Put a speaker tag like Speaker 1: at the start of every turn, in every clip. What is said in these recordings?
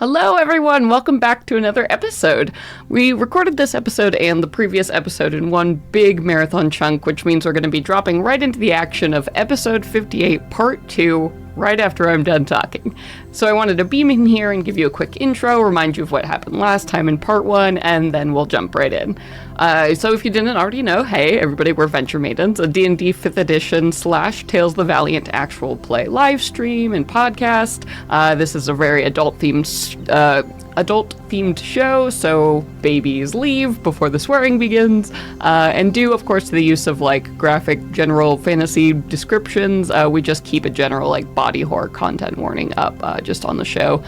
Speaker 1: Hello, everyone. Welcome back to another episode. We recorded this episode and the previous episode in one big marathon chunk, which means we're going to be dropping right into the action of episode 58, part 2, right after I'm done talking. So I wanted to beam in here and give you a quick intro, remind you of what happened last time in part 1, and then we'll jump right in. So if you didn't already know, hey, everybody, we're Venture Maidens, a D&D 5th edition / Tales the Valiant actual play live stream and podcast. This is a very adult-themed show, so babies leave before the swearing begins, and due, of course, to the use of, graphic general fantasy descriptions, we just keep a general, body horror content warning up, just on the show.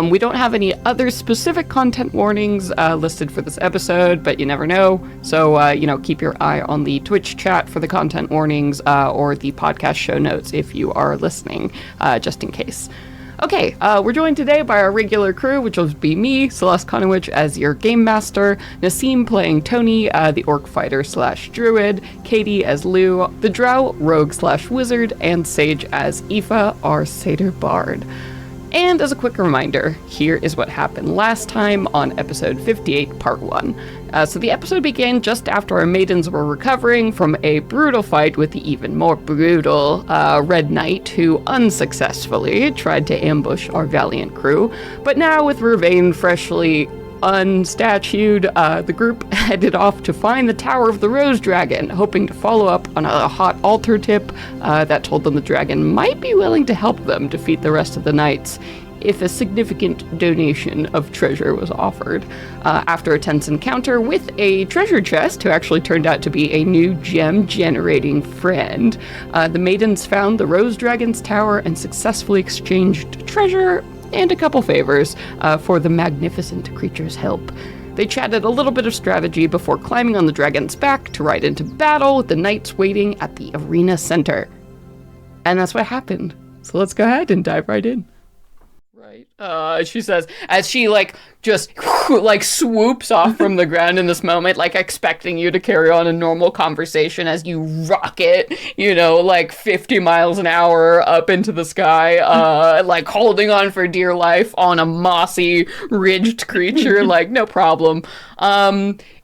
Speaker 1: We don't have any other specific content warnings, listed for this episode, but you never know, so, keep your eye on the Twitch chat for the content warnings, or the podcast show notes if you are listening, just in case. Okay, we're joined today by our regular crew, which will be me, Celeste Conowitch, as your game master, Nassim playing Tony, the orc fighter / druid, Katie as Lou, the drow rogue / wizard, and Sage as Aoife, our satyr bard. And as a quick reminder, here is what happened last time on episode 58, part 1. So the episode began just after our maidens were recovering from a brutal fight with the even more brutal Red Knight, who unsuccessfully tried to ambush our valiant crew. But now, with Ravane freshly unstatued, the group headed off to find the Tower of the Rose Dragon, hoping to follow up on a hot altar tip that told them the dragon might be willing to help them defeat the rest of the knights if a significant donation of treasure was offered. After a tense encounter with a treasure chest, who actually turned out to be a new gem-generating friend, the maidens found the Rose Dragon's tower and successfully exchanged treasure and a couple favors for the magnificent creature's help. They chatted a little bit of strategy before climbing on the dragon's back to ride into battle with the knights waiting at the arena center. And that's what happened. So let's go ahead and dive right in. She says, as she, just, swoops off from the ground in this moment, expecting you to carry on a normal conversation as you rocket, 50 miles an hour up into the sky, holding on for dear life on a mossy, ridged creature, no problem.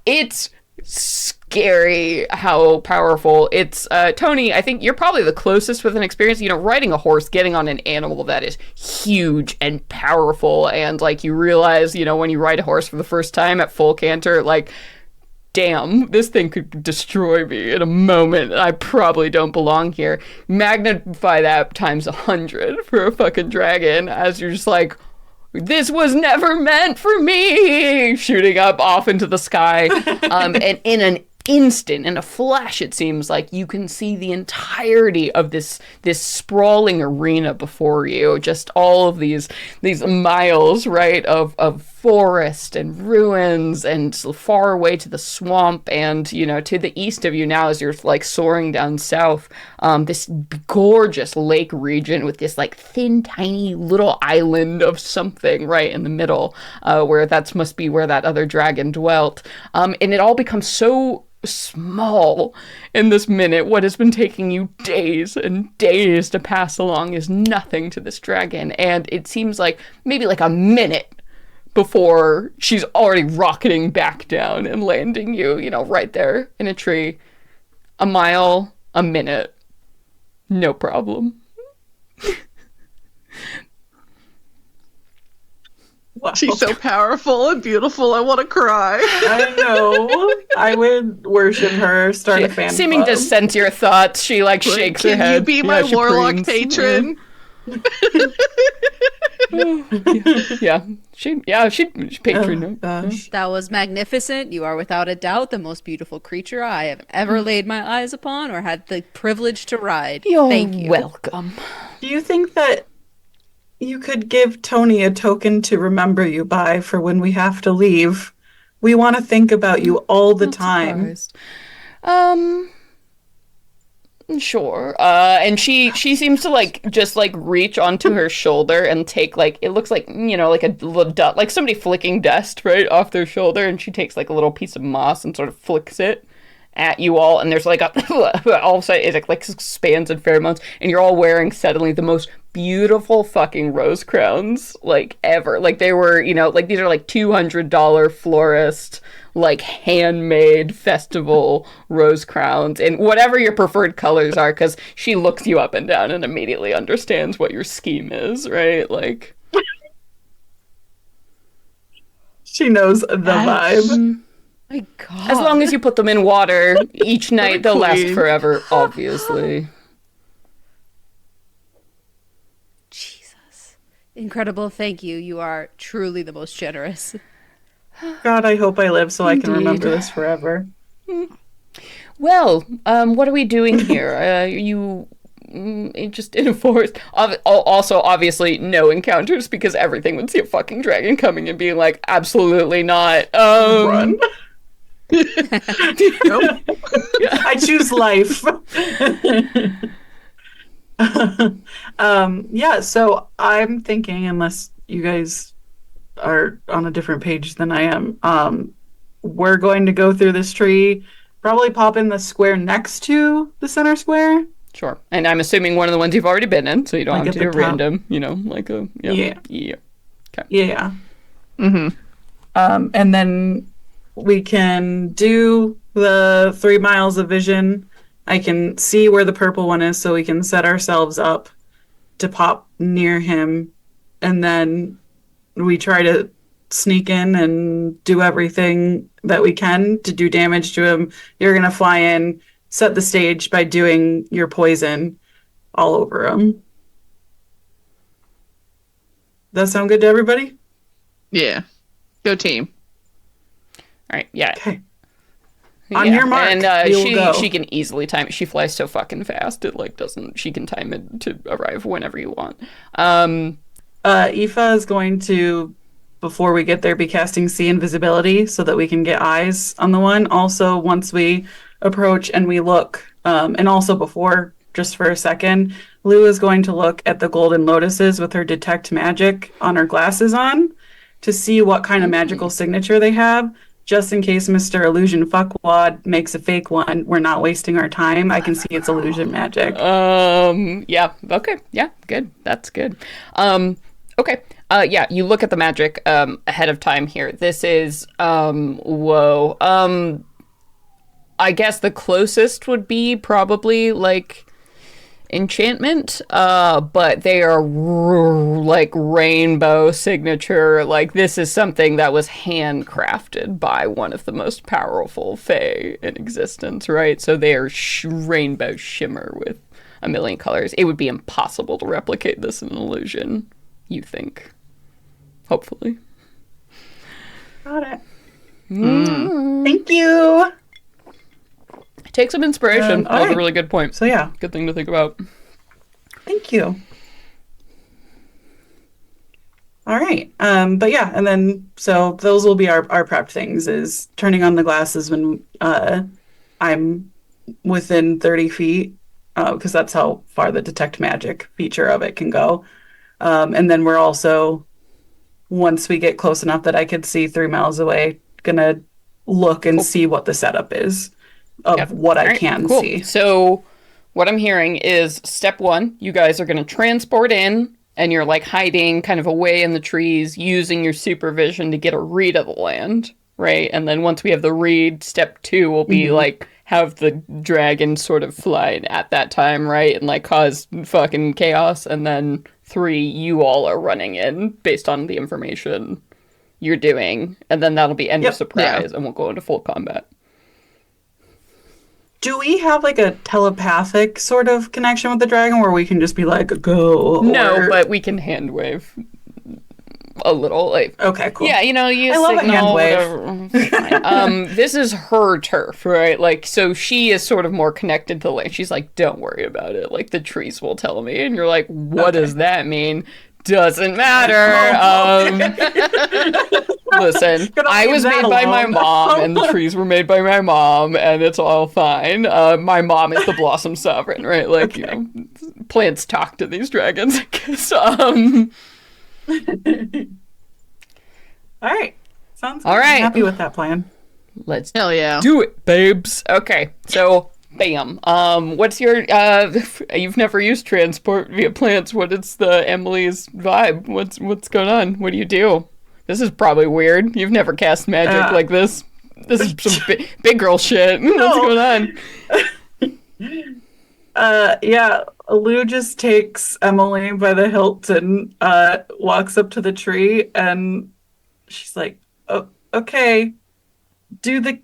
Speaker 1: It's scary how powerful it's. Tony, I think you're probably the closest with an experience, riding a horse, getting on an animal that is huge and powerful, and you realize, when you ride a horse for the first time at full canter, damn, this thing could destroy me in a moment. I probably don't belong here. Magnify that times 100 for a fucking dragon, as you're just this was never meant for me, shooting up off into the sky. And in an instant, in a flash, it seems like you can see the entirety of this sprawling arena before you. Just all of these miles, right, of forest and ruins, and far away to the swamp, and to the east of you now as you're soaring down south, this gorgeous lake region with this thin tiny little island of something right in the middle, where must be where that other dragon dwelt, and it all becomes so small in this minute. What has been taking you days and days to pass along is nothing to this dragon, and it seems like maybe a minute before she's already rocketing back down and landing you, right there in a tree. A mile, a minute, no problem.
Speaker 2: Wow. She's so powerful and beautiful, I want to cry.
Speaker 3: I know. I would worship her, start a fan
Speaker 1: seeming
Speaker 3: club.
Speaker 1: To sense your thoughts, she shakes her head.
Speaker 2: Can you be my warlock patron?
Speaker 1: She'd patron.
Speaker 4: That was magnificent. You are without a doubt the most beautiful creature I have ever laid my eyes upon or had the privilege to ride. Thank you.
Speaker 1: Welcome.
Speaker 3: Do you think that you could give Tony a token to remember you by for when we have to leave? We want to think about you all the time.
Speaker 1: Surprised. Sure. And she seems to just reach onto her shoulder and take it looks like, a little dust, somebody flicking dust right off their shoulder, and she takes a little piece of moss and sort of flicks it at you all, and there's all of a sudden it expands in pheromones, and you're all wearing suddenly the most beautiful fucking rose crowns, like, ever. Like, they were, you know, like, these are like $200 florist, like, handmade festival rose crowns, and whatever your preferred colors are, because she looks you up and down and immediately understands what your scheme is, right? Like,
Speaker 3: She knows the vibe.
Speaker 4: My God.
Speaker 1: as long as you put them in water each night, they'll last
Speaker 2: queen.
Speaker 1: forever, obviously.
Speaker 4: Jesus. Incredible. Thank you. You are truly the most generous.
Speaker 3: God, I hope I live so I can remember
Speaker 1: Indeed.
Speaker 3: this forever.
Speaker 1: Well, what are we doing here? Just in a forest. Also, obviously, no encounters, because everything would see a fucking dragon coming and being like, absolutely not.
Speaker 3: Run.
Speaker 2: Nope.
Speaker 3: I choose life. Yeah, so I'm thinking, unless you guys are on a different page than I am, we're going to go through this tree, probably pop in the square next to the center square.
Speaker 1: Sure. And I'm assuming one of the ones you've already been in, so you don't
Speaker 3: Like
Speaker 1: have
Speaker 3: at
Speaker 1: to
Speaker 3: the
Speaker 1: do
Speaker 3: top.
Speaker 1: random, you know, like a...
Speaker 3: Yeah.
Speaker 1: Yeah.
Speaker 3: Yeah.
Speaker 2: Mm-hmm.
Speaker 3: And then we can do the 3 miles of vision. I can see where the purple one is, so we can set ourselves up to pop near him. And then we try to sneak in and do everything that we can to do damage to him. You're going to fly in, set the stage by doing your poison all over him. That sound good to everybody?
Speaker 2: Yeah. Go team.
Speaker 1: All right, yeah.
Speaker 3: Okay. On your mark,
Speaker 1: and
Speaker 3: we will go.
Speaker 1: she can easily time it. She flies so fucking fast, it like doesn't. She can time it to arrive whenever you want.
Speaker 3: Aoife is going to, before we get there, be casting see invisibility so that we can get eyes on the one. Also, once we approach and we look, and also before, just for a second, Lou is going to look at the golden lotuses with her detect magic on her glasses on to see what kind of magical signature they have. Just in case Mr. Illusion Fuckwad makes a fake one, we're not wasting our time. I can see it's illusion magic.
Speaker 1: Yeah. Okay. Yeah. Good. That's good. Okay. Yeah. You look at the magic ahead of time here. This is whoa. I guess the closest would be probably like enchantment, but they are like rainbow signature. Like, this is something that was handcrafted by one of the most powerful fae in existence, right? So they are rainbow shimmer with a million colors. It would be impossible to replicate this in an illusion, you think. Hopefully.
Speaker 3: Got it. Thank you.
Speaker 1: Take some inspiration.
Speaker 3: all
Speaker 1: That was
Speaker 3: right.
Speaker 1: a really good point.
Speaker 3: So yeah,
Speaker 1: Good thing to think about.
Speaker 3: thank you. All right. But yeah, and then so those will be our prep things, is turning on the glasses when I'm within 30 feet, because that's how far the detect magic feature of it can go. And then we're also, once we get close enough that I could see 3 miles away, gonna look and see what the setup is of
Speaker 1: Yep.
Speaker 3: what I
Speaker 1: All right,
Speaker 3: can
Speaker 1: cool.
Speaker 3: see.
Speaker 1: So what I'm hearing is step 1, you guys are going to transport in, and you're like hiding kind of away in the trees, using your supervision to get a read of the land, right? And then once we have the read, step 2 will be like have the dragon sort of fly at that time, right? And like cause fucking chaos. And then 3, you all are running in based on the information you're doing. And then that'll be end of surprise, and we'll go into full combat.
Speaker 3: Do we have like a telepathic sort of connection with the dragon where we can just be like, go?
Speaker 1: No,
Speaker 3: or...
Speaker 1: but we can hand wave a little. Like,
Speaker 3: Okay, cool.
Speaker 1: yeah, you know, you
Speaker 3: I love a
Speaker 1: signal.
Speaker 3: hand wave.
Speaker 1: Fine. This is her turf, right? Like, so she is sort of more connected to the land. She's like, don't worry about it. Like, the trees will tell me. And you're like, what does that mean? Doesn't matter. Listen,
Speaker 3: Gonna
Speaker 1: I
Speaker 3: leave
Speaker 1: was
Speaker 3: that
Speaker 1: made by my
Speaker 3: alone.
Speaker 1: mom, and the trees were made by my mom, and it's all fine. My mom is the blossom sovereign, right? Like, you know, plants talk to these dragons, I guess.
Speaker 3: All right. Sounds good.
Speaker 1: All right.
Speaker 3: I'm happy with that plan.
Speaker 1: Let's
Speaker 2: Hell yeah.
Speaker 1: do it, babes. Okay, so Bam. What's your you've never used transport via plants. What is the Emily's vibe? What's going on? What do you do? This is probably weird. You've never cast magic like this. This is some big girl shit. What's going
Speaker 3: on? Yeah, Lou just takes Emily by the hilt and walks up to the tree, and she's like, "Oh, okay, do the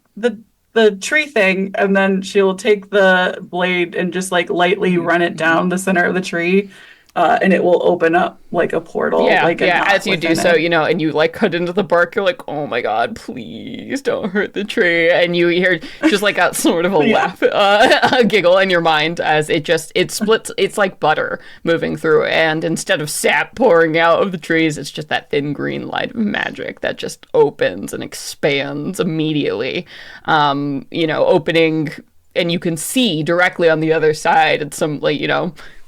Speaker 3: tree thing," and then she'll take the blade and just like lightly run it down the center of the tree, and it will open up like a portal.
Speaker 1: Yeah, as you do so, and you like cut into the bark, you're like, oh my god, please don't hurt the tree. And you hear just like a sort of a laugh, a giggle in your mind as it splits. It's like butter moving through, and instead of sap pouring out of the trees, it's just that thin green light of magic that just opens and expands immediately, opening, and you can see directly on the other side. It's some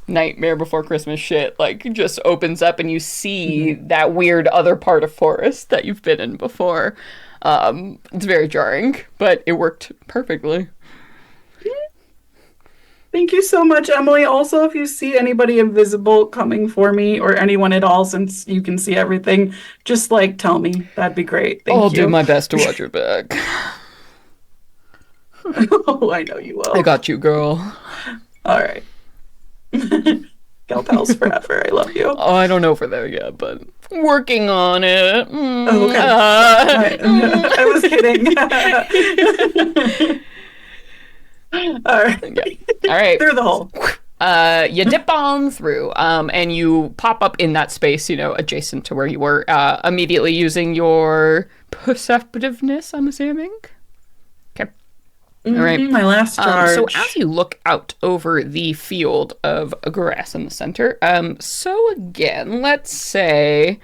Speaker 1: Nightmare Before Christmas shit, like, just opens up and you see that weird other part of forest that you've been in before. It's very jarring, but it worked perfectly.
Speaker 3: Thank you so much, Emily. Also, if you see anybody invisible coming for me or anyone at all, since you can see everything, just tell me. That'd be great. Thank you.
Speaker 1: I'll do my best to watch your back.
Speaker 3: Oh, I know you will.
Speaker 1: I got you, girl.
Speaker 3: All right. Gal pals forever. I love you.
Speaker 1: Oh, I don't know if we're there yet, but working on it.
Speaker 3: Oh, okay. I was kidding. All right.
Speaker 1: Yeah. All right.
Speaker 3: Through the hole.
Speaker 1: You dip on through, and you pop up in that space, adjacent to where you were, immediately using your perceptiveness, I'm assuming. All right.
Speaker 3: My last charge.
Speaker 1: So as you look out over the field of grass in the center, so again, let's say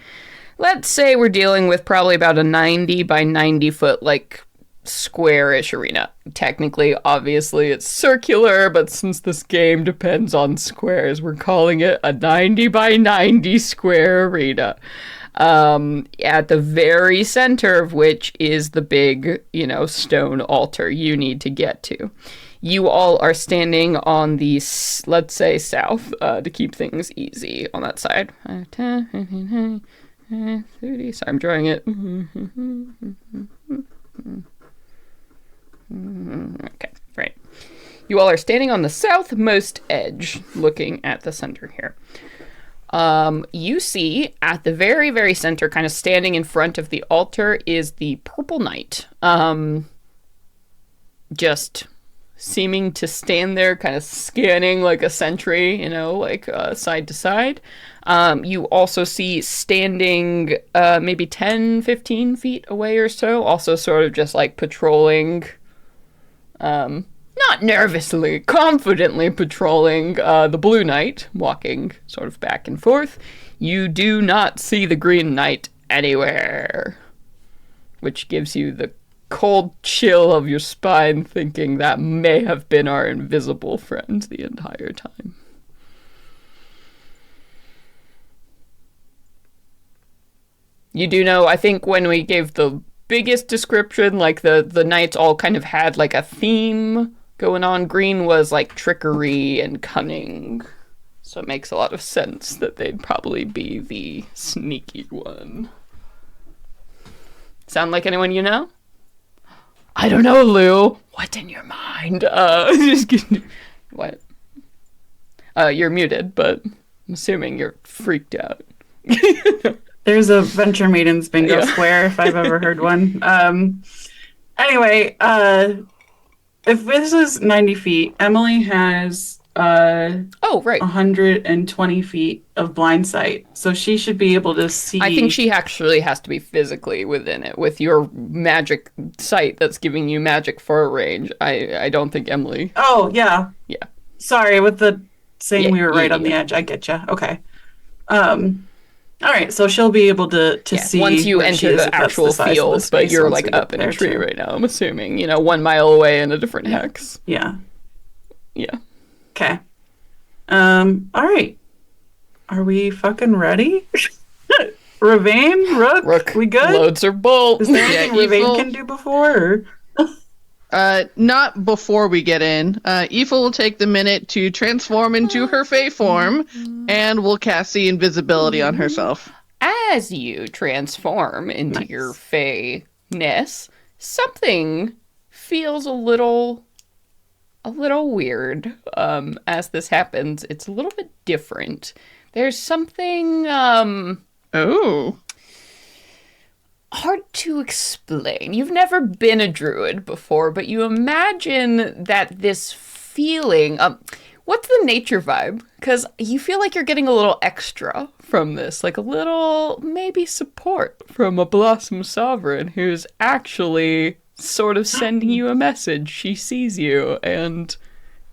Speaker 1: we're dealing with probably about a 90 by 90 foot, square-ish arena. Technically, obviously, it's circular, but since this game depends on squares, we're calling it a 90 by 90 square arena. At the very center of which is the big, stone altar you need to get to. You all are standing on the, let's say, south, to keep things easy on that side. 30, sorry, I'm drawing it. Okay, right. You all are standing on the southmost edge, looking at the center here. You see at the very, very center, kind of standing in front of the altar, is the Purple Knight. Just seeming to stand there, kind of scanning like a sentry, side to side. You also see standing maybe 10, 15 feet away or so, also sort of just patrolling, not nervously, confidently patrolling the Blue Knight, walking sort of back and forth. You do not see the Green Knight anywhere, which gives you the cold chill of your spine, thinking that may have been our invisible friend the entire time. You do know, I think when we gave the biggest description, the knights all kind of had a theme going on. Green was trickery and cunning, so it makes a lot of sense that they'd probably be the sneaky one. Sound like anyone you know? I don't know, Lou. What's in your mind? Just kidding. What? You're muted, but I'm assuming you're freaked out.
Speaker 3: There's a Venture Maidens bingo square if I've ever heard one. Anyway, if this is 90 feet, Emily has 120 feet of blind sight, so she should be able to see.
Speaker 1: I think she actually has to be physically within it with your magic sight that's giving you magic for a range. I don't think Emily.
Speaker 3: Oh yeah.
Speaker 1: Yeah.
Speaker 3: Sorry, with the saying we were right on the edge. I get you. Okay. All right, so she'll be able to see
Speaker 1: once you enter the actual field, but you're up in a tree right now, I'm assuming, 1 mile away in a different hex.
Speaker 3: Yeah.
Speaker 1: Yeah.
Speaker 3: Okay. All right. Are we fucking ready? Ravane? Rook? We good?
Speaker 1: Loads or bolts.
Speaker 3: Is there anything Ravane can do before? Or?
Speaker 2: Not before we get in. Aoife will take the minute to transform into her Fae form, and will cast the invisibility on herself.
Speaker 1: As you transform into your Fae-ness, something feels a little weird. As this happens, it's a little bit different. There's something hard to explain. You've never been a druid before, but you imagine that this feeling. What's the nature vibe? Because you feel like you're getting a little extra from this, like a little maybe support from a Blossom Sovereign who's actually sort of sending you a message. She sees you and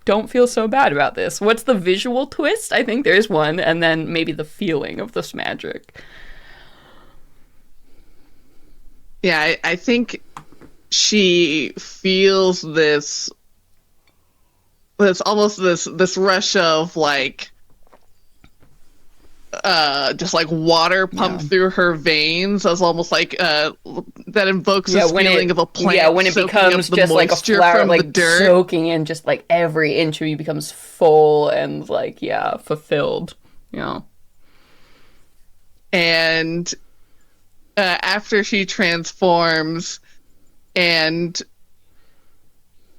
Speaker 1: don't feel so bad about this. What's the visual twist? I think there's one, and then maybe the feeling of this magic.
Speaker 2: Yeah, I think she feels this almost this rush of like just like water pumped through her veins, as almost like that invokes this feeling of a plant.
Speaker 1: Yeah, when it becomes just like a flower, like soaking in, just like every inch of you becomes full and like fulfilled.
Speaker 2: And after she transforms, and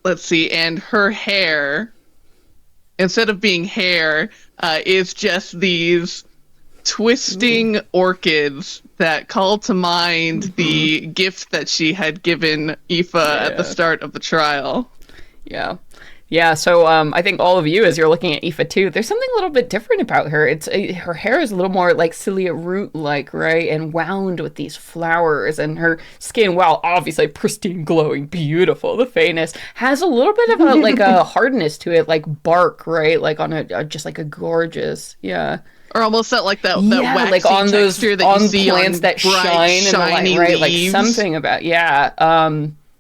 Speaker 2: let's see, and her hair, instead of being hair, is just these twisting orchids that call to mind the gift that she had given Aoife at the start of the trial.
Speaker 1: Yeah, so I think all of you, as you're looking at Aoife too, there's something a little bit different about her. It's her hair is a little more like cilia root-like, right, and wound with these flowers, and her skin, while obviously pristine, glowing, beautiful, the fairness, has a little bit of a like a hardness to it, like bark, right, like on a just like a gorgeous,
Speaker 2: or almost that like that waxy
Speaker 1: like on those
Speaker 2: texture that
Speaker 1: on
Speaker 2: you see
Speaker 1: plants
Speaker 2: on
Speaker 1: that
Speaker 2: bright,
Speaker 1: shine in the light, right,
Speaker 2: leaves.
Speaker 1: like something about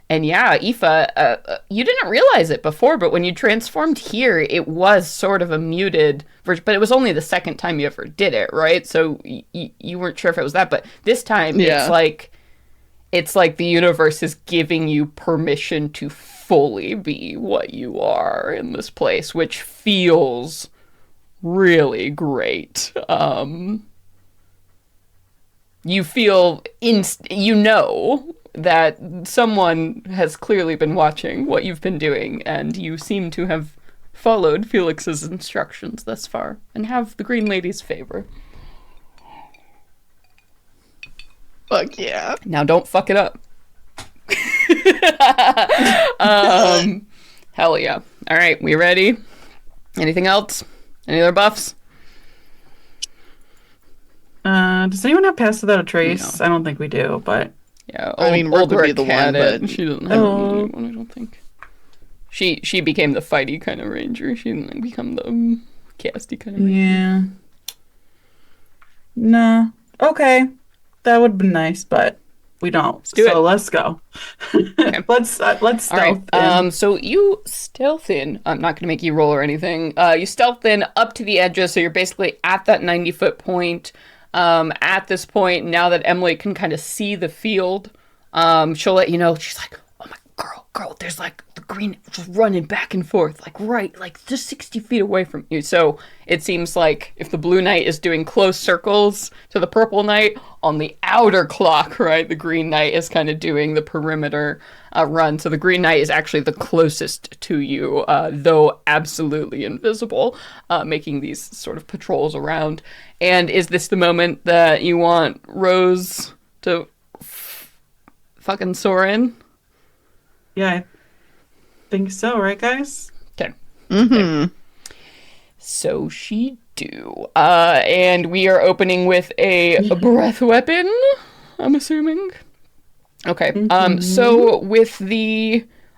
Speaker 1: And Aoife, you didn't realize it before, but when you transformed here, it was sort of a muted version, but it was only the second time you ever did it, right? So you weren't sure if it was that, but this time it's like the universe is giving you permission to fully be what you are in this place, which feels really great. You feel that someone has clearly been watching what you've been doing, and you seem to have followed Felix's instructions thus far, and have the Green Lady's favor.
Speaker 2: Fuck yeah.
Speaker 1: Now don't fuck it up. Hell yeah. Alright, we ready? Anything else? Any other buffs?
Speaker 3: Does anyone have Pass Without a Trace?
Speaker 1: No.
Speaker 3: I don't think we do, but...
Speaker 2: Yeah, I mean, Rook would be the one, but
Speaker 1: she doesn't have anyone, I don't think. She became the fighty kind of ranger. She didn't become the casty kind of ranger.
Speaker 3: Yeah. Nah. Okay. That would be nice, but we don't. Let's go.
Speaker 1: Okay.
Speaker 3: Let's stealth.
Speaker 1: All right. So you stealth in. I'm not going to make you roll or anything. You stealth in up to the edges, so you're basically at that 90-foot point. At this point, now that Emily can kind of see the field, she'll let you know. She's like, "Oh my girl, there's like the green just running back and forth, like just 60 feet away from you." So it seems like if the blue knight is doing close circles to the purple knight on the outer clock, right, the green knight is kind of doing the perimeter run. So the green knight is actually the closest to you, though absolutely invisible, making these sort of patrols around. And is this the moment that you want Rose to fucking soar in?
Speaker 3: Yeah, I think so, right, guys?
Speaker 1: Okay.
Speaker 2: Mm-hmm.
Speaker 1: Okay. So she do. And we are opening with a breath weapon, I'm assuming. Okay. So with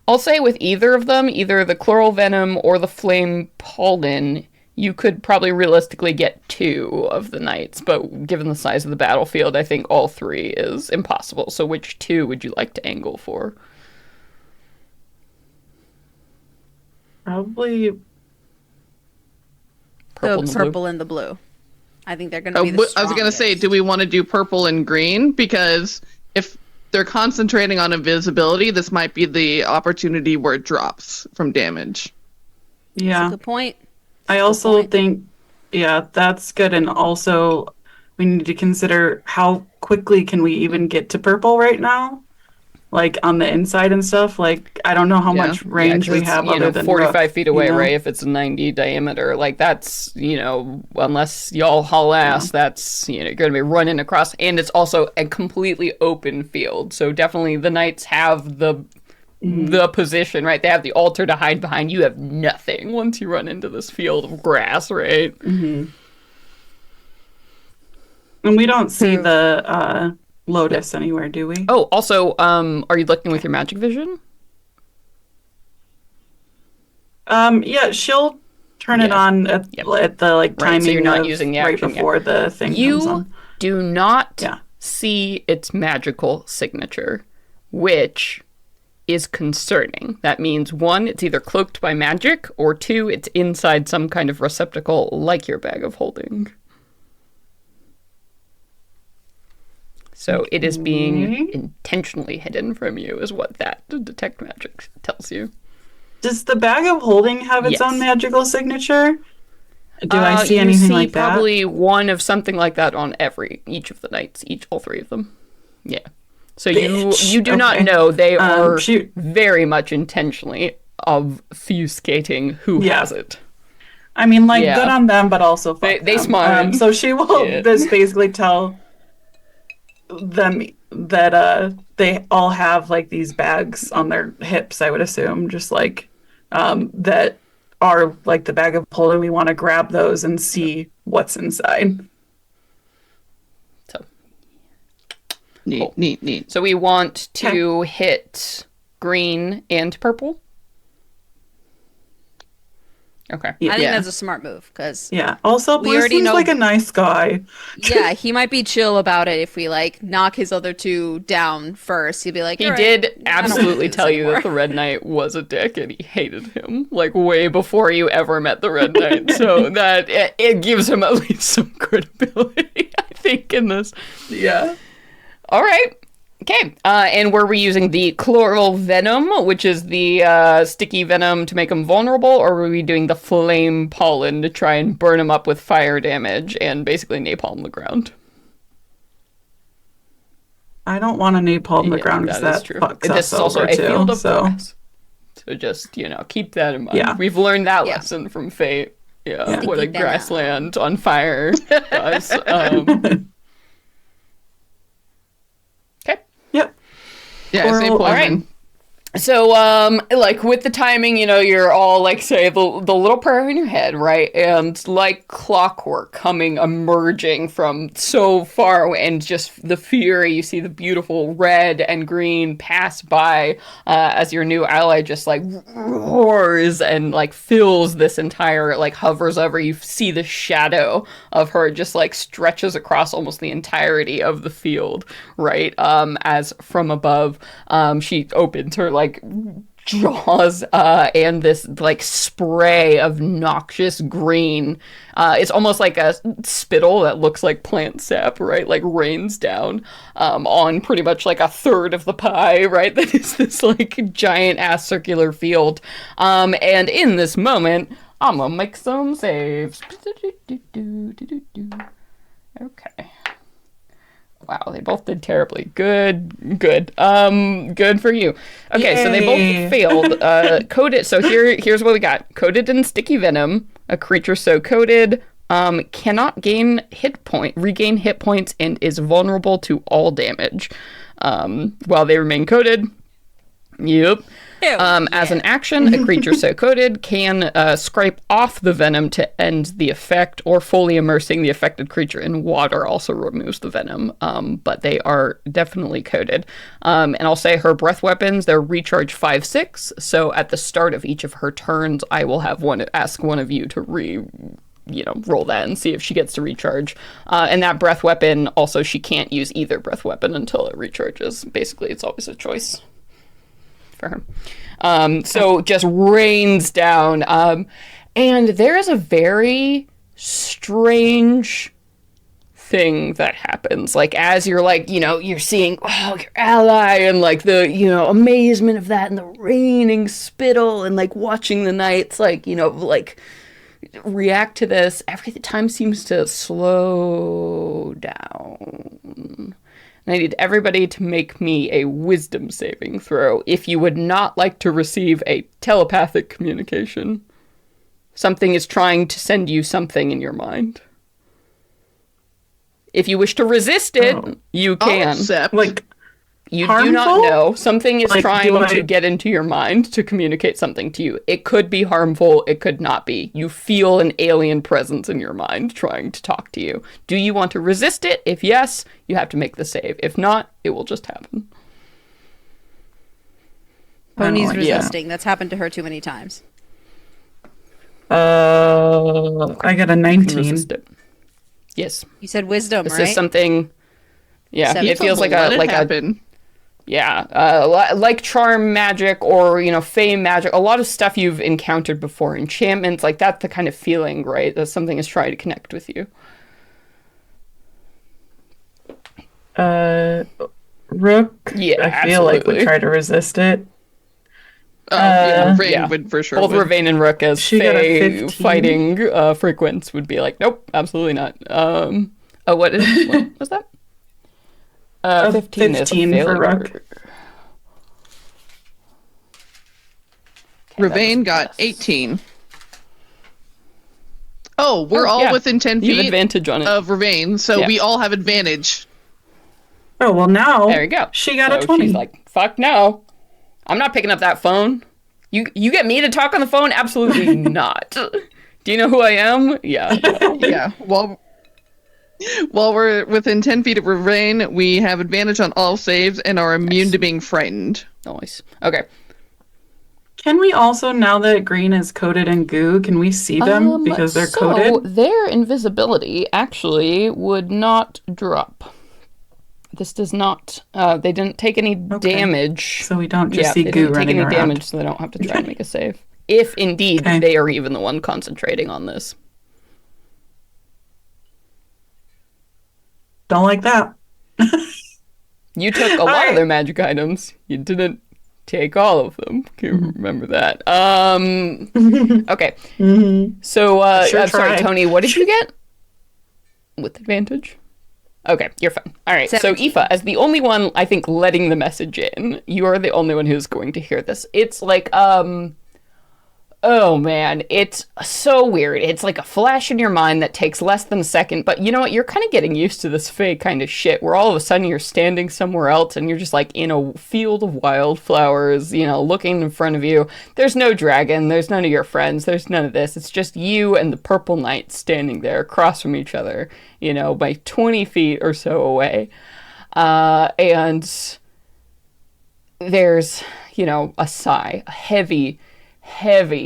Speaker 1: I'll say with either of them, either the chloral venom or the flame pollen, you could probably realistically get 2 of the knights, but given the size of the battlefield, I think all 3 is impossible. So which 2 would you like to angle for?
Speaker 3: Probably
Speaker 4: The purple and the blue. I think they're going to be the
Speaker 2: I was going to say, do we want to do purple and green? Because if they're concentrating on invisibility, this might be the opportunity where it drops from damage.
Speaker 3: Yeah.
Speaker 4: Good point.
Speaker 3: I also think, yeah, that's good. And also, we need to consider how quickly can we even get to purple right now? Like on the inside and stuff. Like, I don't know how much range we have other than
Speaker 1: 45
Speaker 3: roof,
Speaker 1: feet away,
Speaker 3: you know?
Speaker 1: right? If it's a 90 diameter, like that's, unless y'all haul ass, that's, you're going to be running across. And it's also a completely open field. So definitely the knights have the position, right? They have the altar to hide behind. You have nothing once you run into this field of grass, right?
Speaker 3: Mm-hmm. And we don't see the Lotus anywhere, do we?
Speaker 1: Oh, also, are you looking with your magic vision?
Speaker 3: Yeah, she'll turn it on at the like timing.
Speaker 1: Right, so you're not using the
Speaker 3: right
Speaker 1: action
Speaker 3: before the thing comes on.
Speaker 1: You do not see its magical signature, which is concerning. That means 1, it's either cloaked by magic, or 2, it's inside some kind of receptacle like your bag of holding. So it is being intentionally hidden from you, is what that detect magic tells you.
Speaker 3: Does the bag of holding have its own magical signature? Do I see anything like that?
Speaker 1: You see probably one of something like that on each of the knights, all 3 of them. Yeah. So you do not know. They are very much intentionally obfuscating who has it.
Speaker 3: I mean, like, good on them, but also fuck
Speaker 1: they
Speaker 3: them.
Speaker 1: smart.
Speaker 3: So she will just basically tell them that they all have like these bags on their hips, I would assume, just like that are like the bag of holding. We want to grab those and see what's inside.
Speaker 1: So
Speaker 2: neat.
Speaker 1: So we want to hit green and purple. Okay.
Speaker 4: I think that's a smart move, because
Speaker 3: Also, Blue seems like a nice guy.
Speaker 4: Yeah, he might be chill about it if we like knock his other 2 down first. He'd be like,
Speaker 1: he did absolutely tell you that the Red Knight was a dick and he hated him like way before you ever met the Red Knight. So that it gives him at least some credibility, I think, in this.
Speaker 3: Yeah.
Speaker 1: All right. Okay, and were we using the chloral venom, which is the sticky venom to make them vulnerable, or were we doing the flame pollen to try and burn them up with fire damage and basically napalm the ground?
Speaker 3: I don't want to napalm the ground because that fucks us
Speaker 1: This is also
Speaker 3: over
Speaker 1: a
Speaker 3: too,
Speaker 1: field of grass. So just, keep that in mind.
Speaker 3: Yeah.
Speaker 1: We've learned that lesson from Fate. Yeah, what a grassland on fire does.
Speaker 2: Yeah, say poison.
Speaker 1: All right. So, like, with the timing, you're all, like, say, the little prayer in your head, right? And, like, clockwork emerging from so far away, and just the fury, you see the beautiful red and green pass by as your new ally just, like, roars and, like, fills this entire, like, hovers over. You see the shadow of her just, like, stretches across almost the entirety of the field, right? As from above, she opens her, like, jaws and this like spray of noxious green, it's almost like a spittle that looks like plant sap, right, like rains down on pretty much like a third of the pie, right, that is this like giant ass circular field, and in this moment I'm gonna make some saves. Okay. Wow, they both did terribly. Good. Good for you. Okay, so they both failed. Coated. So here's what we got. Coated in sticky venom. A creature so coated cannot regain hit points and is vulnerable to all damage while they remain coated. Yep. As an action, a creature so coated can scrape off the venom to end the effect, or fully immersing the affected creature in water also removes the venom, but they are definitely coated. And I'll say her breath weapons, they're recharge 5/6, so at the start of each of her turns, I will have ask one of you to roll that and see if she gets to recharge. And that breath weapon, also, she can't use either breath weapon until it recharges. Basically, it's always a choice for her. So just rains down. And there is a very strange thing that happens. Like, as you're like, you're seeing, oh, your ally, and like the, amazement of that, and the raining spittle, and like watching the knights, like, like react to this. Every time seems to slow down. And I need everybody to make me a wisdom saving throw if you would not like to receive a telepathic communication. Something is trying to send you something in your mind. If you wish to resist it, you can.
Speaker 2: Accept.
Speaker 3: Like,
Speaker 1: you
Speaker 3: harmful?
Speaker 1: do not know. Something is
Speaker 3: Like,
Speaker 1: trying to get into your mind to communicate something to you. It could be harmful. It could not be. You feel an alien presence in your mind trying to talk to you. Do you want to resist it? If yes, you have to make the save. If not, it will just happen.
Speaker 4: Pony's
Speaker 3: like
Speaker 4: resisting. That's happened to her too many times.
Speaker 3: I got a 19.
Speaker 1: Resist it. Yes.
Speaker 4: You said wisdom,
Speaker 1: This
Speaker 4: right?
Speaker 1: is something... Yeah,
Speaker 4: Seven.
Speaker 1: it feels like
Speaker 2: Let
Speaker 1: a...
Speaker 2: it
Speaker 1: like
Speaker 2: happen.
Speaker 1: Like charm magic or, fey magic. A lot of stuff you've encountered before. Enchantments, like that's the kind of feeling, right? That something is trying to connect with you.
Speaker 3: Rook,
Speaker 1: Yeah,
Speaker 3: I feel like would
Speaker 1: absolutely.
Speaker 3: try to resist it.
Speaker 2: Rain
Speaker 1: Yeah.
Speaker 2: would for sure.
Speaker 1: Both
Speaker 2: would.
Speaker 1: Ravane and Rook as
Speaker 3: She got a
Speaker 1: fey
Speaker 3: 15.
Speaker 1: fighting frequents would be like, nope, absolutely not. What was that? 15 is a
Speaker 3: 15 for
Speaker 1: failure.
Speaker 3: Rook.
Speaker 2: Ravane got 18. Oh, we're all
Speaker 1: yeah.
Speaker 2: within 10
Speaker 1: You have
Speaker 2: feet
Speaker 1: advantage on it.
Speaker 2: of Ravane, so
Speaker 1: Yeah.
Speaker 2: we all have advantage.
Speaker 3: Oh, well, now
Speaker 1: There you go.
Speaker 3: she got
Speaker 1: So
Speaker 3: a 20.
Speaker 1: She's like, fuck no. I'm not picking up that phone. You get me to talk on the phone? Absolutely not. Do you know who I am? Yeah. No.
Speaker 2: Yeah. While we're within 10 feet of Ravane, we have advantage on all saves and are immune to being frightened.
Speaker 1: Nice. Okay.
Speaker 3: Can we also, now that green is coated in goo, can we see them because they're
Speaker 1: so
Speaker 3: coated?
Speaker 1: their invisibility actually would not drop. This does not. They didn't take any damage.
Speaker 3: So we don't just see
Speaker 1: they
Speaker 3: goo
Speaker 1: didn't take
Speaker 3: running
Speaker 1: any
Speaker 3: around.
Speaker 1: damage, so they don't have to try and make a save. If indeed
Speaker 3: Okay.
Speaker 1: they are even the one concentrating on this.
Speaker 3: Don't like that.
Speaker 1: You took a lot
Speaker 3: Alright.
Speaker 1: of their magic items. You didn't take all of them. Can you remember that? Okay. So,
Speaker 3: Sure
Speaker 1: I'm sorry,
Speaker 3: tried.
Speaker 1: Tony, what did you get? With advantage? Okay, you're fine. All right, so
Speaker 4: 17.
Speaker 1: Aoife, as the only one, I think, letting the message in, you are the only one who's going to hear this. It's like, oh man, it's so weird. It's like a flash in your mind that takes less than a second, but you know what? You're kind of getting used to this fake kind of shit where all of a sudden you're standing somewhere else and you're just like in a field of wildflowers, looking in front of you. There's no dragon, there's none of your friends, there's none of this. It's just you and the purple knight standing there across from each other, by 20 feet or so away. And there's, a sigh, a heavy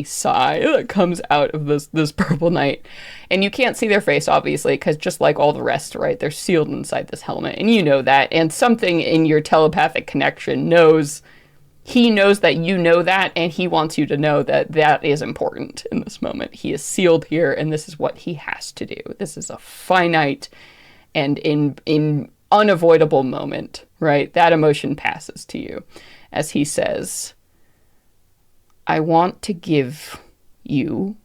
Speaker 1: sigh that comes out of this purple knight, and you can't see their face obviously because just like all the rest, right, they're sealed inside this helmet, and you know that, and something in your telepathic connection knows that you know that, and he wants you to know that that is important in this moment. He is sealed here, and this is what he has to do. This is a finite and in unavoidable moment, right? That emotion passes to you as he says, I want to give you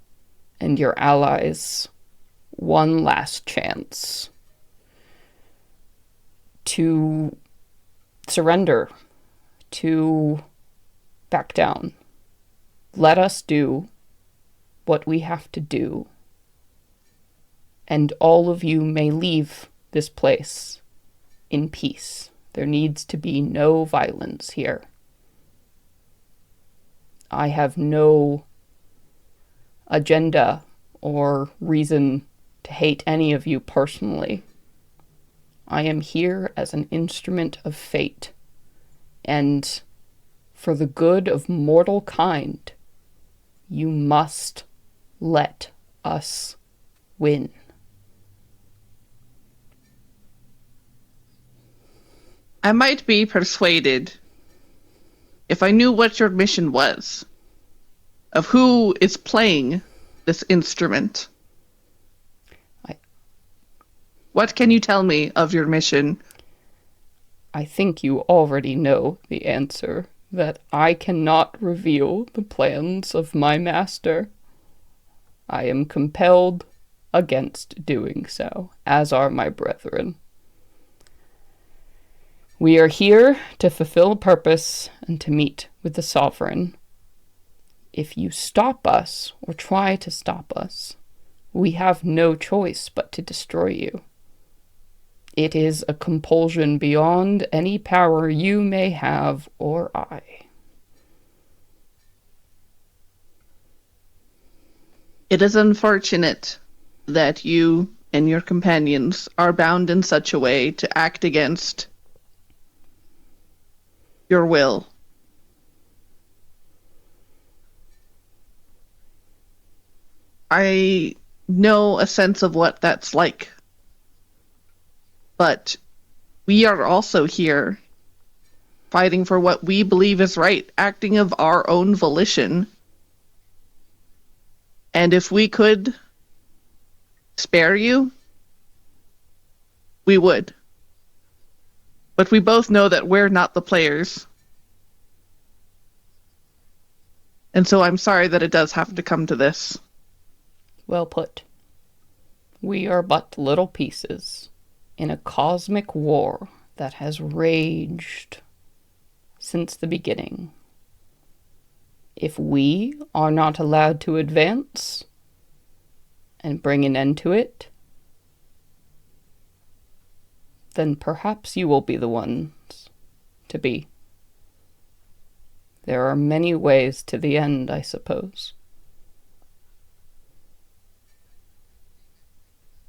Speaker 1: and your allies one last chance to surrender, to back down. Let us do what we have to do, and all of you may leave this place in peace. There needs to be no violence here. I have no agenda or reason to hate any of you personally. I am here as an instrument of fate, and for the good of mortal kind, you must let us win.
Speaker 2: I might be persuaded if I knew what your mission was, of who is playing this instrument. What can you tell me of your mission?
Speaker 1: I think you already know the answer, that I cannot reveal the plans of my master. I am compelled against doing so, as are my brethren. We are here to fulfill a purpose and to meet with the sovereign. If you stop us or try to stop us, we have no choice but to destroy you. It is a compulsion beyond any power you may have or I.
Speaker 2: It is unfortunate that you and your companions are bound in such a way to act against your will. I know a sense of what that's like. But we are also here fighting for what we believe is right, acting of our own volition. And if we could spare you, we would. But we both know that we're not the players. And so I'm sorry that it does have to come to this.
Speaker 1: Well put. We are but little pieces in a cosmic war that has raged since the beginning. If we are not allowed to advance and bring an end to it, then perhaps you will be the ones to be. There are many ways to the end, I suppose.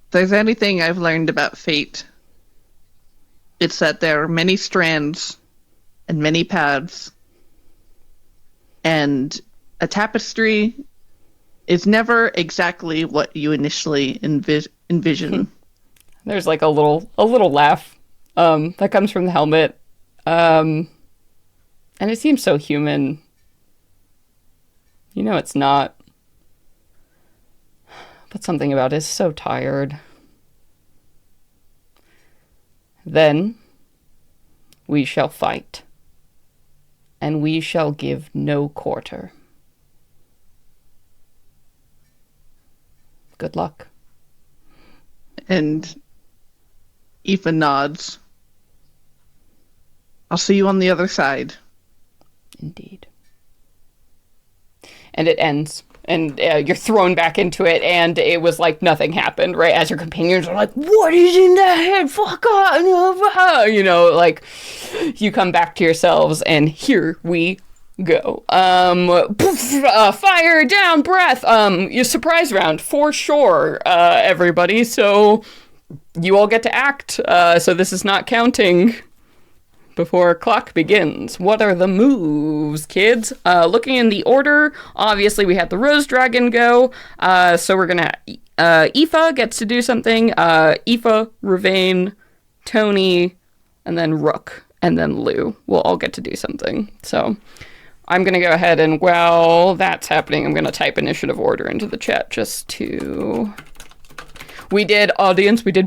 Speaker 2: If there's anything I've learned about fate, it's that there are many strands and many paths. And a tapestry is never exactly what you initially envision.
Speaker 1: There's like a little laugh that comes from the helmet. And it seems so human. You know it's not. But something about it is so tired. Then we shall fight. And we shall give no quarter. Good luck.
Speaker 2: And Aoife nods. I'll see you on the other side.
Speaker 1: Indeed. And it ends. And you're thrown back into it, and it was like nothing happened, right? As your companions are like, what is in that head? Fuck off! You know, like, you come back to yourselves, and here we go. Fire, down, breath. Your surprise round, for sure, everybody. So, you all get to act. So this is not counting before clock begins. What are the moves, kids? Looking in the order, obviously we had the Rose Dragon go. So we're gonna, Aoife gets to do something. Aoife, Ravane, Tony, and then Rook, and then Lou will all get to do something. So I'm gonna go ahead and while that's happening, I'm gonna type initiative order into the chat just to... We did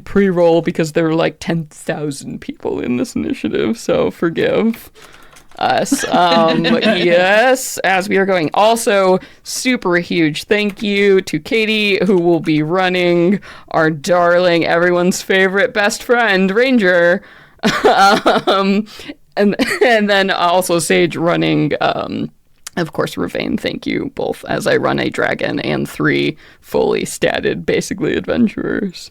Speaker 1: pre-roll because there were like 10,000 people in this initiative, so forgive us. Yes, as we are going. Also, super huge thank you to Katie, who will be running our darling, everyone's favorite best friend, Ranger. And then also Sage running... Of course, Ravane, thank you both, as I run a dragon and 3 fully statted, basically, adventurers.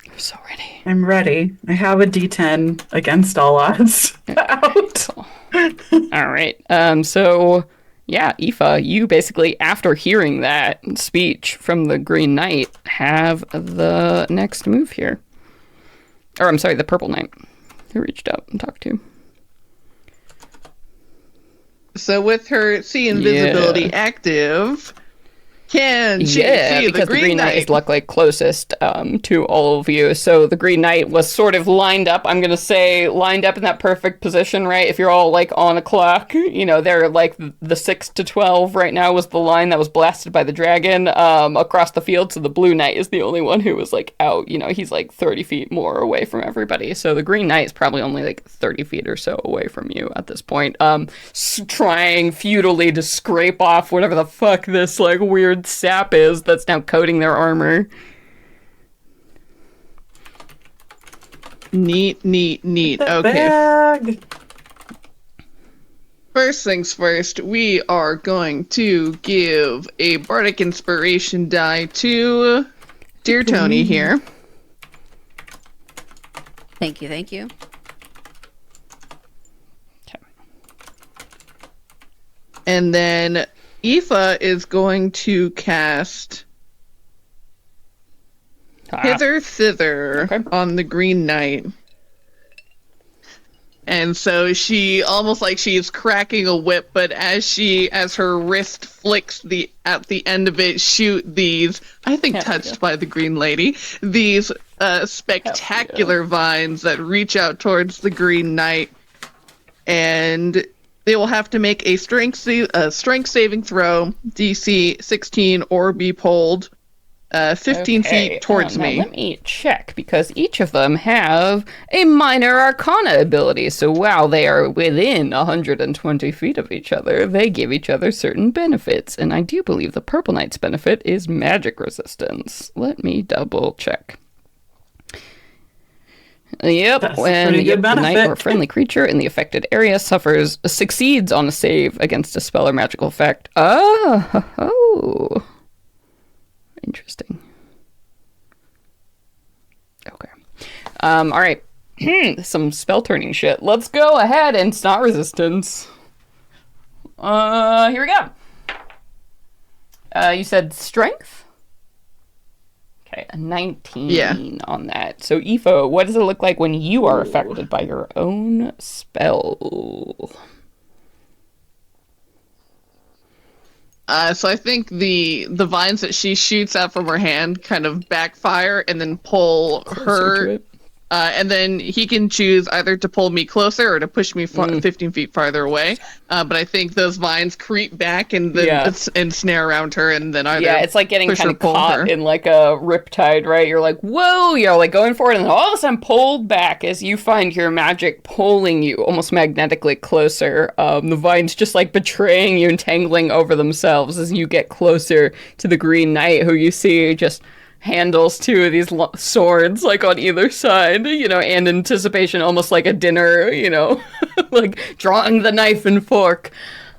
Speaker 1: I'm so ready.
Speaker 3: I'm ready. I have a D10 against all odds out.
Speaker 1: All right. So, yeah, Aoife, you basically, after hearing that speech from the Green Knight, have the next move here. Or, I'm sorry, the Purple Knight, who reached out and talked to you.
Speaker 2: So with her see invisibility active, Can she
Speaker 1: Yeah,
Speaker 2: see
Speaker 1: because
Speaker 2: the Green
Speaker 1: Knight is
Speaker 2: Knight?
Speaker 1: luckily closest to all of you. So the Green Knight was sort of lined up. I'm gonna say lined up in that perfect position, right? If you're all like on a clock, you know, they're like the 6 to 12 right now was the line that was blasted by the dragon across the field. So the Blue Knight is the only one who was like out. You know, he's like 30 feet more away from everybody. So the Green Knight is probably only like 30 feet or so away from you at this point. Trying futilely to scrape off whatever the fuck this like weird sap is that's now coating their armor.
Speaker 2: Neat.
Speaker 3: The
Speaker 2: Okay.
Speaker 3: bag.
Speaker 2: First things first, we are going to give a bardic inspiration die to dear Tony here.
Speaker 4: Thank you, thank you.
Speaker 2: And then Aoife is going to cast Hither Thither on the Green Knight. And so she almost like she's cracking a whip, but as her wrist flicks at the end of it, shoot these, I think touched by the Green Lady, these spectacular vines that reach out towards the Green Knight. And they will have to make a strength saving throw, DC 16, or be pulled 15 feet towards me.
Speaker 1: Let me check, because each of them have a minor arcana ability. So while they are within 120 feet of each other, they give each other certain benefits. And I do believe the Purple Knight's benefit is magic resistance. Let me double check. Yep,
Speaker 3: That's
Speaker 1: when
Speaker 3: a pretty good
Speaker 1: the knight
Speaker 3: benefit.
Speaker 1: or a friendly creature in the affected area succeeds on a save against a spell or magical effect. Oh, interesting. Okay. All right. Some spell turning shit. Let's go ahead and snot resistance. Here we go. You said strength? Okay, a 19 on that. So, Aoife, what does it look like when you are affected by your own spell?
Speaker 2: So I think the vines that she shoots out from her hand kind of backfire and then pull her. And then he can choose either to pull me closer or to push me 15 feet farther away. But I think those vines creep back and then ensnare around her, and then either
Speaker 1: it's like getting
Speaker 2: push
Speaker 1: kind
Speaker 2: or
Speaker 1: of
Speaker 2: pull
Speaker 1: caught
Speaker 2: her.
Speaker 1: in like a riptide, right? You're like, whoa, you're like going for it, and then all of a sudden pulled back as you find your magic pulling you almost magnetically closer. The vines just like betraying you and tangling over themselves as you get closer to the Green Knight, who you see just handles two of these swords like on either side, you know, and anticipation, almost like a dinner, you know, like drawing the knife and fork.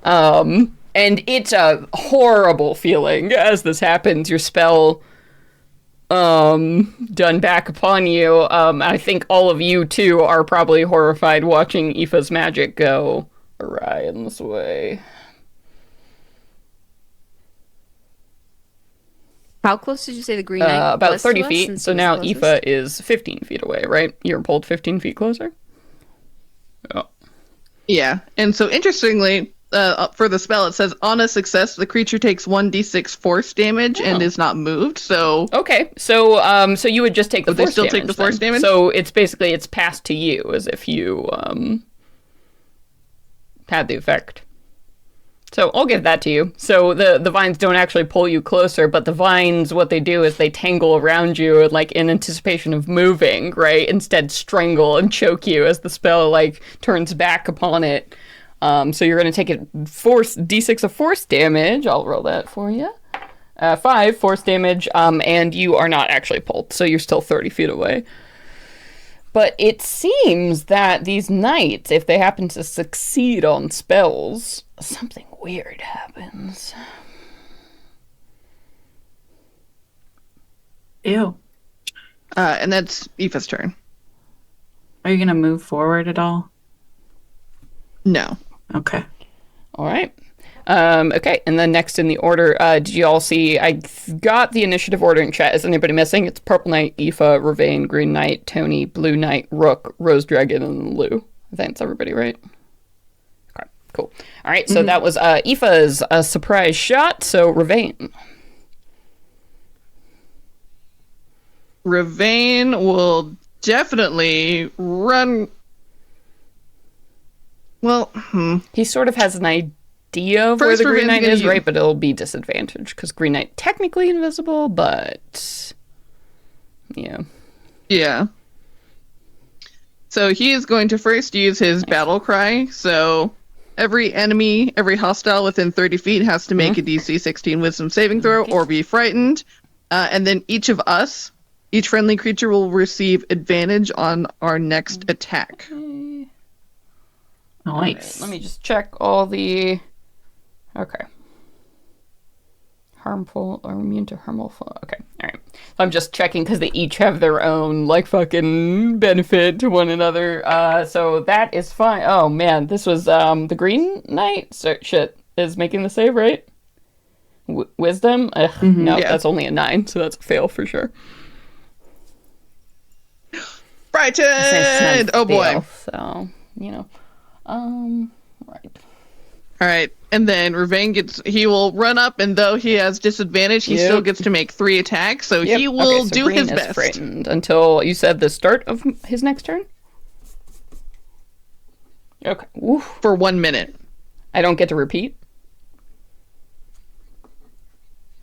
Speaker 1: And it's a horrible feeling as this happens. Your spell done back upon you. I think all of you too are probably horrified watching Aoife's magic go awry in this way.
Speaker 4: How close did you say the Green Knight
Speaker 1: About
Speaker 4: was
Speaker 1: 30
Speaker 4: to us,
Speaker 1: feet.
Speaker 4: since
Speaker 1: So
Speaker 4: he was
Speaker 1: now
Speaker 4: closest?
Speaker 1: Aoife is 15 feet away, right? You're pulled 15 feet closer? Oh.
Speaker 2: Yeah, and so interestingly, for the spell, it says on a success, the creature takes 1d6 force damage and is not moved. So
Speaker 1: okay, so so you would just take the
Speaker 2: would they
Speaker 1: force
Speaker 2: still
Speaker 1: damage.
Speaker 2: take the force damage?
Speaker 1: So it's basically it's passed to you as if you had the effect. So I'll give that to you. So the vines don't actually pull you closer, but the vines, what they do is they tangle around you, and, like in anticipation of moving, right? Instead, strangle and choke you as the spell like turns back upon it. So you're going to take a d6 of force damage. I'll roll that for you. 5 force damage, and you are not actually pulled, so you're still 30 feet away. But it seems that these knights, if they happen to succeed on spells, something weird happens.
Speaker 3: Ew.
Speaker 2: and that's Aoife's turn.
Speaker 3: Are you going to move forward at all?
Speaker 2: No.
Speaker 3: Okay.
Speaker 1: All right. Okay, and then next in the order, did you all see, I got the initiative order in chat. Is anybody missing? It's Purple Knight, Aoife, Ravane, Green Knight, Tony, Blue Knight, Rook, Rose Dragon, and Lou. I think it's everybody, right? Okay, cool. All right, so that was Aoife's surprise shot, so Ravane.
Speaker 2: Ravane will definitely run. Well,
Speaker 1: He sort of has an idea of
Speaker 2: First,
Speaker 1: where the Green
Speaker 2: Ravane's
Speaker 1: Knight
Speaker 2: gonna
Speaker 1: is,
Speaker 2: use-
Speaker 1: right? But it'll be disadvantaged because Green Knight technically invisible, but yeah.
Speaker 2: Yeah. So he is going to first use his battle cry. So every enemy, every hostile within 30 feet has to make a DC 16 Wisdom saving throw or be frightened. And then each of us, each friendly creature will receive advantage on our next attack.
Speaker 3: Nice.
Speaker 1: Let me just check all the. Okay. Harmful or immune to harmful. Okay, all right. I'm just checking because they each have their own like fucking benefit to one another. So that is fine. Oh man, this was the Green Knight. So shit is making the save, right? Wisdom. No,
Speaker 2: Yeah.
Speaker 1: that's only a 9, so that's a fail for sure.
Speaker 2: Frightened! Oh boy.
Speaker 1: Fail, so you know, right.
Speaker 2: All right. And then Ravane he will run up, and though he has disadvantage, he still gets to make 3 attacks. So
Speaker 1: Yep.
Speaker 2: he will
Speaker 1: okay, so
Speaker 2: do
Speaker 1: Green
Speaker 2: his
Speaker 1: is
Speaker 2: best.
Speaker 1: frightened until you said the start of his next turn. Okay. Oof.
Speaker 2: For 1 minute.
Speaker 1: I don't get to repeat.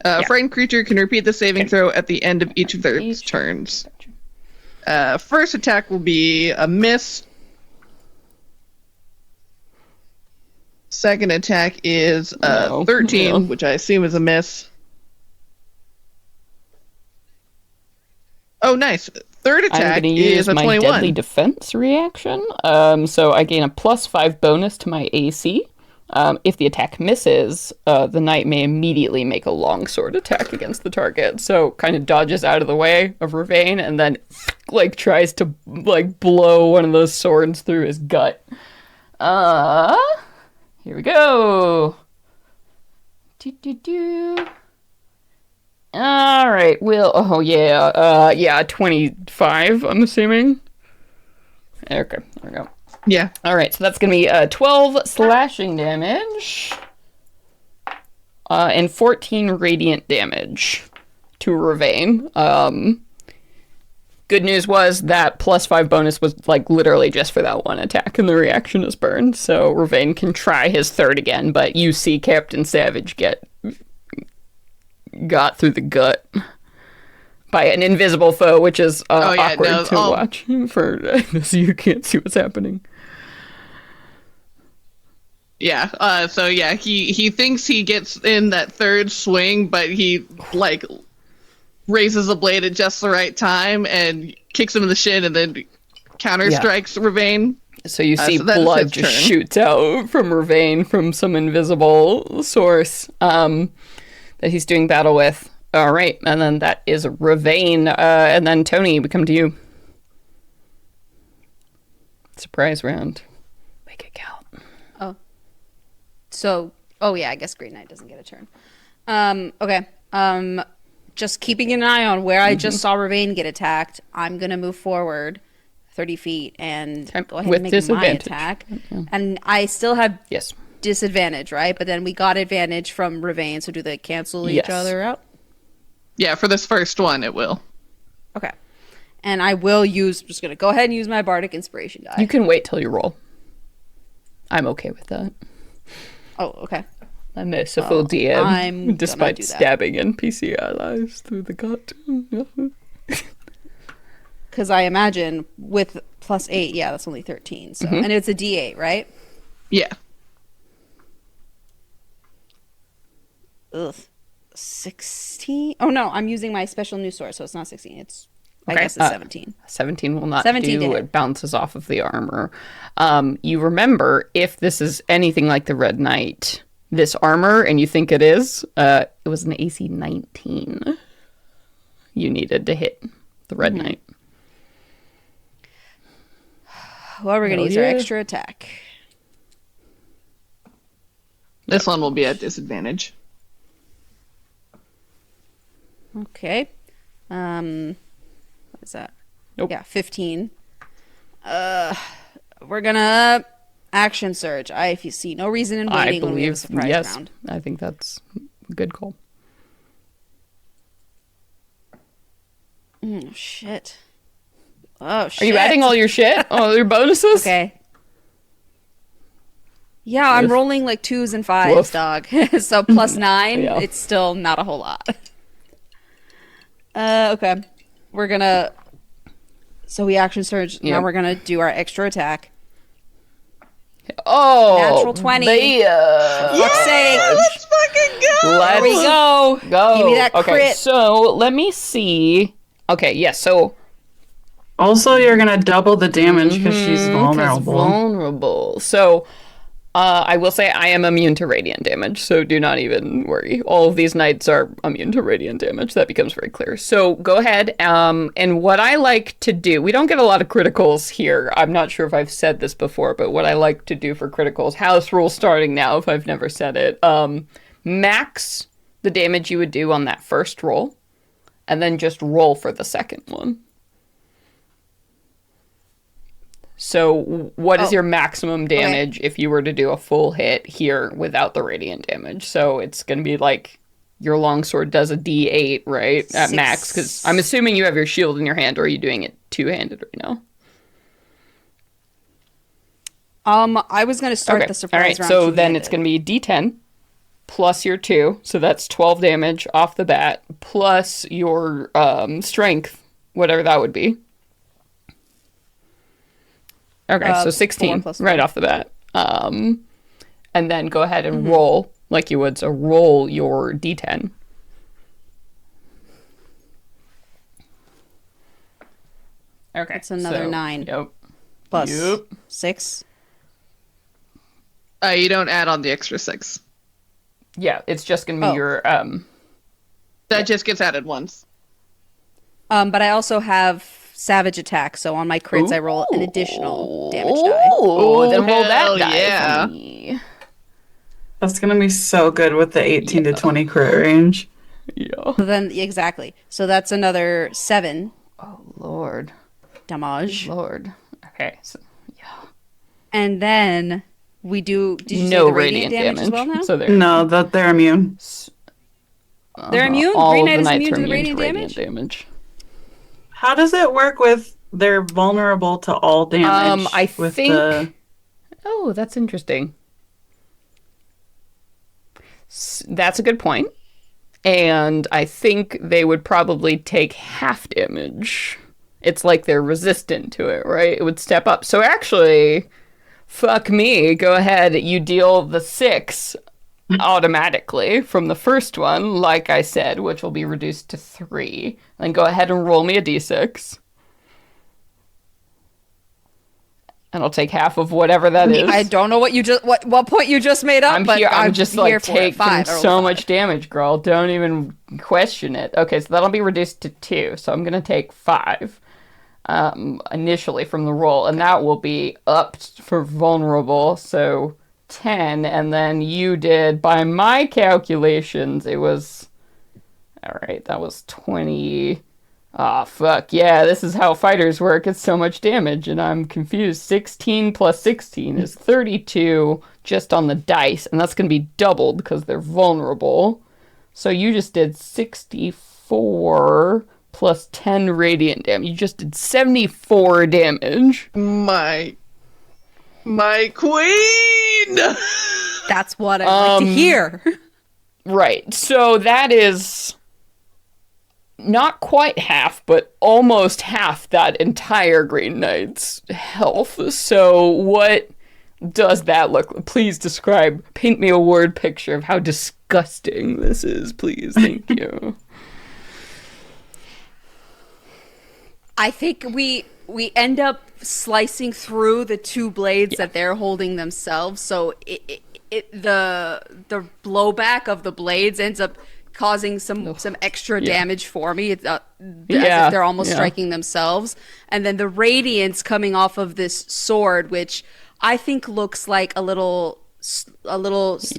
Speaker 2: Frightened creature can repeat the saving throw at the end of each of their turns. First attack will be a miss. Second attack is
Speaker 1: No.
Speaker 2: 13,
Speaker 1: No.
Speaker 2: which I assume is a miss. Oh, nice. Third
Speaker 1: I'm
Speaker 2: attack
Speaker 1: going to use
Speaker 2: is a
Speaker 1: my
Speaker 2: 21.
Speaker 1: deadly defense reaction. So I gain a +5 bonus to my AC. If the attack misses, the knight may immediately make a longsword attack against the target. So kind of dodges out of the way of Ravane and then like tries to like blow one of those swords through his gut. Here we go. All right, oh yeah, 25, I'm assuming. Okay, there we go.
Speaker 2: Yeah.
Speaker 1: All right, so that's going to be 12 slashing damage and 14 radiant damage to Ravane. Good news was that +5 bonus was like literally just for that one attack, and the reaction is burned. So Ravane can try his third again, but you see Captain Savage got through the gut by an invisible foe, which is awkward to watch for so you can't see what's happening.
Speaker 2: Yeah. So yeah, he thinks he gets in that third swing, but he like raises a blade at just the right time and kicks him in the shin, and then counter strikes Ravane.
Speaker 1: So you see
Speaker 2: so that is
Speaker 1: blood
Speaker 2: his
Speaker 1: just
Speaker 2: turn.
Speaker 1: shoots out from Ravane from some invisible source that he's doing battle with. All right, and then that is Ravane, and then Tony, we come to you. Surprise round. Make it count.
Speaker 4: So, yeah, I guess Green Knight doesn't get a turn. Okay. Just keeping an eye on where I just saw Ravane get attacked. I'm gonna move forward 30 feet and go ahead
Speaker 1: With
Speaker 4: and make
Speaker 1: disadvantage.
Speaker 4: my attack. And I still have
Speaker 1: Yes.
Speaker 4: disadvantage, right? But then we got advantage from Ravane, so do they cancel each
Speaker 1: Yes.
Speaker 4: other out?
Speaker 2: Yeah, for this first one, it will.
Speaker 4: Okay. And I will use, just gonna go ahead and use my Bardic Inspiration die.
Speaker 1: You can wait till you roll. I'm okay with that.
Speaker 4: Oh, okay.
Speaker 1: A merciful DM,
Speaker 4: I'm gonna
Speaker 1: despite
Speaker 4: do that.
Speaker 1: stabbing NPC allies through the gut.
Speaker 4: Because I imagine with +8, yeah, that's only 13. So, and it's a D8, right?
Speaker 2: Yeah.
Speaker 4: Ugh. 16? Oh no, I'm using my special new sword, so it's not 16. It's I
Speaker 1: Okay,
Speaker 4: guess it's 17.
Speaker 1: 17 will not
Speaker 4: 17
Speaker 1: do.
Speaker 4: to hit.
Speaker 1: It bounces off of the armor. You remember, if this is anything like the Red Knight, this armor, and you think it is, it was an AC 19 you needed to hit the Red Knight.
Speaker 4: Well, we're gonna
Speaker 1: Hell
Speaker 4: use our
Speaker 1: yeah.
Speaker 4: extra attack.
Speaker 2: This one will be at disadvantage.
Speaker 4: Okay. What is that?
Speaker 1: Nope.
Speaker 4: Yeah, 15. We're gonna action surge. If you see no reason in
Speaker 1: I
Speaker 4: waiting when we have a
Speaker 1: believe,
Speaker 4: surprise
Speaker 1: yes.
Speaker 4: round.
Speaker 1: I think that's a good call.
Speaker 4: Oh, shit. Oh, shit.
Speaker 1: Are you adding all your shit? All your bonuses?
Speaker 4: Okay. Yeah, I'm
Speaker 1: Woof.
Speaker 4: rolling like 2s and 5s,
Speaker 1: Woof.
Speaker 4: dog. So plus 9,
Speaker 1: Yeah.
Speaker 4: it's still not a whole lot. Okay. We're gonna... So we action surge.
Speaker 1: Yep.
Speaker 4: Now we're gonna do our extra attack.
Speaker 1: Oh,
Speaker 4: Natural 20.
Speaker 1: Yeah,
Speaker 4: Fuck's sake.
Speaker 2: Let's fucking go!
Speaker 1: Let's
Speaker 4: There we go.
Speaker 1: go.
Speaker 4: Give me that
Speaker 1: Okay,
Speaker 4: crit.
Speaker 1: so let me see. Okay, yes, so
Speaker 3: Also, you're gonna double the damage because she's
Speaker 1: 'cause
Speaker 3: vulnerable.
Speaker 1: vulnerable. So I will say I am immune to radiant damage, so do not even worry. All of these knights are immune to radiant damage. That becomes very clear. So go ahead. And what I like to do, we don't get a lot of criticals here. I'm not sure if I've said this before, but what I like to do for criticals, house rule starting now, if I've never said it, max the damage you would do on that first roll, and then just roll for the second one. So what is your maximum damage if you were to do a full hit here without the radiant damage? So it's going to be like your longsword does a D8, right? At max, because I'm assuming you have your shield in your hand, or are you doing it two-handed right now?
Speaker 4: I was gonna start the surprise
Speaker 1: All right,
Speaker 4: round.
Speaker 1: so then it's going to be D10 plus your 2, so that's 12 damage off the bat, plus your strength, whatever that would be. Okay, so 16
Speaker 4: 4 +
Speaker 1: right
Speaker 4: 4.
Speaker 1: off the bat. And then go ahead and roll like you would. So roll your D10. Okay.
Speaker 4: It's another 9.
Speaker 1: Yep.
Speaker 4: Plus
Speaker 1: Yep.
Speaker 4: 6.
Speaker 2: You don't add on the extra 6.
Speaker 1: Yeah, it's just going to be your...
Speaker 2: That just gets added once.
Speaker 4: But I also have savage attack, so on my crits I roll an additional damage die.
Speaker 1: Oh, then roll that
Speaker 2: hell
Speaker 1: die
Speaker 2: yeah.
Speaker 1: for me.
Speaker 3: That's gonna be so good with the 18 to 20 crit range.
Speaker 1: Yeah.
Speaker 4: So then exactly. So that's another 7
Speaker 1: Oh, Lord.
Speaker 4: damage.
Speaker 1: Lord. Okay, so...
Speaker 4: And then we do did you
Speaker 1: No
Speaker 4: say the radiant damage as well now?
Speaker 1: So there.
Speaker 3: No, that they're immune.
Speaker 4: They're immune?
Speaker 1: All
Speaker 4: Green
Speaker 1: of the
Speaker 4: Knight is
Speaker 1: knights
Speaker 4: immune
Speaker 1: are
Speaker 4: to the
Speaker 1: immune
Speaker 4: radiant
Speaker 1: damage.
Speaker 3: How does it work with they're vulnerable to all damage?
Speaker 1: I
Speaker 3: with
Speaker 1: think-
Speaker 3: the...
Speaker 1: Oh, that's interesting. That's a good point. And I think they would probably take half damage. It's like they're resistant to it, right? It would step up. So actually, fuck me. Go ahead. You deal the 6 automatically from the first one, like I said, which will be reduced to 3. Then go ahead and roll me a d6. And I'll take half of whatever that is.
Speaker 4: I don't know what you just what point you just made up,
Speaker 1: I'm
Speaker 4: but
Speaker 1: here. I'm
Speaker 4: I'm
Speaker 1: just
Speaker 4: here
Speaker 1: like
Speaker 4: for it.
Speaker 1: taking
Speaker 4: 5. I rolled
Speaker 1: so
Speaker 4: 5.
Speaker 1: much damage, girl. Don't even question it. Okay, so that'll be reduced to 2. So I'm gonna take 5 initially from the roll, and that will be upped for vulnerable. So 10, and then you did, by my calculations, it was all right. That was 20. Ah, fuck, yeah, this is how fighters work. It's so much damage, and I'm confused. 16 plus 16 is 32 just on the dice, and that's going to be doubled because they're vulnerable. So you just did 64 plus 10 radiant damage. You just did 74 damage.
Speaker 2: My queen!
Speaker 4: That's what I like to hear.
Speaker 1: Right, so that is... not quite half, but almost half that entire Green Knight's health. So what does that look like? Please describe, paint me a word picture of how disgusting this is, please. Thank you.
Speaker 4: I think we end up slicing through the 2 blades that they're holding themselves, so the blowback of the blades ends up causing some extra damage for me. It's as if they're almost striking themselves. And then the radiance coming off of this sword, which I think looks like a little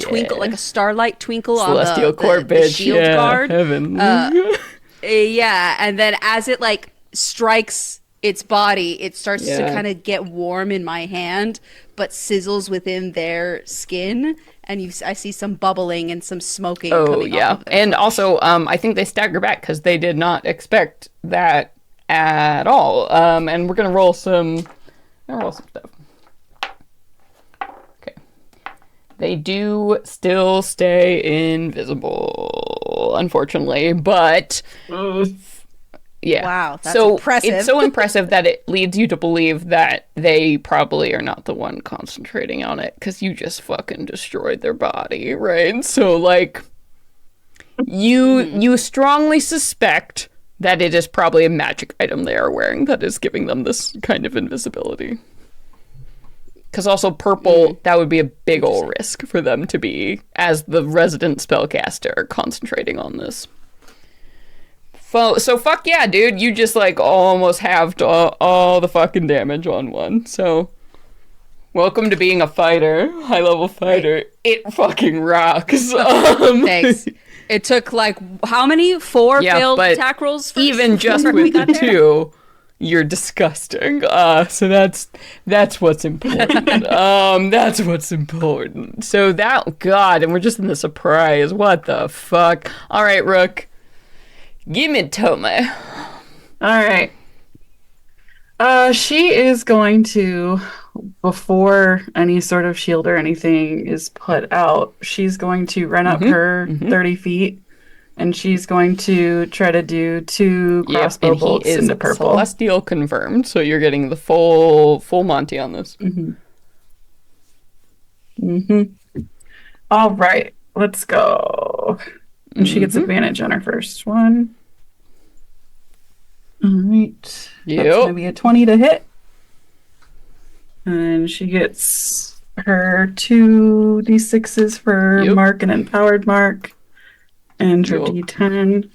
Speaker 4: twinkle, like a starlight twinkle
Speaker 1: Celestial
Speaker 4: on
Speaker 1: Court,
Speaker 4: the
Speaker 1: bitch.
Speaker 4: shield guard.
Speaker 1: Heaven.
Speaker 4: Yeah, and then as it like strikes its body, it starts to
Speaker 1: Yeah.
Speaker 4: kind of get warm in my hand, but sizzles within their skin, and I see some bubbling and some smoking
Speaker 1: Oh,
Speaker 4: coming
Speaker 1: yeah.
Speaker 4: off of their
Speaker 1: And
Speaker 4: flesh.
Speaker 1: also, I think they stagger back because they did not expect that at all. And we're going to roll some stuff. Okay. They do still stay invisible, unfortunately, but yeah.
Speaker 4: Wow, that's
Speaker 1: so
Speaker 4: impressive.
Speaker 1: It's so impressive that it leads you to believe that they probably are not the one concentrating on it because you just fucking destroyed their body, right? So like, you strongly suspect that it is probably a magic item they are wearing that is giving them this kind of invisibility. Because also purple, that would be a big ol' risk for them to be, as the resident spellcaster, concentrating on this. So fuck yeah, dude. You just like almost halved all the fucking damage on one. So welcome to being a fighter, high level fighter. It fucking rocks.
Speaker 4: Thanks. It took like how many? 4 failed
Speaker 1: but
Speaker 4: attack rolls?
Speaker 1: Even just
Speaker 4: before we
Speaker 1: with the
Speaker 4: got there?
Speaker 1: 2, you're disgusting. So that's what's important. That's what's important. So that, God, and we're just in the surprise. What the fuck? All right, Rook. Give me Tome.
Speaker 3: All right. She is going to, before any sort of shield or anything is put out, she's going to run up her 30 feet, and she's going to try to do 2 crossbow
Speaker 1: and he
Speaker 3: bolts
Speaker 1: is
Speaker 3: into purple.
Speaker 1: Celestial confirmed, so you're getting the full Monty on this.
Speaker 3: All right, let's go. And she gets advantage on her first one. All right. That's going to be a 20 to hit. And she gets her 2d6s for mark and empowered mark. And her d10.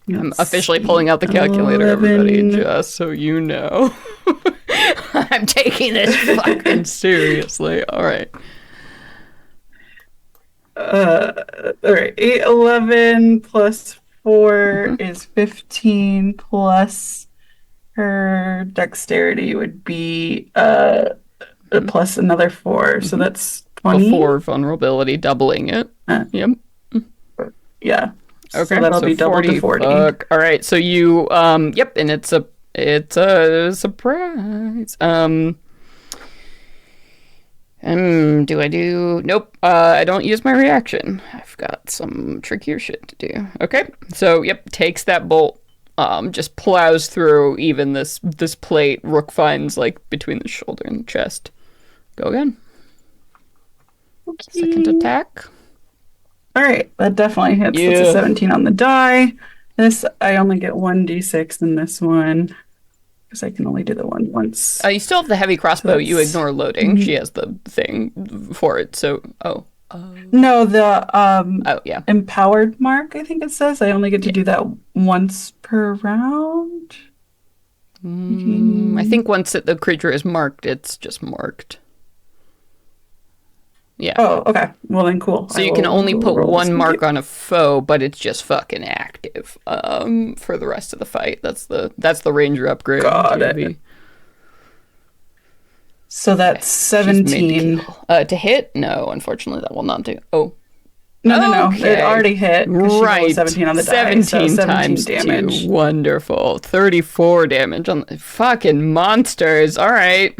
Speaker 1: I'm officially pulling out the calculator,
Speaker 3: 11.
Speaker 1: everybody, just so you know. I'm taking this fucking seriously. All right.
Speaker 3: All right. 8, 11 plus 4 is 15, plus her dexterity would be plus another 4. So that's 20.
Speaker 1: Before vulnerability, doubling it. Yep.
Speaker 3: Yeah.
Speaker 1: Okay.
Speaker 3: So that'll be double to 40.
Speaker 1: Fuck. All right. So you, yep, and it's a surprise. Do I do? Nope. I don't use my reaction. I've got some trickier shit to do. Okay. So, yep, takes that bolt. Just plows through even this plate. Rook finds like between the shoulder and the chest. Go again.
Speaker 3: Okay.
Speaker 1: Second attack.
Speaker 3: All right, that definitely hits.
Speaker 1: Yeah.
Speaker 3: That's a 17 on the die. This, I only get 1d6 in this one, because I can only do the one once.
Speaker 1: You still have the heavy crossbow.
Speaker 3: So
Speaker 1: You ignore loading. She has the thing for it. So,
Speaker 3: No, the
Speaker 1: yeah.
Speaker 3: empowered mark, I think it says. I only get to do that once per round.
Speaker 1: I think once the creature is marked, it's just marked. Yeah.
Speaker 3: Oh, okay. Well, then cool.
Speaker 1: So you can only put one mark on a foe, but it's just fucking active for the rest of the fight. That's the ranger upgrade.
Speaker 3: Got it.
Speaker 1: JV.
Speaker 3: So that's 17.
Speaker 1: To hit? No, unfortunately, that will not do. Oh.
Speaker 3: No.
Speaker 1: Okay.
Speaker 3: It already hit. 'Cause she rolled
Speaker 1: Right.
Speaker 3: 17 on the die.
Speaker 1: 17
Speaker 3: So 17
Speaker 1: times
Speaker 3: damage.
Speaker 1: 2. Wonderful. 34 damage on the fucking monsters. All right.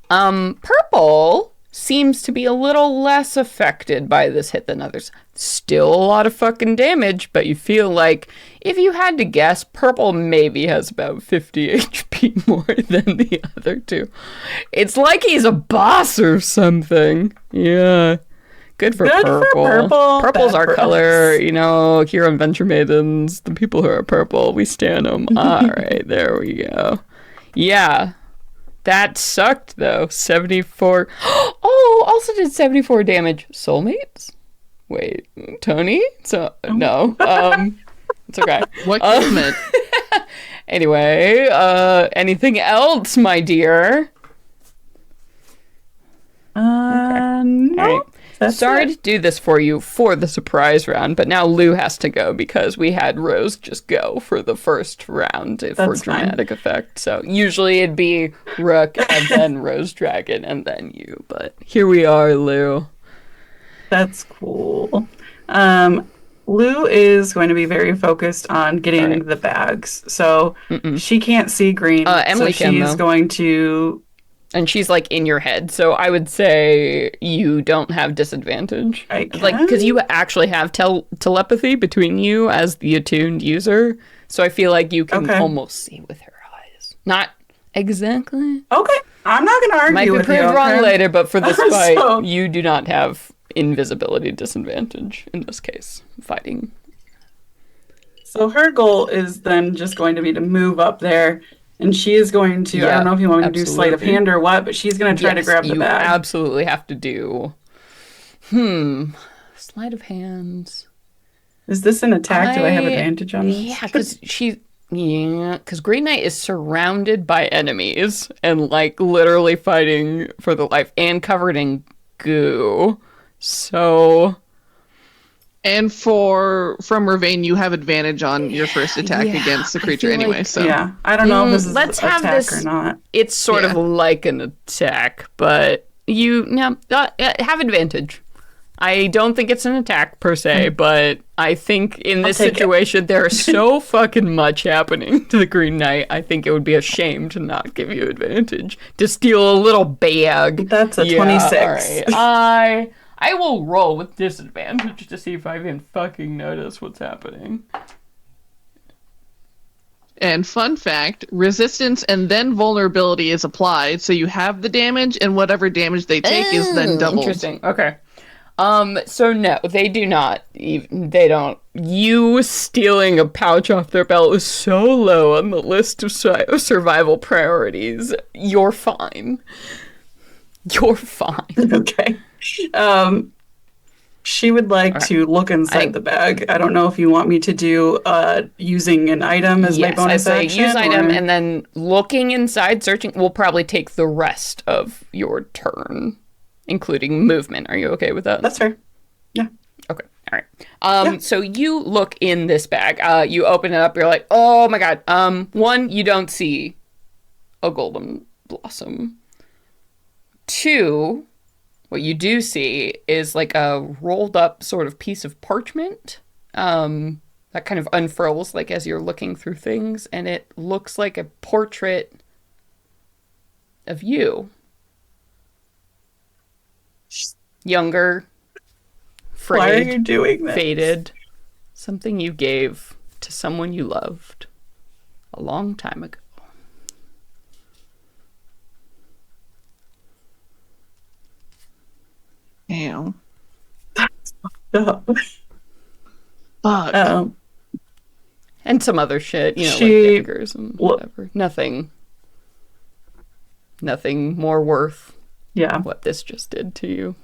Speaker 1: Purple seems to be a little less affected by this hit than others. Still a lot of fucking damage, but you feel like, if you had to guess, purple maybe has about 50 HP more than the other two. It's like he's a boss or something. Yeah. Good for
Speaker 3: Good for
Speaker 1: purple.
Speaker 3: purple,
Speaker 1: Purple's
Speaker 3: bad
Speaker 1: our
Speaker 3: for
Speaker 1: color,
Speaker 3: us.
Speaker 1: you know, here on Venture Maidens. The people who are purple, we stan them. All right, there we go. Yeah. That sucked, though. 74. Oh, also did 74 damage. Soulmates? Wait, Tony? So, no. It's okay.
Speaker 2: What movement?
Speaker 1: Anyway, anything else, my dear?
Speaker 3: No.
Speaker 1: All right.
Speaker 3: That's
Speaker 1: Sorry
Speaker 3: it.
Speaker 1: to do this for you for the surprise round, but now Lou has to go because we had Rose just go for the first round for
Speaker 3: That's fine.
Speaker 1: dramatic effect. So usually it'd be Rook and then Rose Dragon and then you, but here we are, Lou.
Speaker 3: That's cool. Lou is going to be very focused on getting
Speaker 1: All right.
Speaker 3: the bags. So she can't see green.
Speaker 1: Emily
Speaker 3: so
Speaker 1: can,
Speaker 3: she's
Speaker 1: though.
Speaker 3: going to.
Speaker 1: And she's like in your head, so I would say you don't have disadvantage.
Speaker 3: I
Speaker 1: Like,
Speaker 3: can?
Speaker 1: because you actually have telepathy between you as the attuned user, so I feel like you can
Speaker 3: Okay.
Speaker 1: almost see with her eyes. Not exactly.
Speaker 3: Okay. I'm not going to argue
Speaker 1: Might be
Speaker 3: with
Speaker 1: proved
Speaker 3: you.
Speaker 1: wrong
Speaker 3: okay?
Speaker 1: later, but for this fight,
Speaker 3: So-
Speaker 1: you do not have invisibility disadvantage in this case. Fighting.
Speaker 3: So her goal is then just going to be to move up there. And she is going to, I
Speaker 1: Yeah,
Speaker 3: don't know if you want me to do sleight of
Speaker 1: absolutely.
Speaker 3: hand or what, but she's going to try to
Speaker 1: Yes,
Speaker 3: grab the
Speaker 1: you
Speaker 3: bag.
Speaker 1: absolutely have to do. Sleight of hands.
Speaker 3: Is this an attack? Do I have advantage on this?
Speaker 1: Yeah, because Green Knight is surrounded by enemies and like literally fighting for the life and covered in goo. So
Speaker 2: And from Ravane, you have advantage on your first attack
Speaker 1: Yeah,
Speaker 2: against the
Speaker 1: I
Speaker 2: creature
Speaker 1: feel
Speaker 2: anyway.
Speaker 1: like-
Speaker 2: So
Speaker 3: Yeah. I don't know if this is
Speaker 1: let's
Speaker 3: an
Speaker 1: have
Speaker 3: attack
Speaker 1: this-
Speaker 3: or not.
Speaker 1: it's sort of
Speaker 2: Yeah.
Speaker 1: like an attack, but you have advantage. I don't think it's an attack per se, but I think in this
Speaker 3: take it.
Speaker 1: situation there's so fucking much happening to the Green Knight. I think it would be a shame to not give you advantage to steal a little bag.
Speaker 3: That's a
Speaker 1: Yeah,
Speaker 3: 26.
Speaker 1: all right. I will roll with disadvantage to see if I can fucking notice what's happening.
Speaker 2: And fun fact, resistance and then vulnerability is applied, so you have the damage, and whatever damage they take is then doubled.
Speaker 1: Interesting. Okay. So no, they do not. They don't. You stealing a pouch off their belt is so low on the list of survival priorities. You're fine. You're fine.
Speaker 3: Okay. She would like to look inside the bag. I don't know if you want me to do using an item as my
Speaker 1: Yes, I
Speaker 3: bonus
Speaker 1: say
Speaker 3: action.
Speaker 1: use item,
Speaker 3: or-
Speaker 1: and then looking inside, searching will probably take the rest of your turn, including movement. Are you okay with that?
Speaker 3: That's fair. Yeah.
Speaker 1: Okay. All right. So you look in this bag. You open it up. You're like, oh my god. One, you don't see a golden blossom. Two, what you do see is like a rolled up sort of piece of parchment. That kind of unfurls like as you're looking through things, and it looks like a portrait of you. Younger, frayed,
Speaker 3: Why are you doing this?
Speaker 1: faded, something you gave to someone you loved a long time ago.
Speaker 2: Damn.
Speaker 3: Stop.
Speaker 2: Fuck.
Speaker 1: And some other shit, you know,
Speaker 3: She-
Speaker 1: like daggers and whatever. Nothing more worth
Speaker 3: Yeah.
Speaker 1: what this just did to you.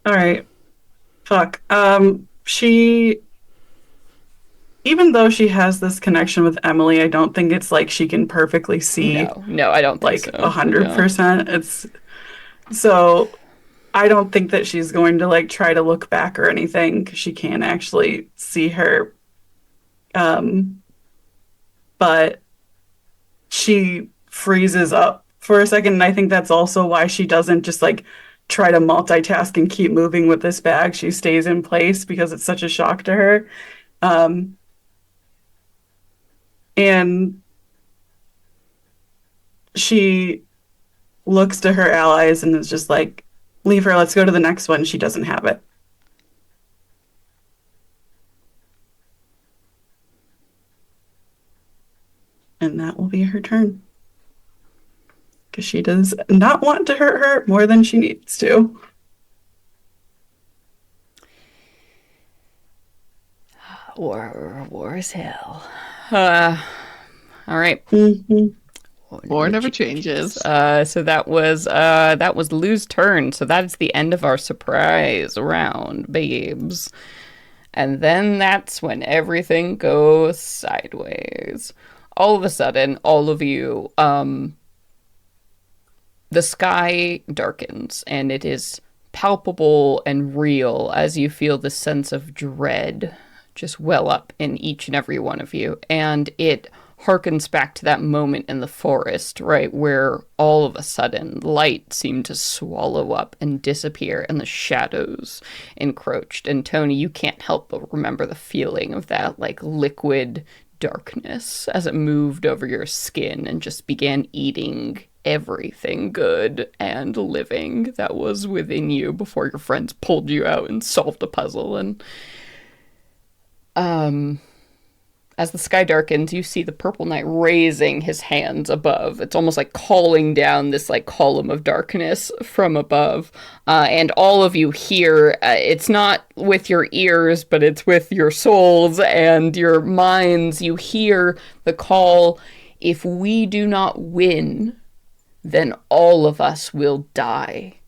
Speaker 3: All right. Fuck. She, even though she has this connection with Emily, I don't think it's like she can perfectly see
Speaker 1: No, I don't
Speaker 3: like
Speaker 1: think so.
Speaker 3: 100%. It's so I don't think that she's going to like try to look back or anything because she can't actually see her. But she freezes up for a second, and I think that's also why she doesn't just like try to multitask and keep moving with this bag. She stays in place because it's such a shock to her. And she looks to her allies and is just like, leave her, let's go to the next one. She doesn't have it. And that will be her turn. Because she does not want to hurt her more than she needs to.
Speaker 1: War is hell. All right.
Speaker 2: War never changes.
Speaker 1: So that was Lou's turn. So that's the end of our surprise round, babes. And then that's when everything goes sideways. All of a sudden, all of you The sky darkens, and it is palpable and real as you feel the sense of dread just well up in each and every one of you. And it harkens back to that moment in the forest, right, where all of a sudden light seemed to swallow up and disappear and the shadows encroached. And Tony, you can't help but remember the feeling of that, like, liquid darkness as it moved over your skin and just began eating everything good and living that was within you before your friends pulled you out and solved a puzzle. And as the sky darkens, you see the Purple Knight raising his hands above. It's almost like calling down this like column of darkness from above. And all of you hear, it's not with your ears, but it's with your souls and your minds. You hear the call, if we do not win, then all of us will die.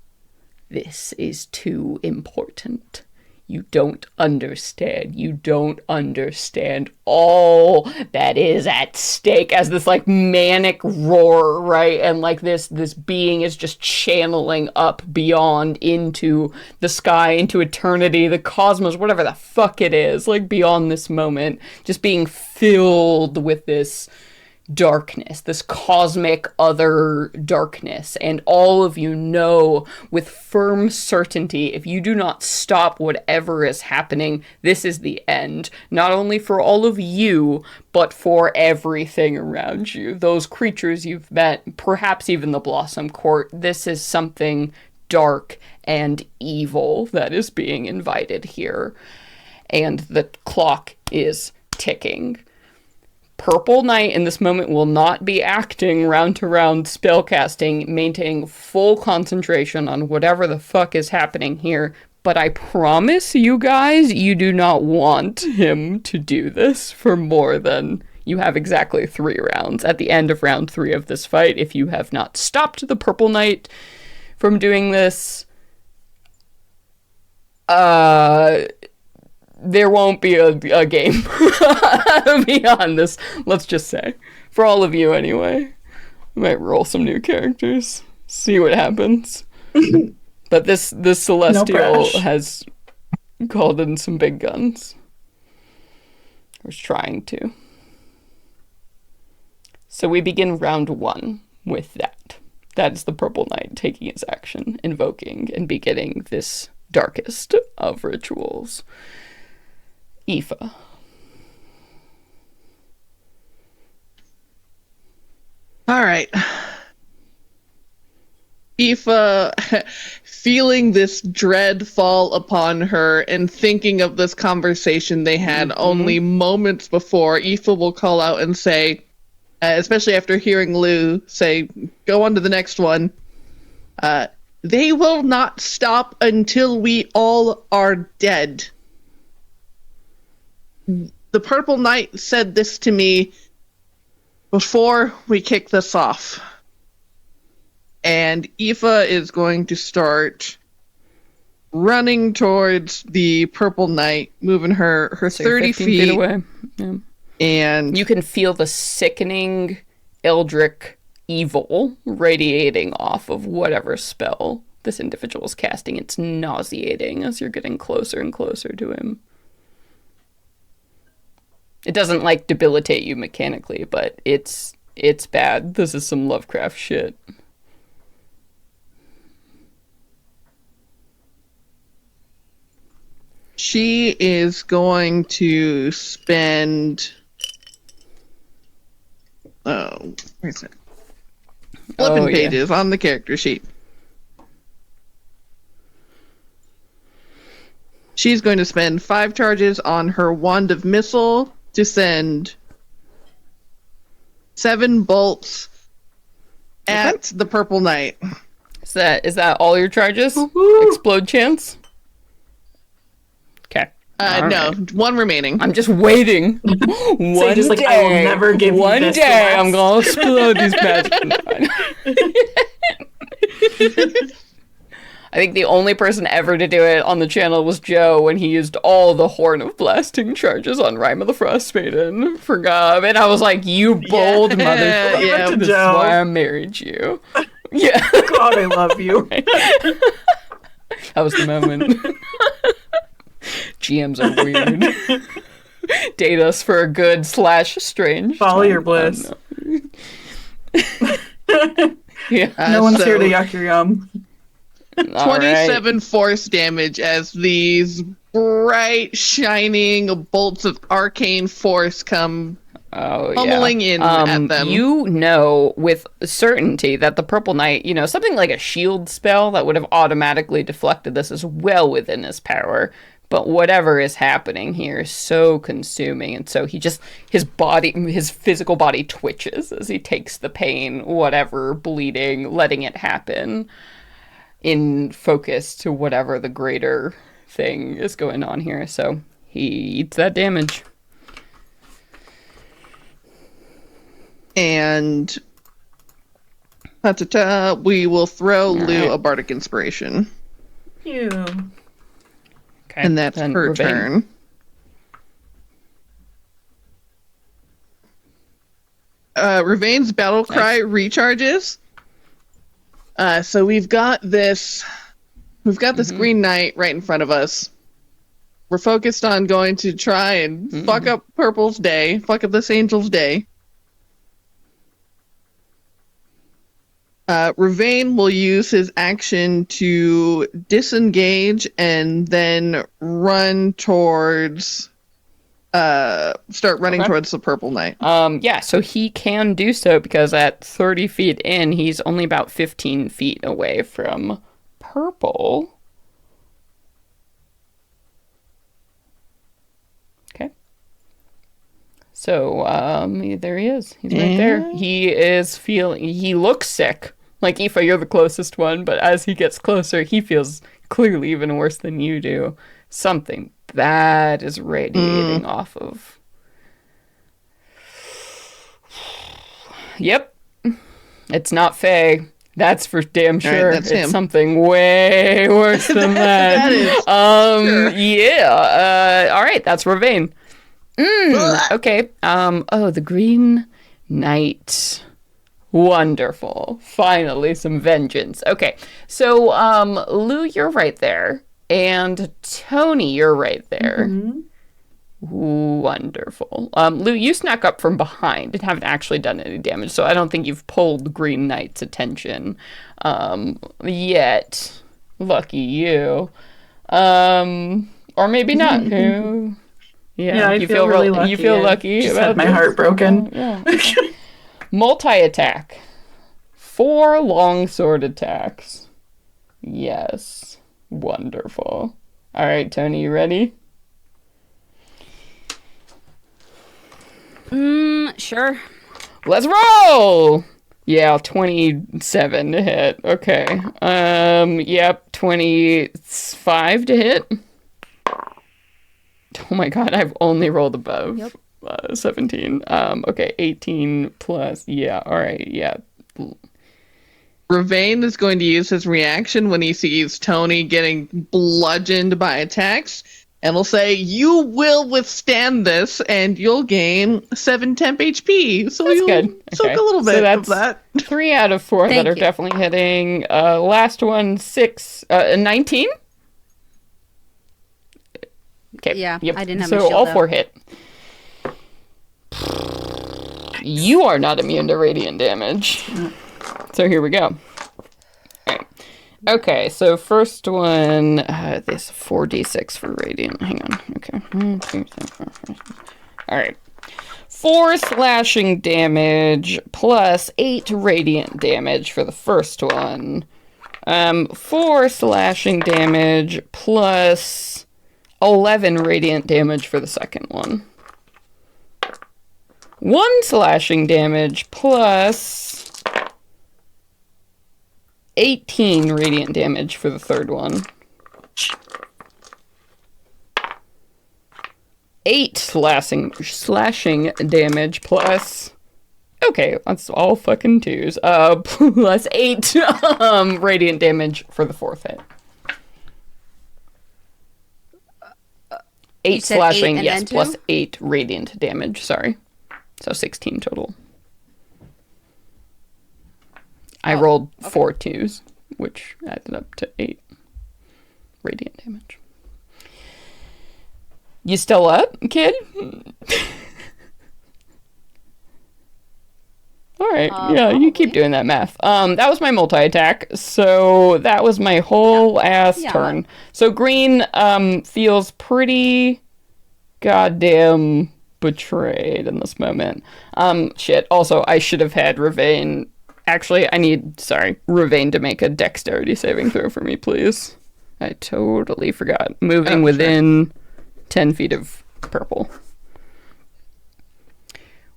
Speaker 1: This is too important. You don't understand. You don't understand all that is at stake as this like manic roar, right? And like this being is just channeling up beyond into the sky, into eternity, the cosmos, whatever the fuck it is, like beyond this moment, just being filled with this darkness, this cosmic other darkness. And all of you know with firm certainty, if you do not stop whatever is happening, this is the end. Not only for all of you, but for everything around you. Those creatures you've met, perhaps even the Blossom Court. This is something dark and evil that is being invited here. And the clock is ticking. Purple Knight in this moment will not be acting round to round spellcasting, maintaining full concentration on whatever the fuck is happening here. But I promise you guys, you do not want him to do this for more than you have exactly 3 rounds. At the end of round 3 of this fight, if you have not stopped the Purple Knight from doing this, there won't be a game beyond this, let's just say. For all of you, anyway. I might roll some new characters, see what happens. But this Celestial has called in some big guns. Or is trying to. So we begin round 1 with that. That is the Purple Knight taking his action, invoking, and beginning this darkest of rituals. Aoife.
Speaker 2: All right. Aoife, feeling this dread fall upon her and thinking of this conversation they had only moments before, Aoife will call out and say, especially after hearing Lou say, go on to the next one, they will not stop until we all are dead. The Purple Knight said this to me before we kick this off. And Aoife is going to start running towards the Purple Knight, moving her so 30 feet
Speaker 1: away. Yeah.
Speaker 2: And
Speaker 1: you can feel the sickening eldritch evil radiating off of whatever spell this individual is casting. It's nauseating as you're getting closer and closer to him. It doesn't, like, debilitate you mechanically, but it's bad. This is some Lovecraft shit.
Speaker 2: She is going to spend... Oh, where's it? Flipping pages on the character sheet. She's going to spend 5 charges on her Wand of Missile to send 7 bolts at the Purple Knight.
Speaker 1: Is that all your charges?
Speaker 3: Woo-hoo.
Speaker 1: Explode chance? Okay.
Speaker 2: No,
Speaker 1: right.
Speaker 2: 1 remaining.
Speaker 1: I'm just waiting. One
Speaker 3: just
Speaker 1: day,
Speaker 3: like, I will never give you
Speaker 1: one
Speaker 3: this
Speaker 1: day,
Speaker 3: to
Speaker 1: I'm gonna explode these magic. I think the only person ever to do it on the channel was Joe when he used all the Horn of Blasting charges on Rime of the Frost Maiden for Gob, and I was like, you bold motherfucker,
Speaker 2: yeah,
Speaker 1: this is
Speaker 3: Joe.
Speaker 1: why I married you. Yeah.
Speaker 3: God, I love you.
Speaker 1: That was the moment. GMs are weird. Date us for a good / strange.
Speaker 3: Follow
Speaker 1: time.
Speaker 3: your bliss.
Speaker 1: Yeah.
Speaker 3: No one's
Speaker 2: so
Speaker 3: here to yuck your yum.
Speaker 2: 27 force damage as these bright, shining bolts of arcane force come pummeling in at them.
Speaker 1: You know with certainty that the Purple Knight, something like a shield spell that would have automatically deflected this is well within his power. But whatever is happening here is so consuming, and so his physical body twitches as he takes the pain, whatever, bleeding, letting it happen, in focus to whatever the greater thing is going on here. So he eats that damage.
Speaker 2: And we will throw Lou a bardic inspiration.
Speaker 3: Ew.
Speaker 1: Okay,
Speaker 2: And that's
Speaker 1: then
Speaker 2: her
Speaker 1: Ravane.
Speaker 2: turn. Ravane's battle cry recharges. So we've got this Green Knight right in front of us. We're focused on going to try and fuck up Purple's day, fuck up this angel's day. Ravane will use his action to disengage and then run towards start running towards the Purple Knight.
Speaker 1: Yeah, so he can do so because at 30 feet in, he's only about 15 feet away from Purple. Okay. So, there he is. He's right there. He looks sick. Like, Aoife, you're the closest one, but as he gets closer, he feels clearly even worse than you do. Something bad is radiating off of. Yep. It's not Faye. That's for damn sure.
Speaker 2: that's
Speaker 1: it's
Speaker 2: him.
Speaker 1: something way worse than that.
Speaker 2: That is sure.
Speaker 1: Yeah. All right, that's Ravane. Okay. The Green Knight. Wonderful. Finally, some vengeance. Okay. So, Lou, you're right there. And Tony, you're right there. Wonderful. Lou, you snuck up from behind and haven't actually done any damage, so I don't think you've pulled the Green Knight's attention yet. Lucky you. Or maybe not. Yeah,
Speaker 3: I feel really lucky.
Speaker 1: You feel lucky.
Speaker 3: Just
Speaker 1: about
Speaker 3: had my
Speaker 1: this?
Speaker 3: heart broken.
Speaker 1: Yeah. Multi-attack. 4 longsword attacks. Yes. Wonderful. All right, Tony, you ready?
Speaker 4: Sure.
Speaker 1: Let's roll! Yeah, 27 to hit. Okay. Yep, 25 to hit. Oh my god, I've only rolled above 17. Okay, 18 plus. Yeah, all right, yeah.
Speaker 2: Ravane is going to use his reaction when he sees Tony getting bludgeoned by attacks, and will say, "You will withstand this, and you'll gain 7 temp HP." So
Speaker 1: That's
Speaker 2: you'll
Speaker 1: good.
Speaker 2: soak
Speaker 1: Okay.
Speaker 2: a little
Speaker 1: So
Speaker 2: bit
Speaker 1: that's
Speaker 2: of that.
Speaker 1: 3 out of 4 that
Speaker 4: Thank
Speaker 1: are
Speaker 4: you.
Speaker 1: definitely hitting. Last one, 19? Okay.
Speaker 4: Yeah,
Speaker 1: Yep.
Speaker 4: I didn't have my
Speaker 1: so
Speaker 4: shield
Speaker 1: all
Speaker 4: out.
Speaker 1: 4 hit. You are not immune to radiant damage. So here we go. Alright. Okay, so first one, this 4d6 for radiant. Hang on. Okay. 1, 2, 3, 4, 5, 6. Alright. 4 slashing damage plus 8 radiant damage for the first one. 4 slashing damage plus 11 radiant damage for the second one. 1 slashing damage plus 18 radiant damage for the third one. 8 slashing damage plus... Okay, that's all fucking 2s. Plus 8 radiant damage for the fourth hit. 8
Speaker 4: said 8
Speaker 1: slashing,
Speaker 4: and
Speaker 1: yes,
Speaker 4: then 2?
Speaker 1: plus 8 radiant damage, sorry. So 16 total. I rolled 4 2s, which added up to 8 radiant damage. You still up, kid? All right, yeah, you keep doing that math. That was my multi-attack, so that was my whole turn. So green feels pretty goddamn betrayed in this moment. Shit. Also, I should have had Ravane. Actually, I need, Ravane to make a dexterity saving throw for me, please. I totally forgot. Moving within 10 feet of purple.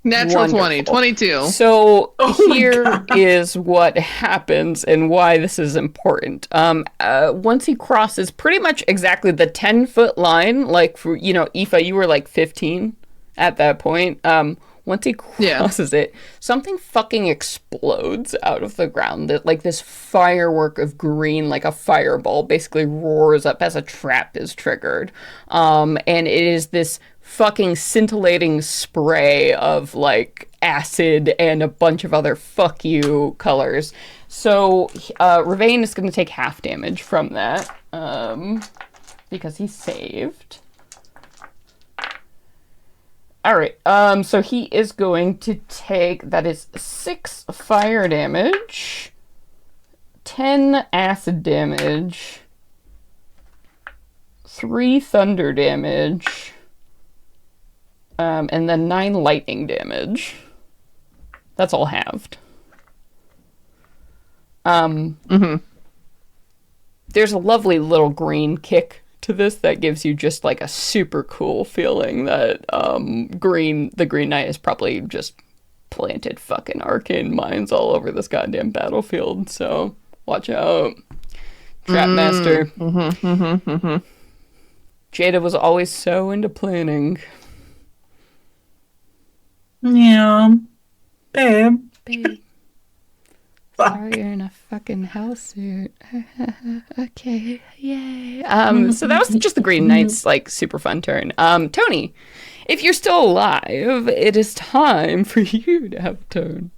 Speaker 2: Natural
Speaker 1: Wonderful.
Speaker 2: 20, 22.
Speaker 1: So here is what happens and why this is important. Once he crosses pretty much exactly the 10-foot line, like for, Aoife, you were like 15 at that point. Once he crosses it, something fucking explodes out of the ground. That like this firework of green, like a fireball, basically roars up as a trap is triggered. And it is this fucking scintillating spray of like acid and a bunch of other fuck you colors. So Ravane is going to take half damage from that because he saved. Alright, so he is going to take, that is 6 fire damage, 10 acid damage, 3 thunder damage, and then 9 lightning damage. That's all halved. There's a lovely little green kick to this that gives you just like a super cool feeling that the Green Knight has probably just planted fucking arcane mines all over this goddamn battlefield. So watch out, Trap Master. Jada was always so into planning.
Speaker 3: Yeah, babe.
Speaker 1: Sorry, you're in a fucking hell suit. Okay, yay. So that was just the Green Knight's like super fun turn. Tony, if you're still alive, it is time for you to have a turn.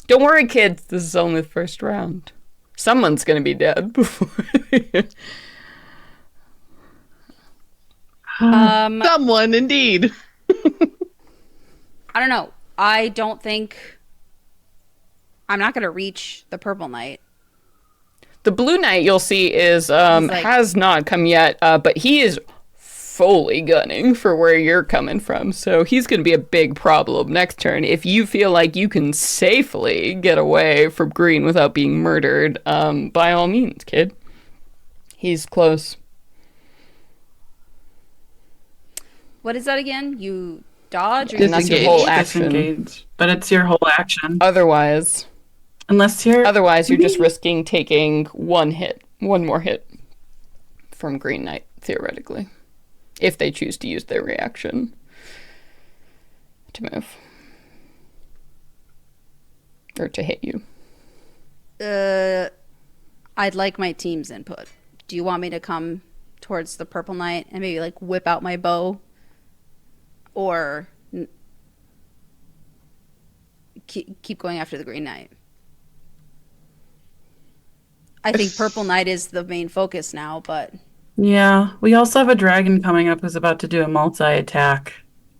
Speaker 1: Don't worry, kids. This is only the first round. Someone's gonna be dead before.
Speaker 2: Someone, indeed.
Speaker 4: I don't know. I don't think I'm not going to reach the Purple Knight.
Speaker 1: The Blue Knight, you'll see, is has not come yet, but he is fully gunning for where you're coming from. So he's going to be a big problem next turn. If you feel like you can safely get away from green without being murdered, by all means, kid. He's close.
Speaker 3: What is that again? You dodge or
Speaker 1: And that's your whole action.
Speaker 3: Disengage. But it's your whole action.
Speaker 1: Otherwise,
Speaker 3: you're
Speaker 1: just risking taking one more hit from Green Knight, theoretically. If they choose to use their reaction to move. Or to hit you.
Speaker 4: I'd like my team's input. Do you want me to come towards the Purple Knight and maybe like whip out my bow? Or keep going after the Green Knight? I think Purple Knight is the main focus now, but...
Speaker 3: Yeah, we also have a dragon coming up who's about to do a multi-attack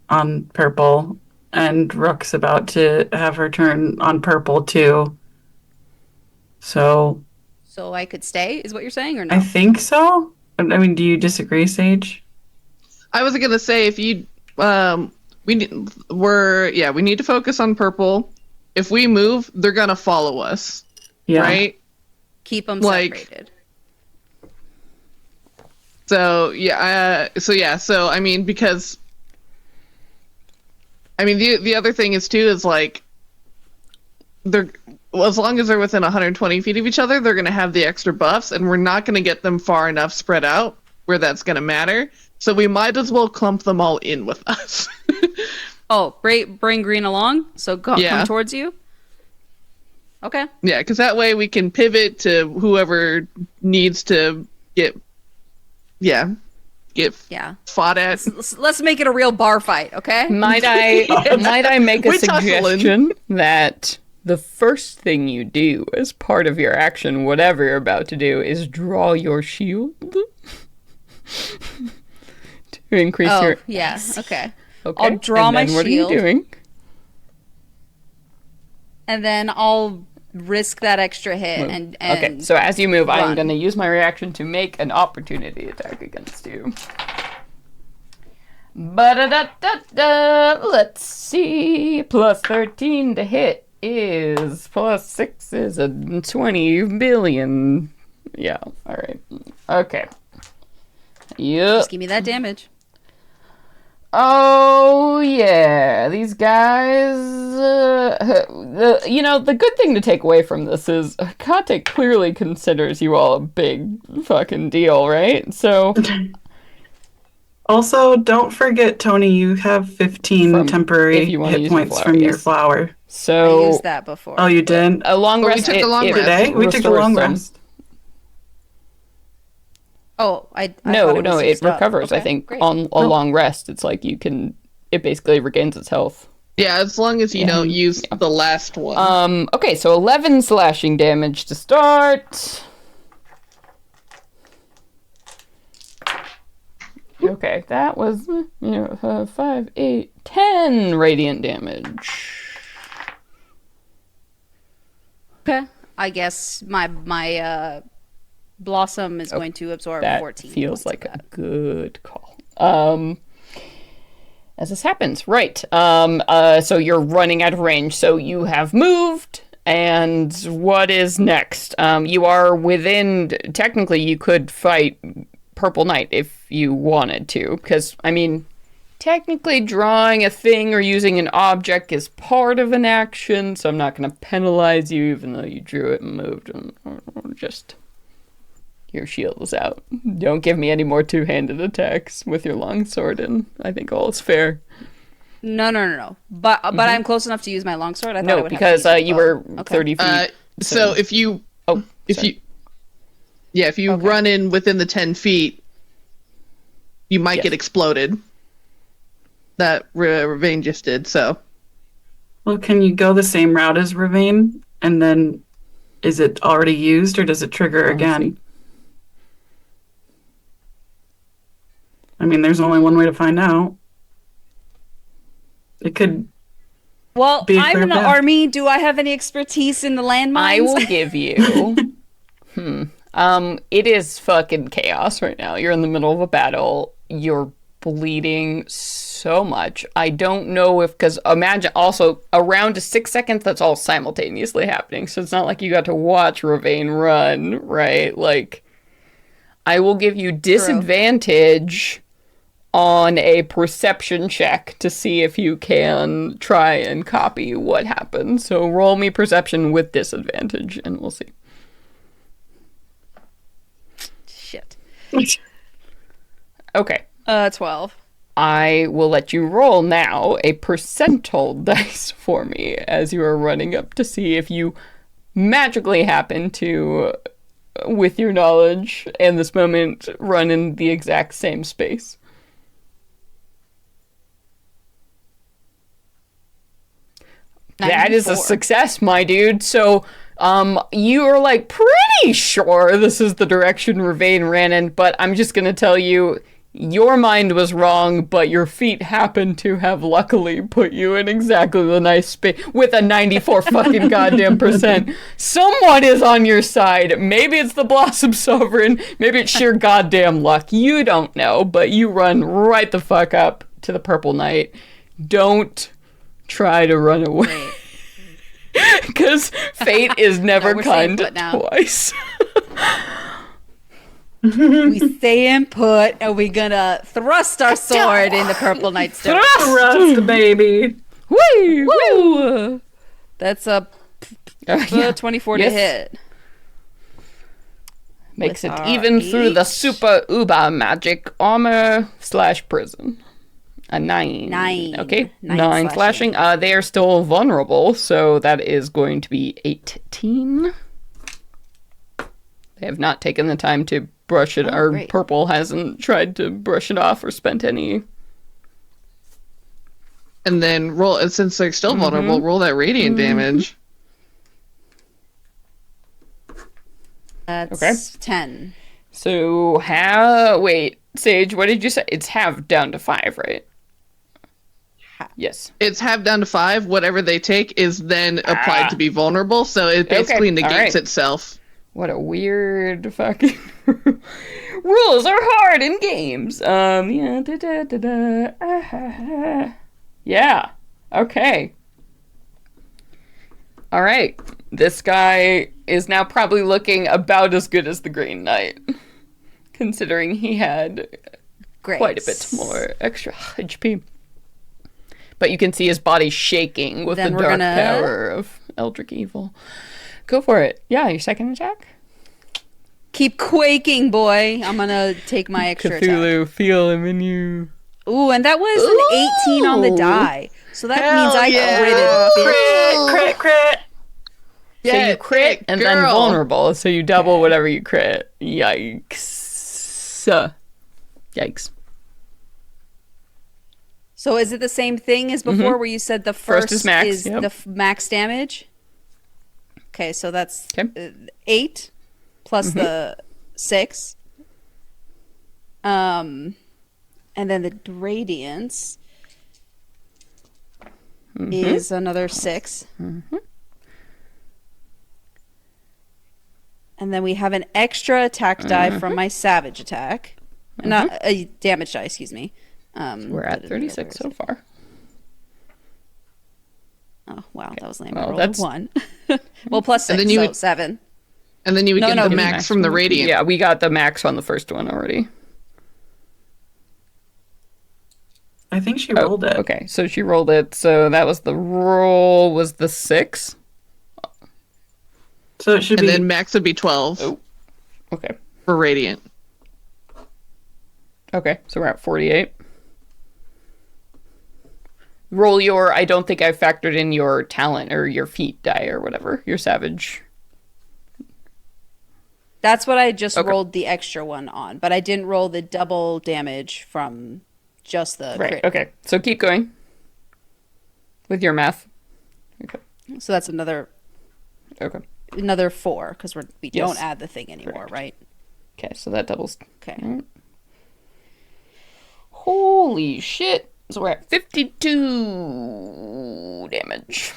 Speaker 3: on purple, and Rook's about to have her turn on purple too. So
Speaker 4: I could stay, is what you're saying, or no?
Speaker 3: I think so. I mean, do you disagree, Sage?
Speaker 2: I was gonna say if you we need to focus on purple. If we move, they're gonna follow us.
Speaker 3: Yeah.
Speaker 2: Right?
Speaker 4: Keep them separated.
Speaker 2: So I mean, because I mean the other thing is too is like as long as they're within 120 feet of each other, they're going to have the extra buffs, and we're not going to get them far enough spread out where that's going to matter. So we might as well clump them all in with us.
Speaker 4: Oh, bring green along? So come towards you? Okay.
Speaker 2: Yeah, because that way we can pivot to whoever needs to get fought at.
Speaker 4: Let's make it a real bar fight, okay?
Speaker 1: Might I make a suggestion that the first thing you do as part of your action, whatever you're about to do, is draw your shield to increase your.
Speaker 4: Yeah. Okay.
Speaker 1: Okay.
Speaker 4: I'll draw
Speaker 1: and
Speaker 4: my
Speaker 1: then what
Speaker 4: shield.
Speaker 1: are you doing?
Speaker 4: And then I'll risk that extra hit
Speaker 1: Move.
Speaker 4: and
Speaker 1: Okay, so as you move, I'm
Speaker 4: run.
Speaker 1: going to use my reaction to make an opportunity attack against you. Ba-da-da-da-da. Let's see. Plus 13 to hit is plus 6 is a 20 billion. Yeah, alright. Okay. Yep.
Speaker 4: Just give me that damage.
Speaker 1: Oh, yeah. These guys... the good thing to take away from this is Kate clearly considers you all a big fucking deal, right? So...
Speaker 3: Also, don't forget, Tony, you have 15
Speaker 1: If
Speaker 3: temporary
Speaker 1: you wanna
Speaker 3: hit
Speaker 1: use your
Speaker 3: points
Speaker 1: flower,
Speaker 3: from your
Speaker 1: yes.
Speaker 3: flower.
Speaker 4: I
Speaker 1: So...
Speaker 4: used that before.
Speaker 3: Oh, you did?
Speaker 1: A long
Speaker 2: But we
Speaker 1: rest...
Speaker 2: took a long rest.
Speaker 3: Today? We took a
Speaker 1: restores
Speaker 3: long
Speaker 1: some.
Speaker 3: rest.
Speaker 4: Oh, I thought
Speaker 1: No,
Speaker 4: was
Speaker 1: it
Speaker 4: used up.
Speaker 1: recovers, I
Speaker 4: Okay,
Speaker 1: think,
Speaker 4: great.
Speaker 1: on a long rest. It's like you can... It basically regains its health.
Speaker 2: Yeah, as long as you don't use the last one.
Speaker 1: Okay, so 11 slashing damage to start. Okay, that was 5, 8, 10 radiant damage.
Speaker 4: Okay. I guess my blossom is going to absorb
Speaker 1: That
Speaker 4: 14.
Speaker 1: feels
Speaker 4: points
Speaker 1: like
Speaker 4: of
Speaker 1: a
Speaker 4: that.
Speaker 1: good call. As this happens, right? So you're running out of range. So you have moved, and what is next? You are within. Technically, you could fight Purple Knight if you wanted to, because I mean, technically, drawing a thing or using an object is part of an action. So I'm not going to penalize you, even though you drew it and moved, and just. Your shield is out. Don't give me any more two-handed attacks with your longsword, and I think all is fair.
Speaker 4: No. But I'm close enough to use my longsword. I thought I
Speaker 1: No,
Speaker 4: would
Speaker 1: because
Speaker 4: have to use
Speaker 1: you
Speaker 4: my bow.
Speaker 1: were
Speaker 4: Okay.
Speaker 1: 30 feet.
Speaker 2: So if you
Speaker 1: sorry.
Speaker 2: run in within the 10 feet, you might
Speaker 1: Yes.
Speaker 2: get exploded. That Ravane just did. So
Speaker 3: Well, can you go the same route as Ravane? And then is it already used or does it trigger again?
Speaker 1: see.
Speaker 3: I mean, there's only one way to find out. It could.
Speaker 4: Well,
Speaker 3: Be a
Speaker 4: I'm
Speaker 3: clear
Speaker 4: in the
Speaker 3: path.
Speaker 4: army. Do I have any expertise in the landmines?
Speaker 1: I will give you... It is fucking chaos right now. You're in the middle of a battle. You're bleeding so much. I don't know if... Because imagine also, around 6 seconds, that's all simultaneously happening. So it's not like you got to watch Ravane run, right? Like, I will give you disadvantage on a perception check to see if you can try and copy what happened. So roll me perception with disadvantage, and we'll see.
Speaker 4: Shit.
Speaker 1: Okay.
Speaker 4: 12.
Speaker 1: I will let you roll now a percentile dice for me as you are running up to see if you magically happen to, with your knowledge and this moment, run in the exact same space. That is a
Speaker 4: 94.
Speaker 1: success, my dude. So, you are like pretty sure this is the direction Ravane ran in, but I'm just gonna tell you, your mind was wrong, but your feet happen to have luckily put you in exactly the nice space with a 94 fucking goddamn percent. Someone is on your side. Maybe it's the Blossom Sovereign. Maybe it's sheer goddamn luck. You don't know, but you run right the fuck up to the Purple Knight. Don't try to run away. Because fate is never
Speaker 4: we're staying
Speaker 1: kind
Speaker 4: put now.
Speaker 1: twice.
Speaker 4: We stay in put, and we're gonna thrust our sword into Purple Knight's throat.
Speaker 3: Thrust, baby.
Speaker 1: Woo! Woo!
Speaker 4: That's a
Speaker 1: Yeah.
Speaker 4: 24
Speaker 1: Yes.
Speaker 4: to hit.
Speaker 1: Makes
Speaker 4: With
Speaker 1: it
Speaker 4: our
Speaker 1: even through the
Speaker 4: H.
Speaker 1: super uber magic armor / prison. A 9.
Speaker 4: 9.
Speaker 1: Okay.
Speaker 4: 9
Speaker 1: 9 slashing. They are still vulnerable, so that is going to be 18. They have not taken the time to brush it, or
Speaker 4: great.
Speaker 1: Purple hasn't tried to brush it off or spent any.
Speaker 2: and then roll, and since they're still vulnerable, roll that radiant damage.
Speaker 4: That's 10.
Speaker 1: So wait, Sage, what did you say? It's half down to 5, right? Yes.
Speaker 2: It's half down to 5. Whatever they take is then applied to be vulnerable, so it basically negates itself.
Speaker 1: What a weird fucking rules are hard in games. Yeah. Okay. All right. This guy is now probably looking about as good as the Green Knight, considering he had quite a bit more extra HP. But you can see his body shaking with the dark power of Eldritch Evil. Go for it. Yeah, your second attack.
Speaker 4: Keep quaking, boy. I'm gonna take my extra
Speaker 1: Cthulhu,
Speaker 4: attack.
Speaker 1: feel him in you.
Speaker 4: Ooh, and that was an 18 on the die. So that means I critted.
Speaker 3: Crit.
Speaker 1: So you crit and then vulnerable. So you double whatever you crit. Yikes. Yikes.
Speaker 4: So is it the same thing as before where you said the first
Speaker 1: is max,
Speaker 4: the max damage? Okay, so that's 8 plus the 6. And then the radiance is another 6. And then we have an extra attack die from my savage attack. Not a damage die, excuse me.
Speaker 1: We're at 36 so far.
Speaker 4: Oh, wow. That was lame. I rolled 1. Well, plus 6,
Speaker 2: then
Speaker 4: so 7.
Speaker 2: And then you would get the max from the radiant.
Speaker 1: Yeah, we got the max on the first one already.
Speaker 3: I think she rolled it.
Speaker 1: Okay, so she rolled it. So that was the roll was the 6.
Speaker 3: So it should be...
Speaker 2: And then max would be 12.
Speaker 1: Oh, okay.
Speaker 2: For radiant.
Speaker 1: Okay, so we're at 48. Roll your, I don't think I factored in your talent or your feat die or whatever, your savage.
Speaker 4: That's what I just rolled the extra one on, but I didn't roll the double damage from just the crit.
Speaker 1: Okay, so keep going with your math. Okay.
Speaker 4: So that's another 4 because we don't add the thing anymore, right?
Speaker 1: Okay, so that doubles.
Speaker 4: Okay.
Speaker 1: Right. Holy shit. So we're at 52 damage.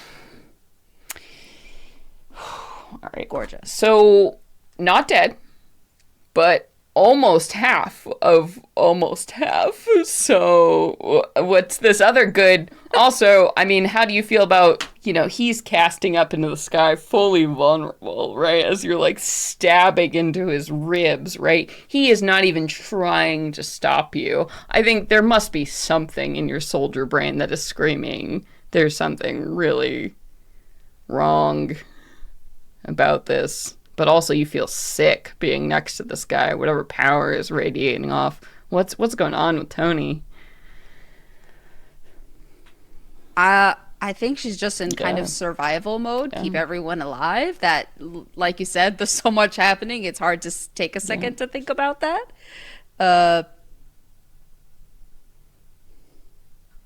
Speaker 1: All right.
Speaker 4: Gorgeous.
Speaker 1: So, not dead, but almost half of almost half. So, what's this other good? Also, I mean, how do you feel about, he's casting up into the sky fully vulnerable, right? As you're like stabbing into his ribs, right? He is not even trying to stop you. I think there must be something in your soldier brain that is screaming, there's something really wrong about this. But also you feel sick being next to this guy, whatever power is radiating off. What's going on with Tony?
Speaker 4: I think she's just in kind of survival mode, keep everyone alive. That, like you said, there's so much happening, it's hard to take a second to think about that.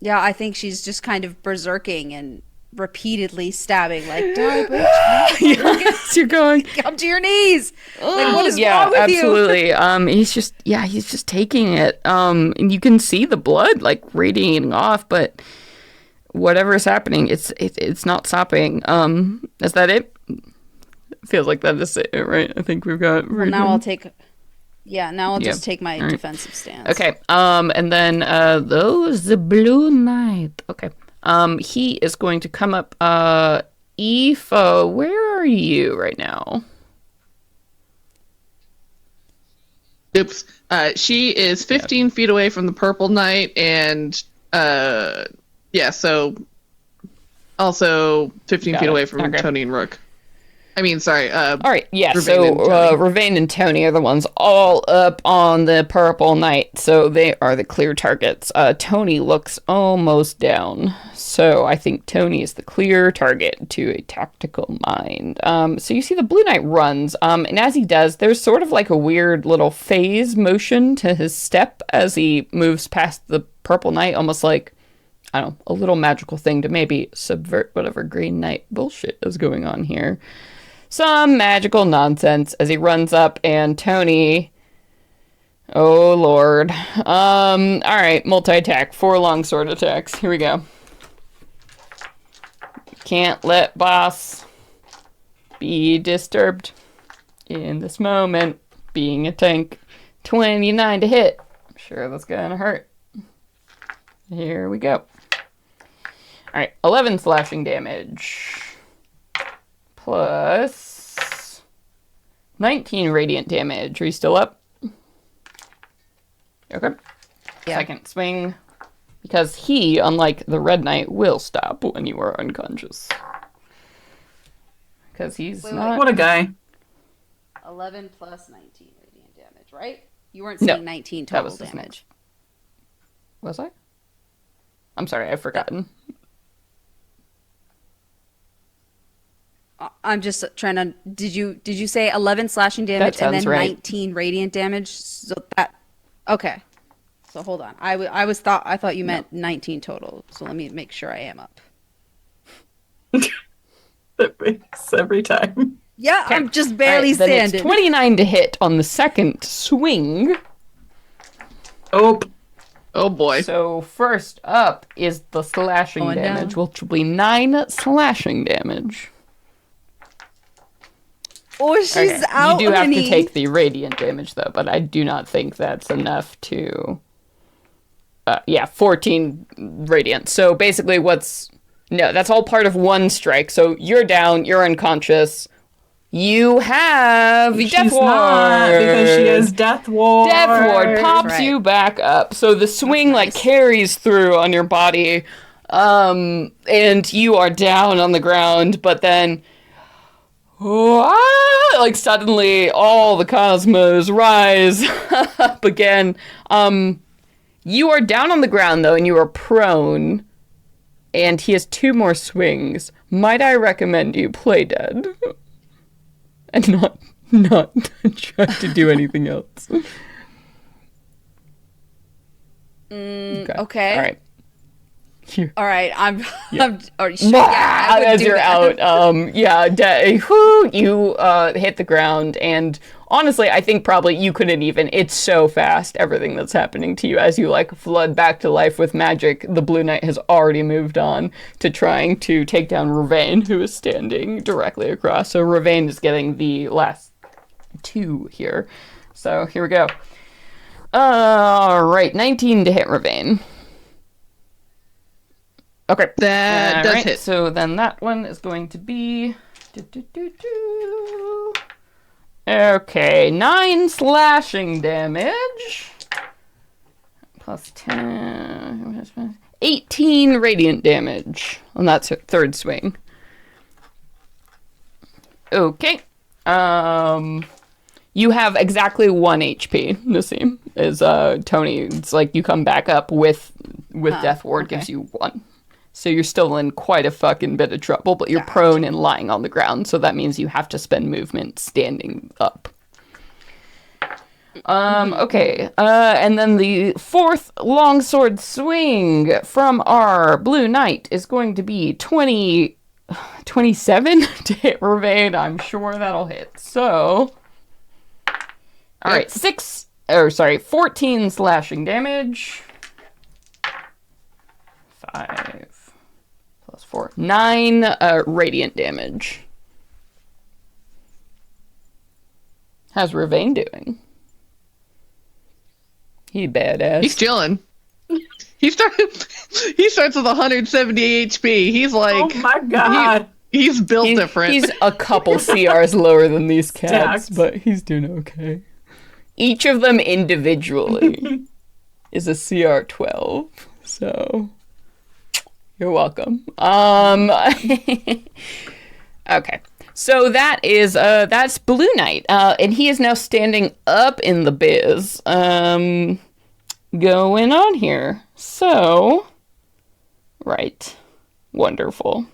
Speaker 4: Yeah, I think she's just kind of berserking and repeatedly stabbing, like, die, bitch.
Speaker 1: Yes, you're going.
Speaker 4: Come to your knees. Like, what is wrong with
Speaker 1: absolutely. He's just taking it. And you can see the blood like radiating off, but whatever is happening, it's not stopping. Is that it? Feels like that is it, right? I think we've got.
Speaker 4: Well, now I'll take. Yeah, now I'll just take my defensive stance.
Speaker 1: Okay. And then the Blue Knight. Okay. He is going to come up. Aoife, where are you right now?
Speaker 2: Oops. She is 15 feet away from the Purple Knight, and so also 15 feet away from Tony and Rook. I mean, sorry.
Speaker 1: All right, yeah.
Speaker 2: Ravain
Speaker 1: Ravain and Tony are the ones all up on the Purple Knight, so they are the clear targets. Tony looks almost down, so I think Tony is the clear target to a tactical mind. So you see the Blue Knight runs, and as he does, there's sort of like a weird little phase motion to his step as he moves past the Purple Knight, almost like, I don't know, a little magical thing to maybe subvert whatever Green Knight bullshit is going on here. some magical nonsense as he runs up, and Tony... Oh, Lord. Alright, multi-attack. 4 longsword attacks. Here we go. Can't let boss be disturbed in this moment. Being a tank. 29 to hit. I'm sure that's gonna hurt. Here we go. Alright, 11 slashing damage. Plus 19 radiant damage. Are you still up? Okay.
Speaker 4: Yeah.
Speaker 1: Second swing. Because he, unlike the Red Knight, will stop when you are unconscious. Because he's not...
Speaker 3: What a guy.
Speaker 4: 11 plus 19 radiant damage, right? You weren't saying 19
Speaker 1: that
Speaker 4: total
Speaker 1: was his
Speaker 4: damage.
Speaker 1: Was I? I'm sorry, I've forgotten.
Speaker 4: I'm just trying to. Did you say 11 slashing damage and then
Speaker 1: right.
Speaker 4: 19 radiant damage? So that okay. So hold on. I thought you meant 19 total. So let me make sure I am up.
Speaker 3: That breaks every time.
Speaker 4: Yeah,
Speaker 1: Okay.
Speaker 4: I'm just barely
Speaker 1: Then it's
Speaker 4: standing.
Speaker 1: 29 to hit on the second swing.
Speaker 3: Oh.
Speaker 2: Oh boy.
Speaker 1: So first up is the slashing
Speaker 4: Going
Speaker 1: damage,
Speaker 4: down.
Speaker 1: which will be 9 slashing damage.
Speaker 4: Oh, she's
Speaker 1: Okay.
Speaker 4: out.
Speaker 1: You do have to
Speaker 4: honey.
Speaker 1: take the radiant damage though, but I do not think that's enough to. 14 radiant. So basically, that's all part of one strike. So you're down, you're unconscious. You have
Speaker 3: She's
Speaker 1: Death Ward
Speaker 3: not, because she has Death Ward.
Speaker 1: Death Ward pops
Speaker 4: Right.
Speaker 1: you back up. So the swing
Speaker 4: That's nice.
Speaker 1: carries through on your body, and you are down on the ground. But then, suddenly all the cosmos rise up again. You are down on the ground though, and you are prone. And he has 2 more swings. Might I recommend you play dead? And not try to do anything else.
Speaker 4: Okay.
Speaker 1: All right. Here.
Speaker 4: All right. I'm.
Speaker 1: Yeah.
Speaker 4: Or sure, yeah, I would
Speaker 1: As
Speaker 4: do
Speaker 1: you're
Speaker 4: that.
Speaker 1: out, you hit the ground, and honestly, I think probably you couldn't even. It's so fast, everything that's happening to you as you flood back to life with magic. The Blue Knight has already moved on to trying to take down Ravane, who is standing directly across. So Ravane is getting the last 2 here. So here we go. All right, 19 to hit Ravane. Okay.
Speaker 2: That does
Speaker 1: Alright,
Speaker 2: hit.
Speaker 1: So then that one is going to be... Okay, 9 slashing damage. Plus 10... 18 radiant damage on that third swing. Okay. You have exactly 1 HP, Nassim, is Tony. It's like you come back up with Death Ward
Speaker 4: okay.
Speaker 1: gives you 1. So you're still in quite a fucking bit of trouble, but you're prone and lying on the ground, so that means you have to spend movement standing up. Okay, and then the 4th longsword swing from our Blue Knight is going to be 27 to hit Ravane. I'm sure that'll hit. So, all right, 14 slashing damage. 5 plus 4, 9 radiant damage. How's Ravane doing? He badass.
Speaker 2: He's chilling. He starts with 170 HP. He's like,
Speaker 3: Oh my god.
Speaker 2: he's built different.
Speaker 1: He's a couple CRs lower than these cats,
Speaker 3: Stacked.
Speaker 1: but he's doing okay. Each of them individually is a CR 12, so you're welcome. Okay. So that's Blue Knight, and he is now standing up in the biz. Going on here. So, right. Wonderful.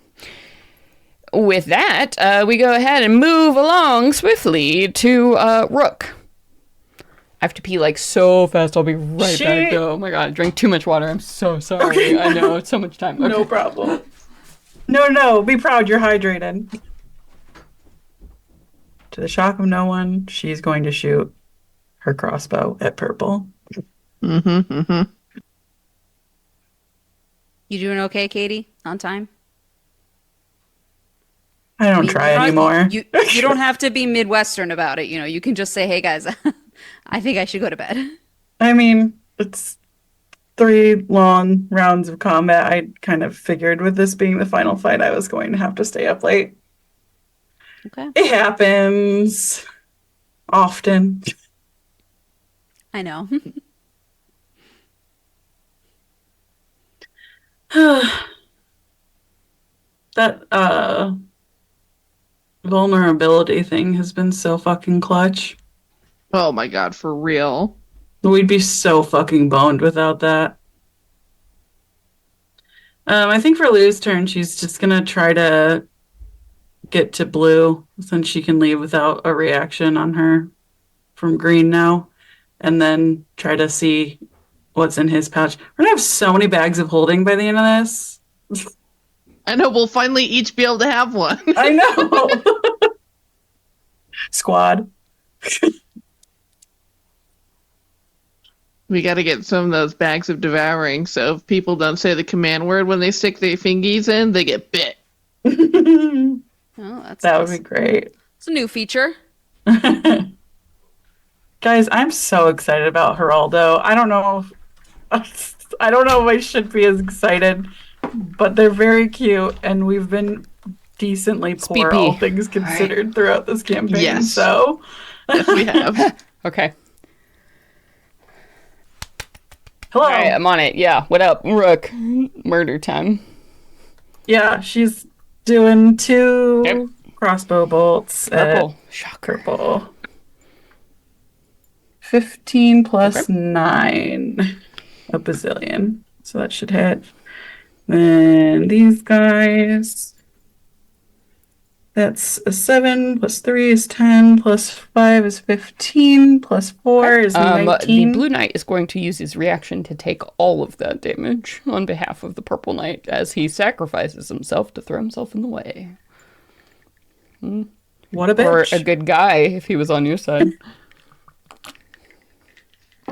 Speaker 1: With that, we go ahead and move along swiftly to Rook. I have to pee so fast. I'll be right back though. Oh my god, I drank too much water. I'm so sorry.
Speaker 3: Okay.
Speaker 1: I know, it's so much time. Okay.
Speaker 3: No problem. No, be proud. You're hydrated. to the shock of no one, she's going to shoot her crossbow at Purple.
Speaker 2: Mm-hmm.
Speaker 4: You doing okay, Katie? On time?
Speaker 3: I don't
Speaker 4: mean,
Speaker 3: try
Speaker 4: you're not-
Speaker 3: anymore.
Speaker 4: You don't have to be Midwestern about it. You know, you can just say, "Hey guys, I think I should go to bed."
Speaker 3: I mean, it's 3 long rounds of combat. I kind of figured with this being the final fight, I was going to have to stay up late.
Speaker 4: Okay.
Speaker 3: It happens often.
Speaker 4: I know.
Speaker 3: That vulnerability thing has been so fucking clutch.
Speaker 2: Oh my god, for real.
Speaker 3: We'd be so fucking boned without that. I think for Lou's turn, she's just gonna try to get to blue since she can leave without a reaction on her from green now, and then try to see what's in his pouch. We're gonna have so many bags of holding by the end of this.
Speaker 2: I know, we'll finally each be able to have one.
Speaker 3: I know. Squad.
Speaker 2: We gotta get some of those bags of devouring, so if people don't say the command word when they stick their fingies in, they get bit.
Speaker 4: Oh, that's
Speaker 3: That
Speaker 4: nice.
Speaker 3: would be great.
Speaker 4: It's a new feature.
Speaker 3: Guys, I'm so excited about Geraldo. I don't know if I should be as excited, but they're very cute, and we've been decently poor,
Speaker 1: Speepy.
Speaker 3: all things considered, throughout this campaign.
Speaker 2: Yes.
Speaker 3: So,
Speaker 2: Yes, we have.
Speaker 1: Okay.
Speaker 3: hello.
Speaker 1: All right, I'm on it. Yeah. What up, Rook? Murder time.
Speaker 3: Yeah, she's doing 2
Speaker 1: Yep.
Speaker 3: crossbow bolts
Speaker 1: Purple.
Speaker 3: at
Speaker 1: Shocker.
Speaker 3: Purple. 15 plus
Speaker 1: Okay.
Speaker 3: 9. A bazillion. So that should hit. Then these guys. That's a 7 plus 3 is 10 plus 5 is 15 plus 4 is
Speaker 1: The
Speaker 3: 19.
Speaker 1: Blue Knight is going to use his reaction to take all of that damage on behalf of the Purple Knight as he sacrifices himself to throw himself in the way.
Speaker 3: What a
Speaker 1: Or
Speaker 3: bitch.
Speaker 1: a good guy if he was on your side.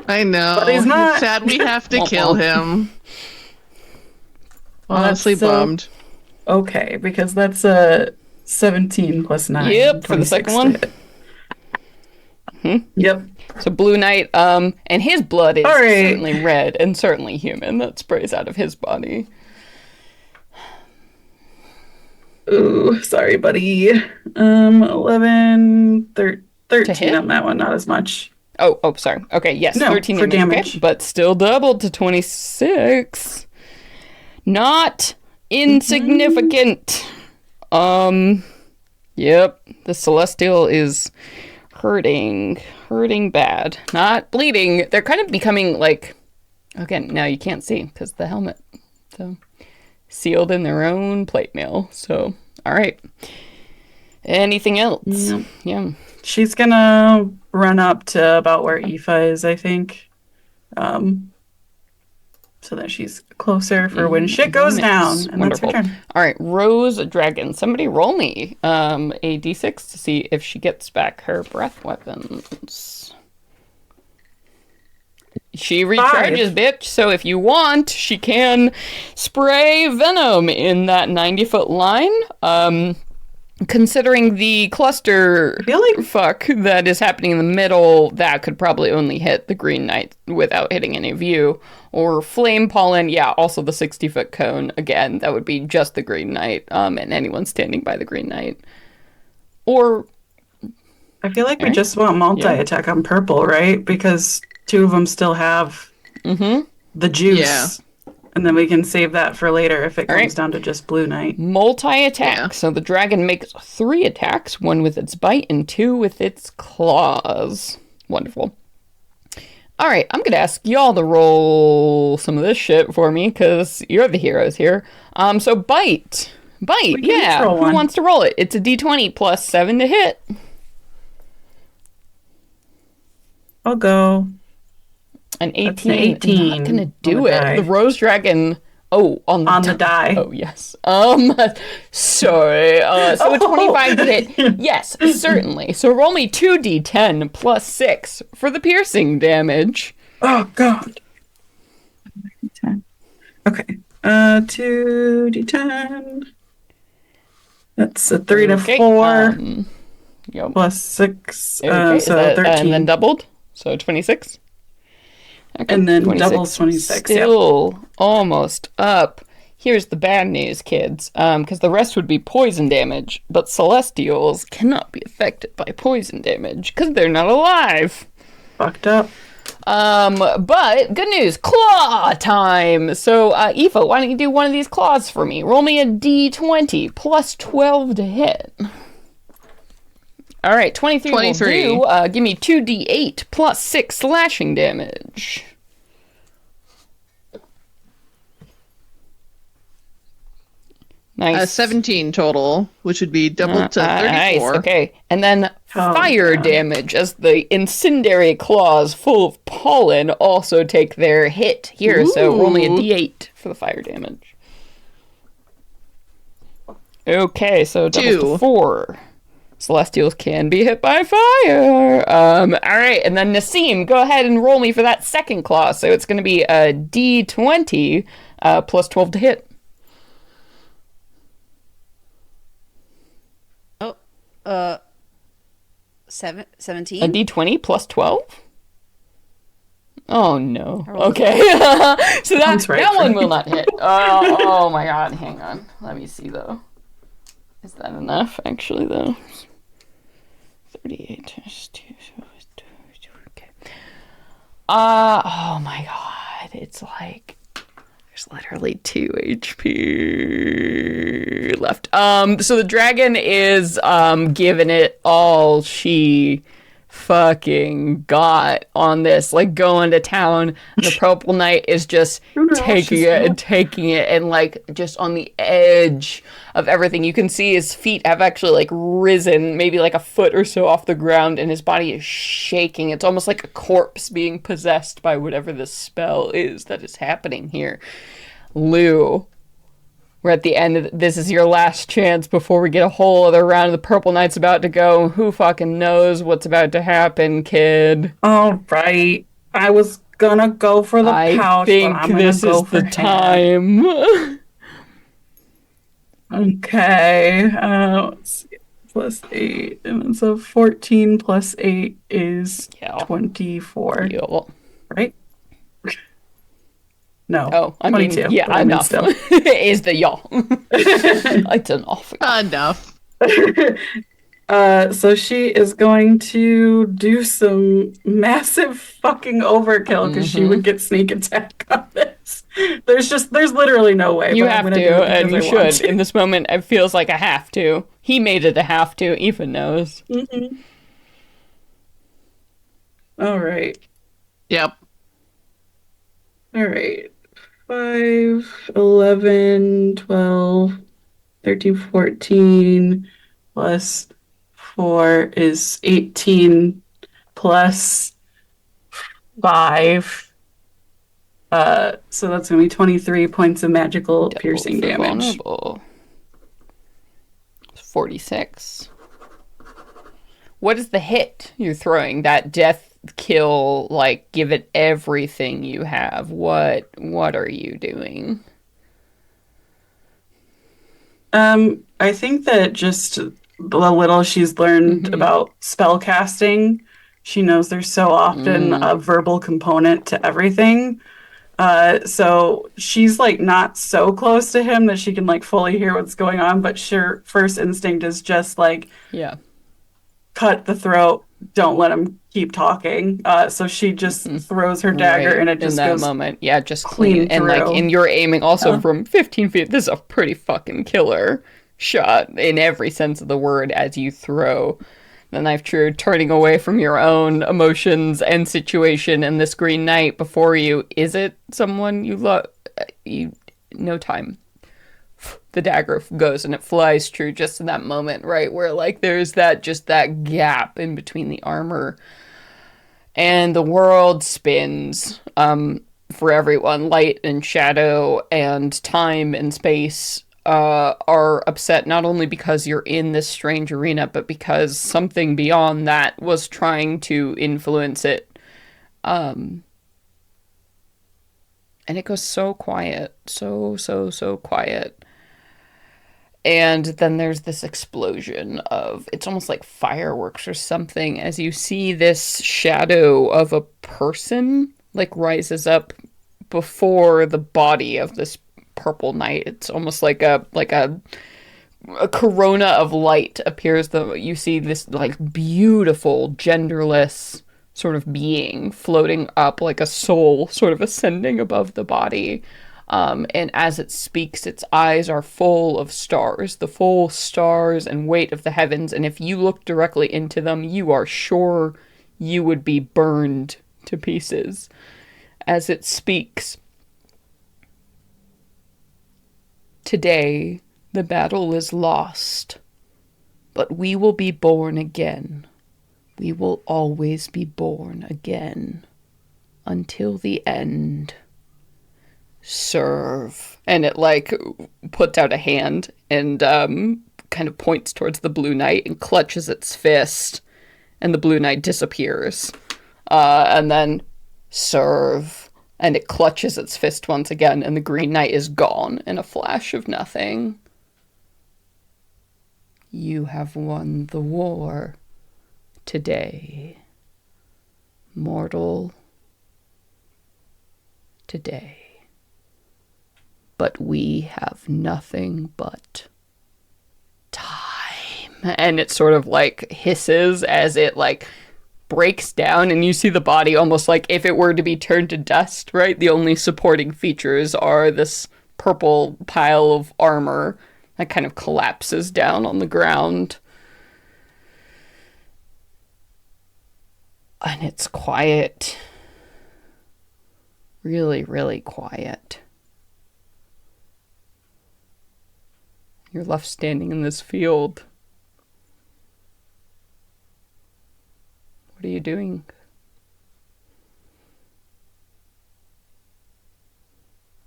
Speaker 2: I know.
Speaker 3: But he's not.
Speaker 2: It's sad we have to
Speaker 1: Womp
Speaker 2: kill
Speaker 1: womp.
Speaker 2: him.
Speaker 3: Well, that's
Speaker 2: Honestly
Speaker 3: so
Speaker 2: bummed.
Speaker 3: Okay, because that's a 17 plus 9.
Speaker 1: Yep, for the second
Speaker 3: 26 to hit. Yep.
Speaker 1: So Blue Knight, and his blood is
Speaker 3: All right.
Speaker 1: certainly red and certainly human. That sprays out of his body.
Speaker 3: Ooh, sorry, buddy. 11, 13
Speaker 1: hit?
Speaker 3: on that one, not as much.
Speaker 1: Oh, sorry. Okay, yes,
Speaker 3: No,
Speaker 1: 13
Speaker 3: for
Speaker 1: damage, okay, but still doubled to 26. Not insignificant. Yep, the Celestial is hurting bad. Not bleeding. They're kind of becoming like, again, now you can't see because the helmet. So, sealed in their own plate mail. So, all right. Anything else?
Speaker 3: Yep.
Speaker 1: Yeah.
Speaker 3: She's gonna run up to about where Aoife is, I think. So that she's closer for when shit goes down. And
Speaker 1: Wonderful.
Speaker 3: that's her turn.
Speaker 1: All right, Rose Dragon. Somebody roll me a d6 to see if she gets back her breath weapons. She recharges, bitch. So if you want, she can spray venom in that 90-foot line. Considering the cluster
Speaker 3: I feel like
Speaker 1: fuck that is happening in the middle, that could probably only hit the Green Knight without hitting any of you. Or Flame Pollen, yeah, also the 60-foot cone. Again, that would be just the Green Knight, and anyone standing by the Green Knight. Or,
Speaker 3: I feel like we just want multi-attack on Purple, right? Because 2 of them still have the juice.
Speaker 2: Yeah.
Speaker 3: And then we can save that for later if it comes
Speaker 1: right.
Speaker 3: down to just Blue Knight.
Speaker 1: multi-attack.
Speaker 2: Yeah.
Speaker 1: So the dragon makes 3 attacks, 1 with its bite and 2 with its claws. Wonderful. All right, I'm going to ask y'all to roll some of this shit for me, because you're the heroes here. So bite. Bite,
Speaker 3: We can
Speaker 1: yeah.
Speaker 3: each roll
Speaker 1: Who
Speaker 3: one.
Speaker 1: wants to roll it? It's a d20 plus 7 to hit.
Speaker 3: I'll go.
Speaker 1: An 18.
Speaker 3: That's an 18
Speaker 1: Not going to
Speaker 3: on
Speaker 1: do
Speaker 3: the
Speaker 1: it.
Speaker 3: die.
Speaker 1: The rose dragon Oh, on
Speaker 3: the die.
Speaker 1: Oh, yes. Sorry. So a 25 to hit. Yes, certainly. So roll me 2d10 plus 6 for the piercing damage.
Speaker 3: Oh, God. 10. Okay. 2d10. That's a 3 to 4
Speaker 1: Yep.
Speaker 3: plus 6.
Speaker 1: Okay,
Speaker 3: So
Speaker 1: that,
Speaker 3: 13.
Speaker 1: and then doubled, so 26. Okay,
Speaker 3: and then doubles 26.
Speaker 1: Still almost up. Here's the bad news, kids, because the rest would be poison damage, but Celestials cannot be affected by poison damage because they're not alive.
Speaker 3: Fucked up.
Speaker 1: But good news, claw time. So, Aoife, why don't you do one of these claws for me? Roll me a d20 plus 12 to hit. All right, 23 will do. Give me 2d8 plus 6 slashing damage. Nice.
Speaker 2: 17 total, which would be doubled to 34.
Speaker 1: Nice, okay. And then fire damage, as the incendiary claws full of pollen also take their hit here. Ooh. So roll me a d8 for the fire damage. Okay, so doubles to 4. Celestials can be hit by fire. All right, and then Nassim, go ahead and roll me for that second claw. So it's going to be a d20 plus 12 to hit.
Speaker 4: 17?
Speaker 1: A d20 plus 12? Oh, no. Okay. So that one will not hit. Oh, my God. Hang on. Let me see, though. Is that enough, actually, though? 38 times 2. Okay. Oh, my God. It's like... There's literally 2 HP left. So the dragon is giving it all she fucking got on this, like going to town. The Purple Knight is just taking it and like just on the edge of everything. You can see his feet have actually like risen maybe like a foot or so off the ground, and his body is shaking. It's almost like a corpse being possessed by whatever this spell is that is happening here. Lou, we're at the end of this is your last chance before we get a whole other round. The Purple Knight's about to go. Who fucking knows what's about to happen, kid?
Speaker 3: All right. I was gonna go for the pouch,
Speaker 1: think
Speaker 3: but I'm
Speaker 1: this
Speaker 3: gonna go
Speaker 1: is
Speaker 3: for
Speaker 1: the time.
Speaker 3: Okay. Let's see. Plus 8, and it's a 14 plus 8 is 24. Right? No.
Speaker 1: Oh, I
Speaker 3: 22.
Speaker 1: mean, yeah, enough. Is the y'all. It's enough.
Speaker 2: Enough.
Speaker 3: So she is going to do some massive fucking overkill because she would get sneak attack on this. There's literally no way.
Speaker 1: You have to, and you should. In this moment, it feels like a have to. He made it a have to. Aoife knows.
Speaker 3: Mm-hmm. All right.
Speaker 2: Yep.
Speaker 3: All right. 5, 11, 12, 13, 14, plus 4 is 18, plus 5. So that's going to be 23 points of magical piercing damage.
Speaker 1: Vulnerable. 46. What is the hit you're throwing? That death kill, like, give it everything you have. What are you doing?
Speaker 3: I think that just the little she's learned about spell casting, she knows there's so often a verbal component to everything. So she's like not so close to him that she can like fully hear what's going on, but her first instinct is just like, cut the throat, don't let him keep talking. So she just throws her dagger and it just
Speaker 1: in that
Speaker 3: goes
Speaker 1: moment. Yeah, just clean. And like, and you're aiming also from 15 feet. This is a pretty fucking killer shot in every sense of the word as you throw the knife true, turning away from your own emotions and situation and this Green Knight before you. Is it someone you love? No time. The dagger goes and it flies true just in that moment, right? Where like there's that gap in between the armor and the world spins for everyone. Light and shadow and time and space are upset not only because you're in this strange arena, but because something beyond that was trying to influence it. And it goes so quiet. So quiet. And then there's this explosion of, it's almost like fireworks or something, as you see this shadow of a person, like, rises up before the body of this purple knight. It's almost like a corona of light appears. You see this, like, beautiful, genderless sort of being floating up like a soul, sort of ascending above the body. And as it speaks, its eyes are full of stars, the full stars and weight of the heavens. And if you look directly into them, you are sure you would be burned to pieces. As it speaks, today the battle is lost, but we will be born again. We will always be born again until the end. Serve. And it, like, puts out a hand and kind of points towards the Blue Knight and clutches its fist, and the Blue Knight disappears. And then serve, and it clutches its fist once again, and the Green Knight is gone in a flash of nothing. You have won the war today, mortal, today. But we have nothing but time. And it sort of, like, hisses as it, like, breaks down, and you see the body almost like if it were to be turned to dust, right? The only supporting features are this purple pile of armor that kind of collapses down on the ground. And it's quiet. Really, really quiet. You're left standing in this field. What are you doing?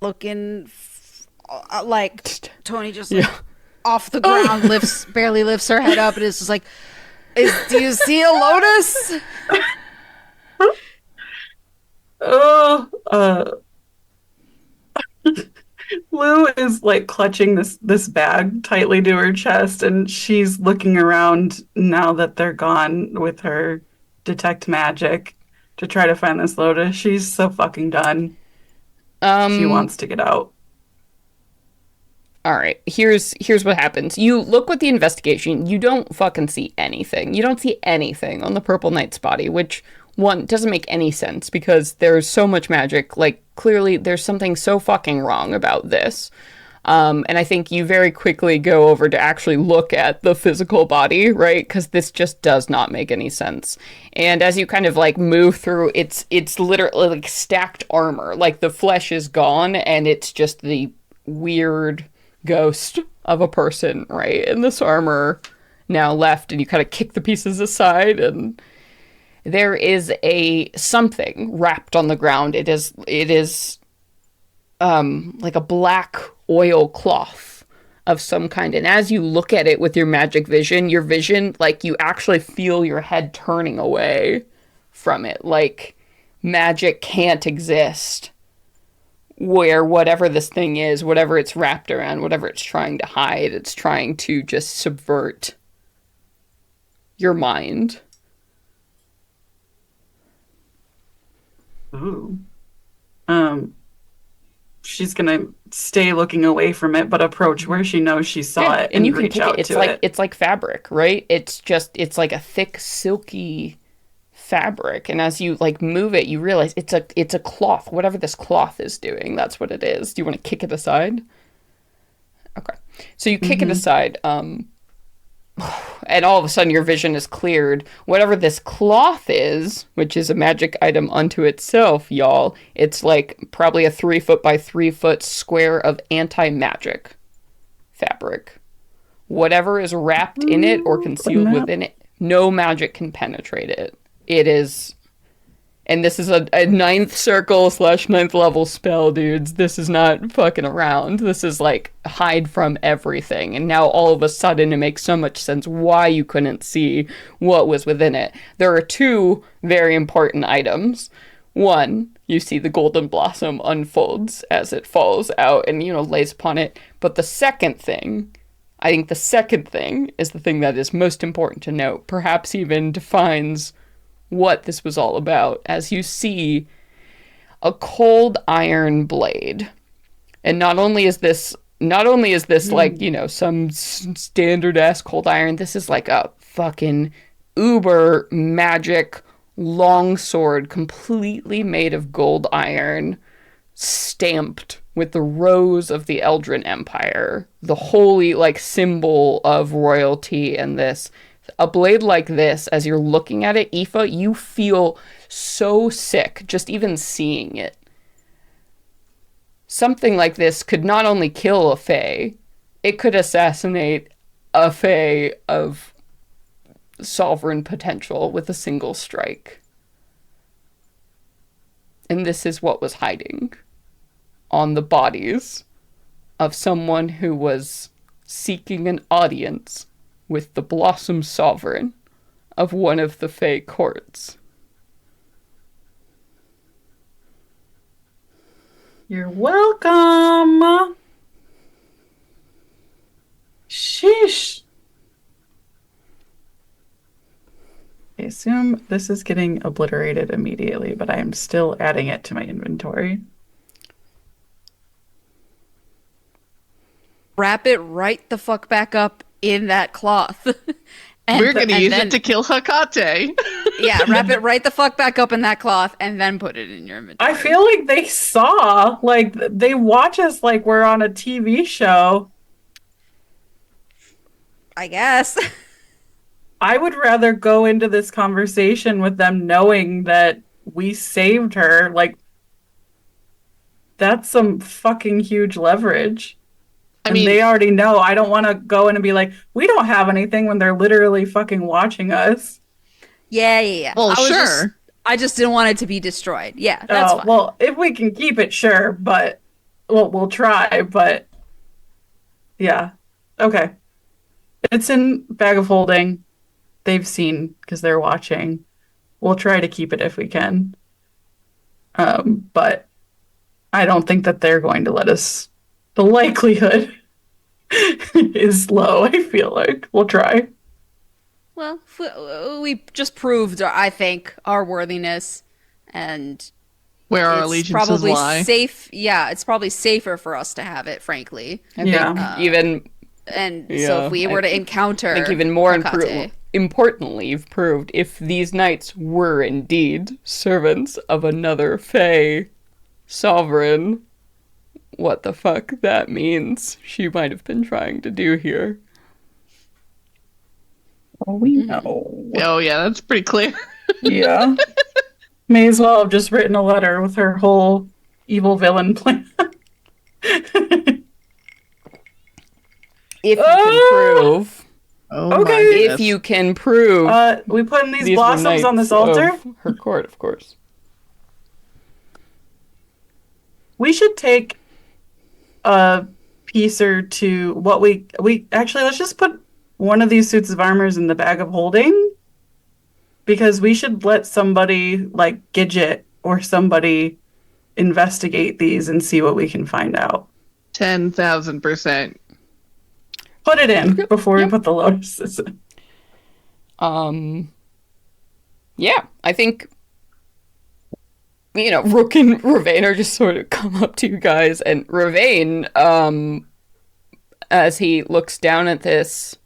Speaker 4: Looking like Tony just
Speaker 1: Yeah.
Speaker 4: off the ground barely lifts her head up and is just like, do you see a lotus?
Speaker 3: Lou is, like, clutching this bag tightly to her chest, and she's looking around now that they're gone with her detect magic to try to find this lotus. She's so fucking done. She wants to get out.
Speaker 1: All right, here's what happens. You look with the investigation. You don't fucking see anything. You don't see anything on the Purple Knight's body, which, one, doesn't make any sense because there's so much magic. Like, clearly there's something so fucking wrong about this. And I think you very quickly go over to actually look at the physical body, right? Because this just does not make any sense. And as you kind of, like, move through, it's literally, like, stacked armor. Like, the flesh is gone and it's just the weird ghost of a person, right? And this armor now left, and you kind of kick the pieces aside, and there is something wrapped on the ground. It is like a black oil cloth of some kind. And as you look at it with your magic vision, like, you actually feel your head turning away from it. Like, magic can't exist where whatever this thing is, whatever it's wrapped around, whatever it's trying to hide, it's trying to just subvert your mind.
Speaker 3: Ooh. She's gonna stay looking away from it, but approach where she knows she saw it and
Speaker 1: you can
Speaker 3: reach
Speaker 1: pick
Speaker 3: out
Speaker 1: it.
Speaker 3: to it.
Speaker 1: It's like fabric, right? It's like a thick, silky fabric, and as you, like, move it, you realize it's a cloth. Whatever this cloth is doing, that's what it is. Do you want to kick it aside? Okay, so you kick it aside, and all of a sudden your vision is cleared. Whatever this cloth is, which is a magic item unto itself, y'all, it's like probably a 3 foot by 3 foot square of anti-magic fabric. Whatever is wrapped in it or concealed within it, no magic can penetrate it. And this is a ninth circle / ninth level spell, dudes. This is not fucking around. This is like hide from everything. And now all of a sudden it makes so much sense why you couldn't see what was within it. There are two very important items. One, you see the golden blossom unfolds as it falls out and, lays upon it. But the second thing, I think the second thing is the thing that is most important to note, perhaps even defines what this was all about, as you see a cold iron blade. And not only is this like, some standard ass cold iron, this is like a fucking uber magic longsword completely made of gold iron, stamped with the rose of the Eldrin Empire, the holy like symbol of royalty. And this, a blade like this, as you're looking at it, Aoife, you feel so sick just even seeing it. Something like this could not only kill a fae, it could assassinate a fae of sovereign potential with a single strike. And this is what was hiding on the bodies of someone who was seeking an audience with the Blossom Sovereign of one of the Fae courts.
Speaker 3: You're welcome. Sheesh. I assume this is getting obliterated immediately, but I am still adding it to my inventory.
Speaker 4: Wrap it right the fuck back up in that cloth.
Speaker 2: We're going to use it to kill Hecate.
Speaker 4: Yeah, wrap it right the fuck back up in that cloth and then put it in your inventory.
Speaker 3: I feel like they saw, like, they watch us like we're on a TV show.
Speaker 4: I guess.
Speaker 3: I would rather go into this conversation with them knowing that we saved her. Like, that's some fucking huge leverage. I mean, they already know. I don't want to go in and be like, we don't have anything when they're literally fucking watching us.
Speaker 4: Yeah.
Speaker 2: Well, sure.
Speaker 4: I just didn't want it to be destroyed. Yeah, that's fine.
Speaker 3: Well, if we can keep it, sure. But, we'll try. But, yeah. Okay. It's in bag of holding. They've seen because they're watching. We'll try to keep it if we can. But I don't think that they're going to let us. The likelihood is low, I feel like. We'll try.
Speaker 4: Well, we just proved, I think, our worthiness, and
Speaker 2: where our allegiances
Speaker 4: probably
Speaker 2: lie.
Speaker 4: Safe. Yeah, it's probably safer for us to have it, frankly.
Speaker 1: I think even.
Speaker 4: So if we were to encounter,
Speaker 1: I think even more
Speaker 4: Hecate,
Speaker 1: importantly, you've proved if these knights were indeed servants of another Fae sovereign, what the fuck that means she might have been trying to do here.
Speaker 3: Oh, we know.
Speaker 2: Oh, yeah, that's pretty clear.
Speaker 3: Yeah. May as well have just written a letter with her whole evil villain plan.
Speaker 1: If you can prove.
Speaker 2: Oh,
Speaker 3: Okay.
Speaker 1: If you can prove.
Speaker 3: We putting these
Speaker 1: were
Speaker 3: blossoms on this
Speaker 1: knights
Speaker 3: altar?
Speaker 1: of her court, of course.
Speaker 3: We should take a piece or two. What we actually, let's just put one of these suits of armors in the bag of holding, because we should let somebody like Gidget or somebody investigate these and see what we can find out.
Speaker 2: 10,000%.
Speaker 3: Put it in before we put the lotuses in.
Speaker 1: Yeah, I think, Rook and Ravain are just sort of come up to you guys, and Ravain, as he looks down at this,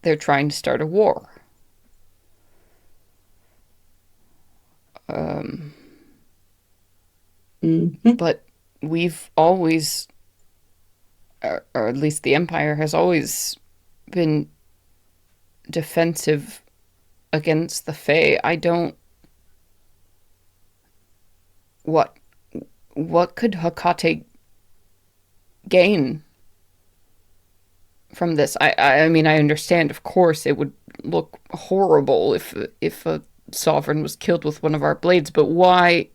Speaker 1: they're trying to start a war. But we've always, or at least the Empire has always been defensive against the Fae. What could Hecate gain from this. I mean, I understand, of course, it would look horrible if a sovereign was killed with one of our blades, but why?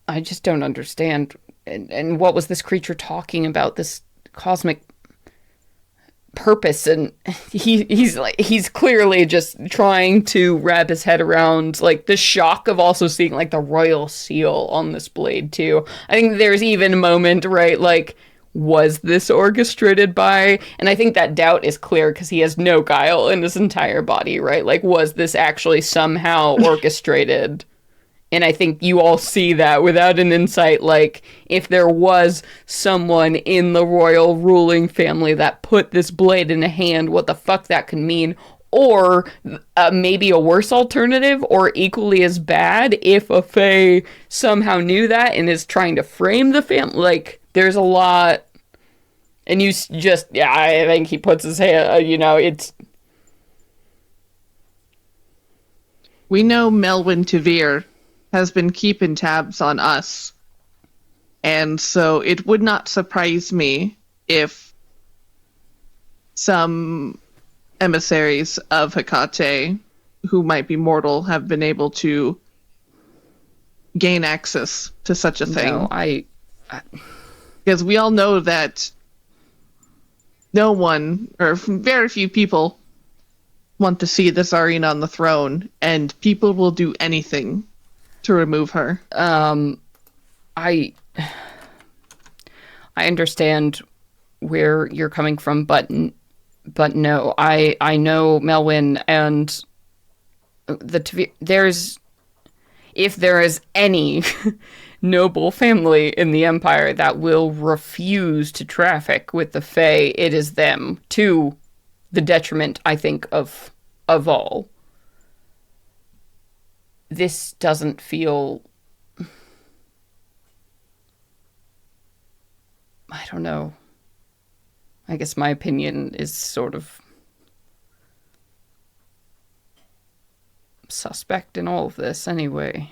Speaker 1: I just don't understand. And what was this creature talking about? This cosmic purpose, and he's clearly just trying to wrap his head around like the shock of also seeing like the royal seal on this blade too. I think there's even a moment, right, like, was this orchestrated by, and I think that doubt is clear because he has no guile in his entire body, right? Like, was this actually somehow orchestrated? And I think you all see that without an insight, like, if there was someone in the royal ruling family that put this blade in a hand, what the fuck that could mean. Or maybe a worse alternative, or equally as bad, if a fae somehow knew that and is trying to frame the family. Like, there's a lot. And you just, yeah, I think he puts his hand, it's...
Speaker 2: We know Melwyn Tavir has been keeping tabs on us. And so it would not surprise me if some emissaries of Hecate who might be mortal have been able to gain access to such a thing.
Speaker 1: No,
Speaker 2: because we all know that no one, or very few people, want to see the Tsarina on the throne, and people will do anything to remove her.
Speaker 1: I understand where you're coming from, but no, I know Melwyn, and if there is any noble family in the Empire that will refuse to traffic with the Fae, it is them, to the detriment, I think, of all. This doesn't feel... I don't know. I guess my opinion is sort of suspect in all of this anyway.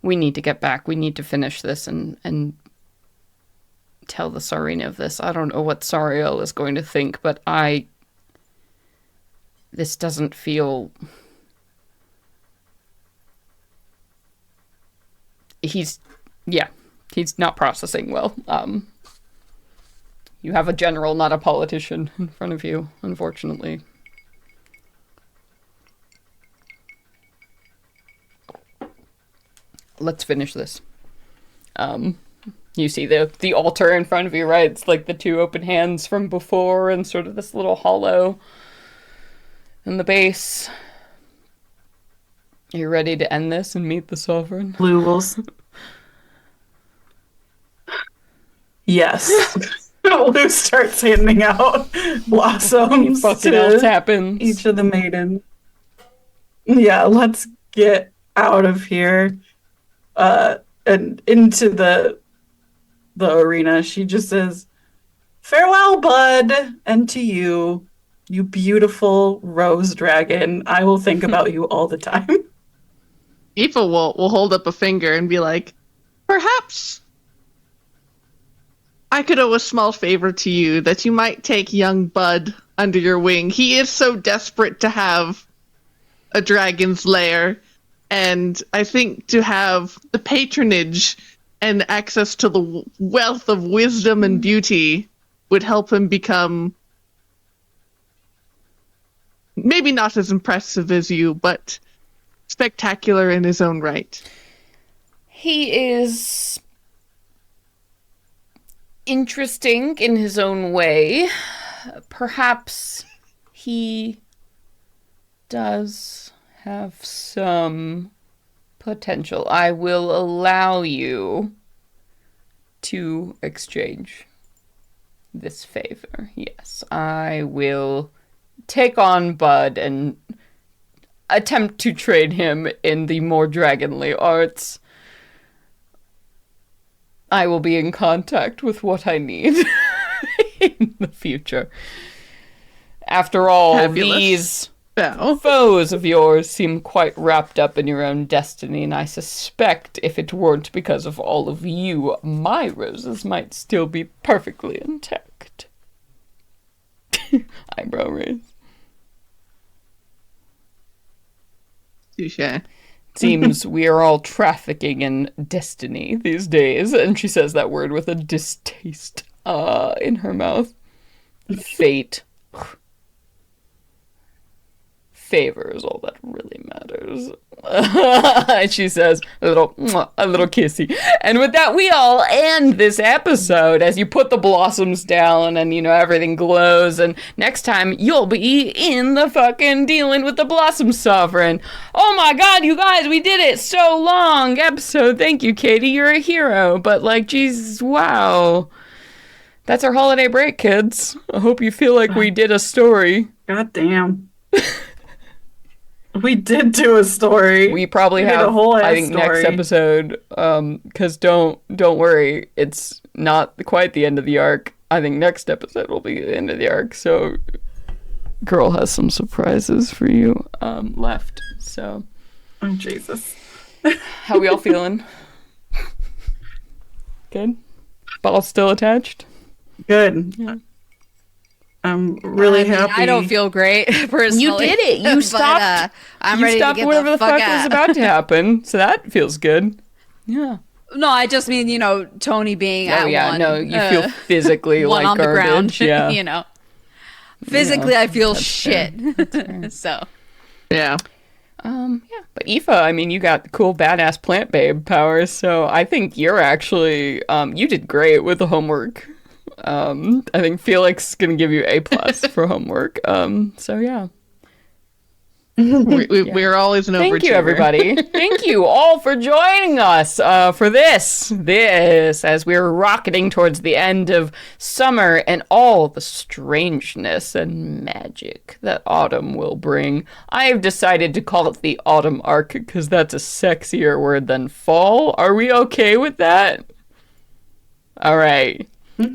Speaker 1: We need to get back. We need to finish this and tell the Tsarina of this. I don't know what Sariel is going to think, but this doesn't feel... He's not processing well. You have a general, not a politician, in front of you, unfortunately. Let's finish this. You see the altar in front of you, right? It's like the two open hands from before and sort of this little hollow in the base. Are you ready to end this and meet the sovereign?
Speaker 3: Blues. Yes. Lou starts handing out blossoms
Speaker 1: Fucking
Speaker 3: to
Speaker 1: else happens.
Speaker 3: each of the maidens. Yeah, let's get out of here. And into the arena. She just says, "Farewell, bud, and to you, you beautiful rose dragon. I will think about you all the time."
Speaker 2: Aoife will hold up a finger and be like, "Perhaps I could owe a small favor to you, that you might take young Bud under your wing. He is so desperate to have a dragon's lair, and I think to have the patronage and access to the wealth of wisdom and beauty would help him become maybe not as impressive as you, but spectacular in his own right."
Speaker 1: He is interesting in his own way. Perhaps he does have some potential. I will allow you to exchange this favor. Yes, I will take on Bud and attempt to trade him in the more dragonly arts. I will be in contact with what I need in the future. After all,
Speaker 2: Fabulous.
Speaker 1: these
Speaker 2: No.
Speaker 1: Foes of yours seem quite wrapped up in your own destiny, and I suspect if it weren't because of all of you, my roses might still be perfectly intact. Eyebrow raise.
Speaker 2: Touche.
Speaker 1: Seems we are all trafficking in destiny these days, and she says that word with a distaste in her mouth. Fate. Favor is all that really matters. And she says a little kissy. And with that, we all end this episode as you put the blossoms down and, everything glows. And next time, you'll be in the fucking dealing with the Blossom Sovereign. Oh my god, you guys, we did it! So long episode. Thank you, Katie. You're a hero. But, Jesus, wow. That's our holiday break, kids. I hope you feel like we did a story.
Speaker 3: God damn. We did do a story.
Speaker 1: We probably have,
Speaker 3: a whole
Speaker 1: I think,
Speaker 3: story.
Speaker 1: next episode, because don't worry, it's not quite the end of the arc. I think next episode will be the end of the arc, so girl has some surprises for you left, so.
Speaker 3: Oh, Jesus.
Speaker 1: How we all feeling? Good? Ball still attached?
Speaker 3: Good.
Speaker 1: Yeah.
Speaker 3: I'm really happy.
Speaker 4: I don't feel great personally.
Speaker 1: You did it. You
Speaker 4: but,
Speaker 1: stopped.
Speaker 4: I'm
Speaker 1: You
Speaker 4: ready
Speaker 1: stopped
Speaker 4: to get
Speaker 1: whatever the fuck
Speaker 4: out.
Speaker 1: was about to happen, so that feels good. Yeah.
Speaker 4: No, I just mean Tony being
Speaker 1: Oh
Speaker 4: at
Speaker 1: yeah,
Speaker 4: one.
Speaker 1: no, you feel physically
Speaker 4: one
Speaker 1: like
Speaker 4: on the
Speaker 1: garbage.
Speaker 4: ground.
Speaker 1: Yeah.
Speaker 4: Physically, I feel
Speaker 1: that's
Speaker 4: shit.
Speaker 1: fair.
Speaker 4: So.
Speaker 2: Yeah.
Speaker 1: Yeah, but Aoife, I mean, you got cool badass plant babe powers, so I think you're actually, you did great with the homework. I think Felix is gonna give you A+ for homework. So yeah.
Speaker 2: We're always an overachiever.
Speaker 1: Thank you, everybody. Thank you all for joining us for this, as we're rocketing towards the end of summer and all the strangeness and magic that autumn will bring. I have decided to call it the autumn arc because that's a sexier word than fall. Are we okay with that? All right.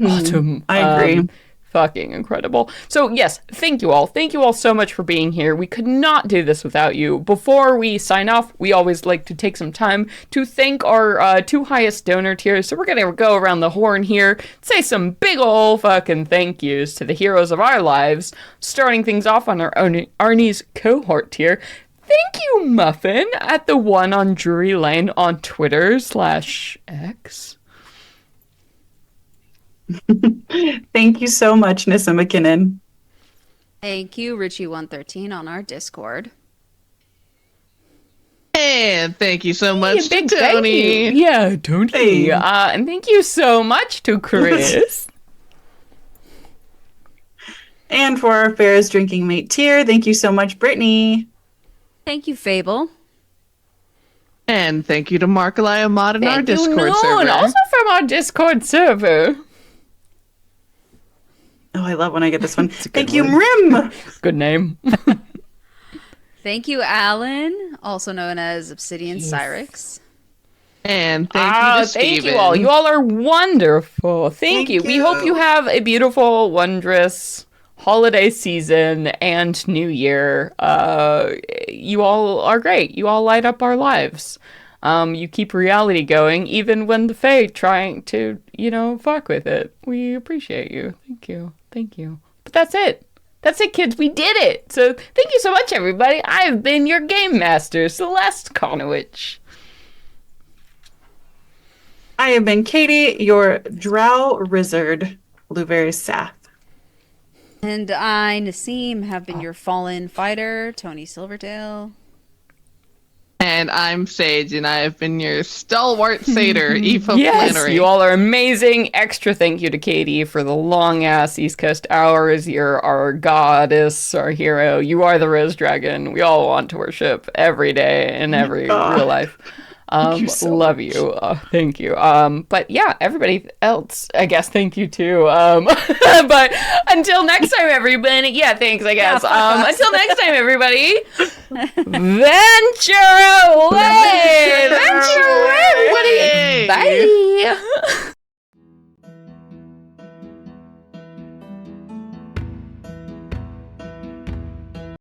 Speaker 1: Autumn.
Speaker 3: I agree.
Speaker 1: Fucking incredible. So yes, thank you all. Thank you all so much for being here. We could not do this without you. Before we sign off, we always like to take some time to thank our 2 highest donor tiers. So we're gonna go around the horn here, say some big ol' fucking thank yous to the heroes of our lives. Starting things off on our own Arnie's cohort tier. Thank you, Muffin, at the one on Drury Lane on Twitter/X.
Speaker 3: Thank you so much, Nissa McKinnon.
Speaker 4: Thank you, Richie113 on our Discord.
Speaker 2: And thank you so much to
Speaker 1: Big
Speaker 2: Tony.
Speaker 1: thank you. Yeah, Tony.
Speaker 3: Hey.
Speaker 1: And thank you so much to Chris.
Speaker 3: And for our Farrah's Drinking Mate tier, thank you so much, Brittany.
Speaker 4: Thank you, Fable.
Speaker 2: And thank you to Markalaya Mod in our
Speaker 1: Thank you,
Speaker 2: Discord
Speaker 1: Noon,
Speaker 2: server.
Speaker 1: also from our Discord server.
Speaker 3: Oh, I love when I get this one.
Speaker 1: a good
Speaker 3: Thank you,
Speaker 1: one.
Speaker 3: Mrim.
Speaker 1: Good name.
Speaker 4: Thank you, Alan, also known as Obsidian Cyrix.
Speaker 2: And thank you to
Speaker 1: thank
Speaker 2: Steven.
Speaker 1: you all. You all are wonderful. Thank you. We
Speaker 3: you.
Speaker 1: hope you have a beautiful, wondrous holiday season and new year. You all are great. You all light up our lives. You keep reality going, even when the Fae trying to, fuck with it. We appreciate you. Thank you. Thank you. But that's it. That's it, kids. We did it. So thank you so much, everybody. I've been your game master, Celeste Konowich.
Speaker 3: I have been Katie, your drow wizard, Blueberry Sath.
Speaker 4: And I, Nassim, have been your fallen fighter, Tony Silverdale.
Speaker 2: And I'm Sage, and I have been your stalwart satyr, Aoife
Speaker 1: Yes,
Speaker 2: Flannery.
Speaker 1: you all are amazing. Extra thank you to Katie for the long-ass East Coast hours. You're our goddess, our hero. You are the Rose Dragon. We all want to worship every day in every real life.
Speaker 3: you so
Speaker 1: Love
Speaker 3: much.
Speaker 1: you. Thank you. But yeah, everybody else, I guess, thank you too. But until next time, everybody. Yeah, thanks, I guess. Until next time, everybody. Venture away! Venture away, everybody! Bye!